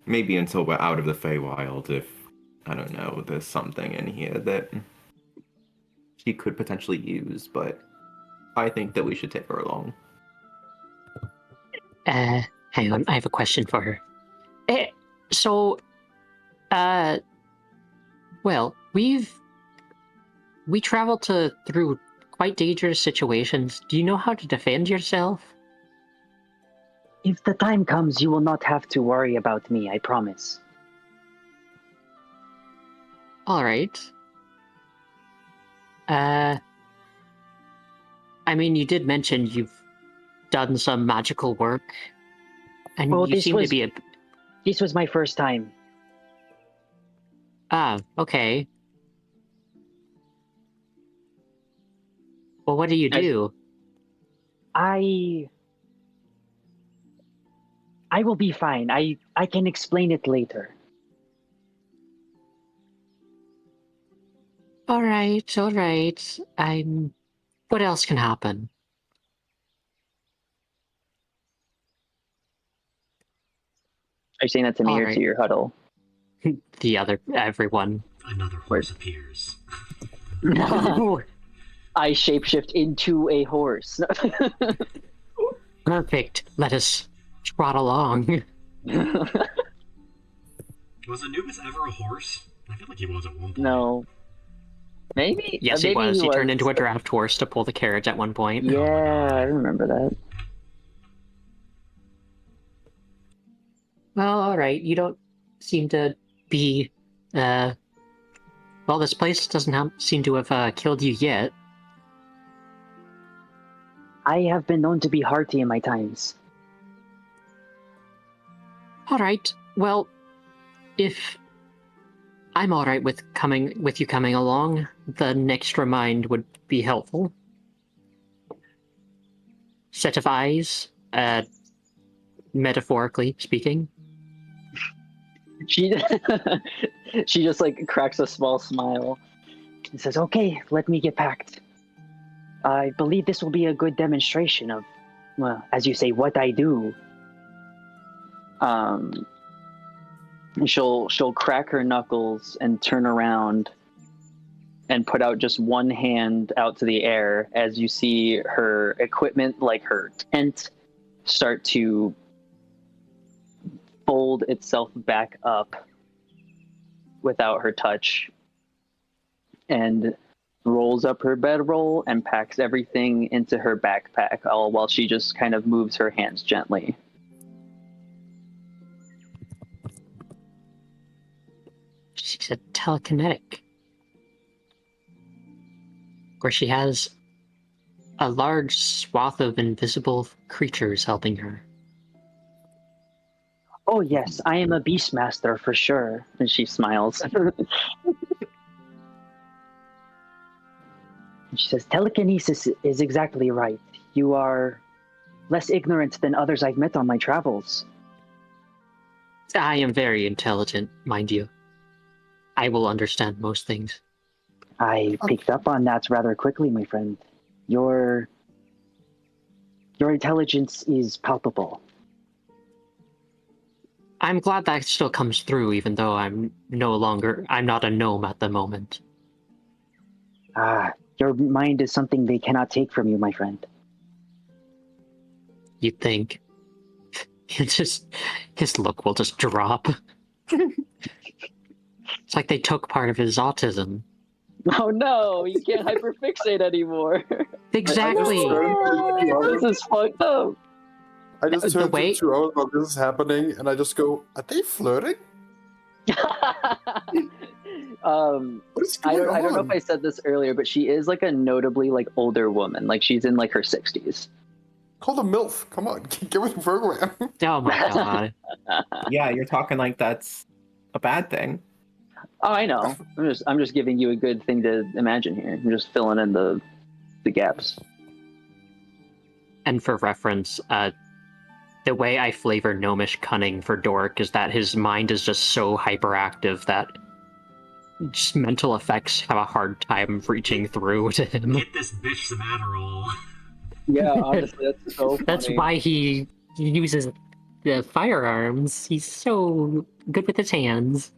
Maybe until we're out of the Feywild, if, I don't know, there's something in here that she could potentially use, but I think that we should take her along. Hang on, I have a question for her. So, well, we travel through quite dangerous situations. Do you know how to defend yourself? If the time comes, you will not have to worry about me, I promise. Alright. I mean, you did mention you've done some magical work, and Well, you seem to be This was my first time. okay. Well, what do you I- do? I will be fine. I can explain it later. All right, all right. What else can happen? Are you saying that to me All or right. to your huddle? Everyone. Another horse appears. I shapeshift into a horse. Perfect. Let us trot along. Was Anubis ever a horse? I feel like he was at one point. No. Maybe? Yes, he maybe was. He turned into a but- draft horse to pull the carriage at one point. Yeah, I remember that. Well, all right. You don't seem to be. Well, this place doesn't seem to have killed you yet. I have been known to be hearty in my times. All right. Well, if I'm all right with you coming along, then extra mind would be helpful. Set of eyes, metaphorically speaking. She she just like cracks a small smile and says, "Okay, let me get packed. I believe this will be a good demonstration of, well, as you say, what I do." She'll crack her knuckles and turn around and put out just one hand out to the air as you see her equipment, like her tent, start to fold itself back up without her touch, and rolls up her bedroll and packs everything into her backpack, all while she just kind of moves her hands gently. She's a telekinetic. Where she has a large swath of invisible creatures helping her. Oh yes, I am a beastmaster for sure. And she smiles. And she says, telekinesis is exactly right. You are less ignorant than others I've met on my travels. I am very intelligent, mind you. I will understand most things. I picked up on that rather quickly, my friend. Your intelligence is palpable. I'm glad that still comes through, even though I'm not a gnome at the moment. Your mind is something they cannot take from you, my friend. You'd think. His look will just drop. It's like they took part of his autism. Oh no, you can't hyperfixate anymore. Exactly. This is fucked up. I just turned to 2 hours while this is happening, and I just go, are they flirting? What is going on? I don't know if I said this earlier, but she is like a notably like older woman. Like she's in like her 60s. Call the MILF. Come on, get with the program. Oh my god. Yeah, you're talking like that's a bad thing. Oh, I know. I'm just giving you a good thing to imagine here. I'm just filling in the gaps. And for reference, the way I flavor gnomish cunning for Dork is that his mind is just so hyperactive that just mental effects have a hard time reaching through to him. Get this bitch some Adderall. Yeah, honestly, that's so funny. That's why he uses the firearms. He's so good with his hands.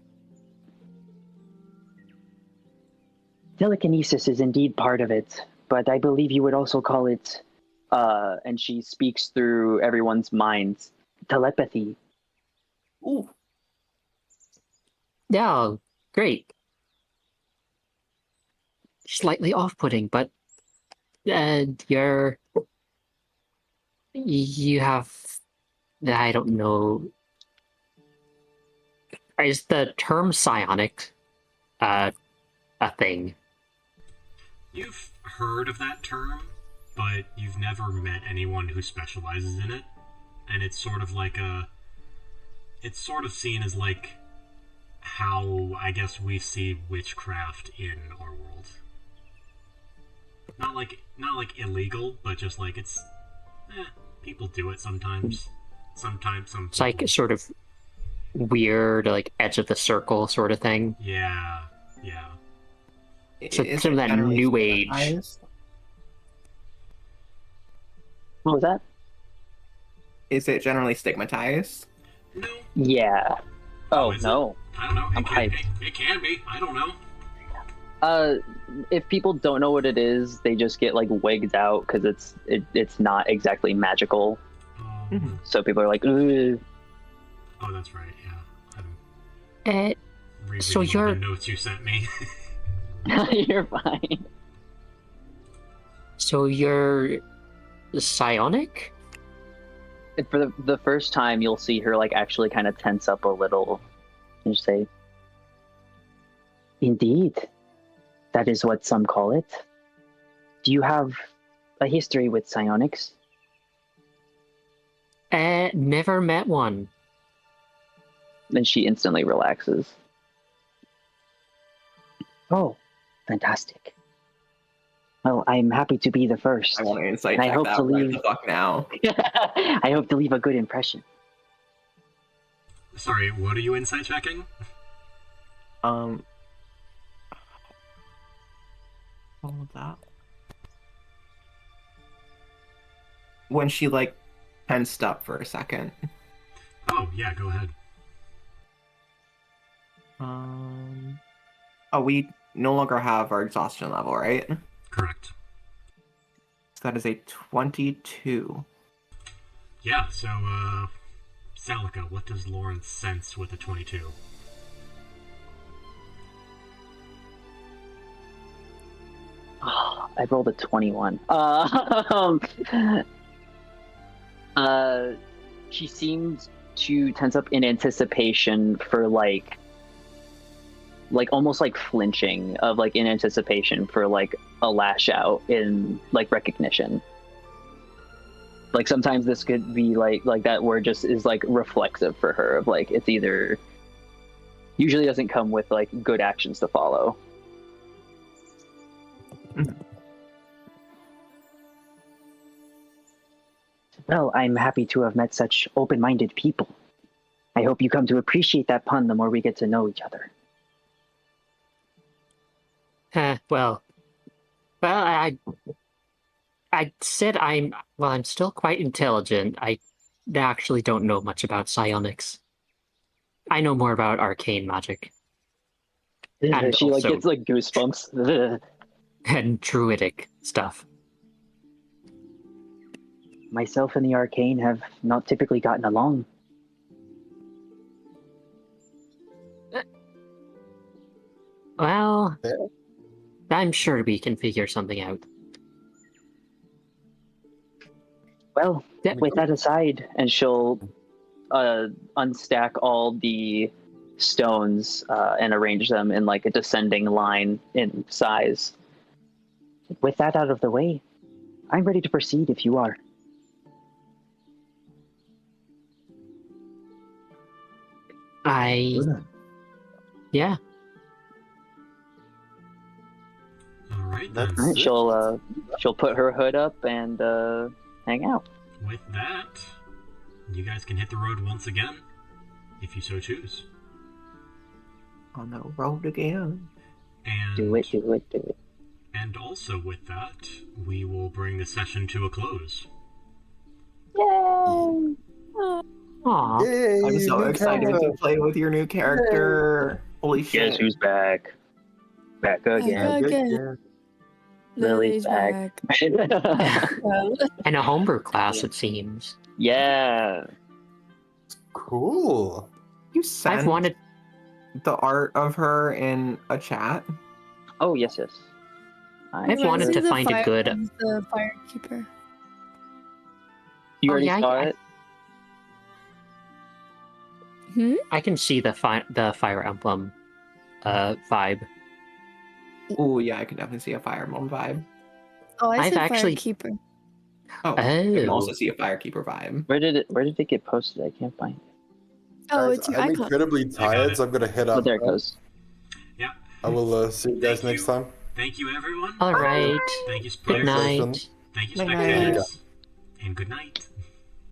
Telekinesis is indeed part of it, but I believe you would also call it, and she speaks through everyone's minds, telepathy. Ooh. Yeah, great. Slightly off-putting, but you have, I don't know, is the term psionic a thing? You've heard of that term, but you've never met anyone who specializes in it. And it's sort of like it's sort of seen as like how I guess we see witchcraft in our world. Not like illegal, but just like it's People do it sometimes. Sometimes some. It's like sort of weird, like edge of the circle sort of thing. Yeah. Yeah. So Is some of it that generally new age. stigmatized? What was that? Is it generally stigmatized? No. Yeah. Oh, is it? no. I don't know. I'm hyped. It can be. I don't know. If people don't know what it is, they just get like wigged out because it's not exactly magical. Um, So people are like, ugh. Oh, that's right. Yeah. I'm rereading So all you're- the notes you sent me. You're fine. So you're psionic? And for the first time, you'll see her like actually kind of tense up a little and just say, "Indeed, that is what some call it. Do you have a history with psionics?" Never met one. Then she instantly relaxes. Oh, fantastic. Well, I'm happy to be the first. I want to insight And I check hope that to right leave- the fuck now. I hope to leave a good impression. Sorry, what are you insight checking? All of that. When she like tensed up for a second. Oh, yeah, go ahead. Oh, we no longer have our exhaustion level, right? So Correct. that is a 22. Yeah, so, Salika, what does Lauren sense with a 22? I rolled a 21. She seemed to tense up in anticipation for like almost like flinching of like in anticipation for like a lash out in like recognition. Like sometimes this could be like that word just is like reflexive for her of like it's either usually doesn't come with like good actions to follow. Well, I'm happy to have met such open-minded people. I hope you come to appreciate that pun the more we get to know each other. Well, I said I'm still quite intelligent. I actually don't know much about psionics. I know more about arcane magic And She like also- gets like goosebumps. and druidic stuff. Myself and the arcane have not typically gotten along. Well, Yeah. I'm sure we can figure something out. Well, with that aside, and she'll unstack all the stones and arrange them in like a descending line in size. With that out of the way, I'm ready to proceed if you are. Yeah. All right, That's then. Alright, she'll put her hood up and hang out. With that, you guys can hit the road once again, if you so choose. On the road again. And Do it. And also with that, we will bring the session to a close. Yay! Aw. Yay, I'm so new excited character. to play with your new character. Holy shit. Guess who's back? Back again. Again. Lily's back. And a homebrew class, it seems. Yeah. Cool. You I've sent wanted. the art of her in a chat? Oh, yes. I've wanted to find a good. The firekeeper. You Oh, already yeah, saw it? I can see the Fire Emblem vibe. Oh yeah, I can definitely see a Fire Emblem vibe. Oh, I I've said actually- firekeeper. Oh, I can Oh. also see a Firekeeper vibe. Where did it get posted? I can't find it. Oh, Guys, it's your I'm icon. incredibly tired, so I'm gonna head Oh, up. there it goes. Yeah. I will see you guys Thank next you. time. Thank you, everyone. All right. Thank you, Good spectators. night. Thank you, Good night. spectators. and good night.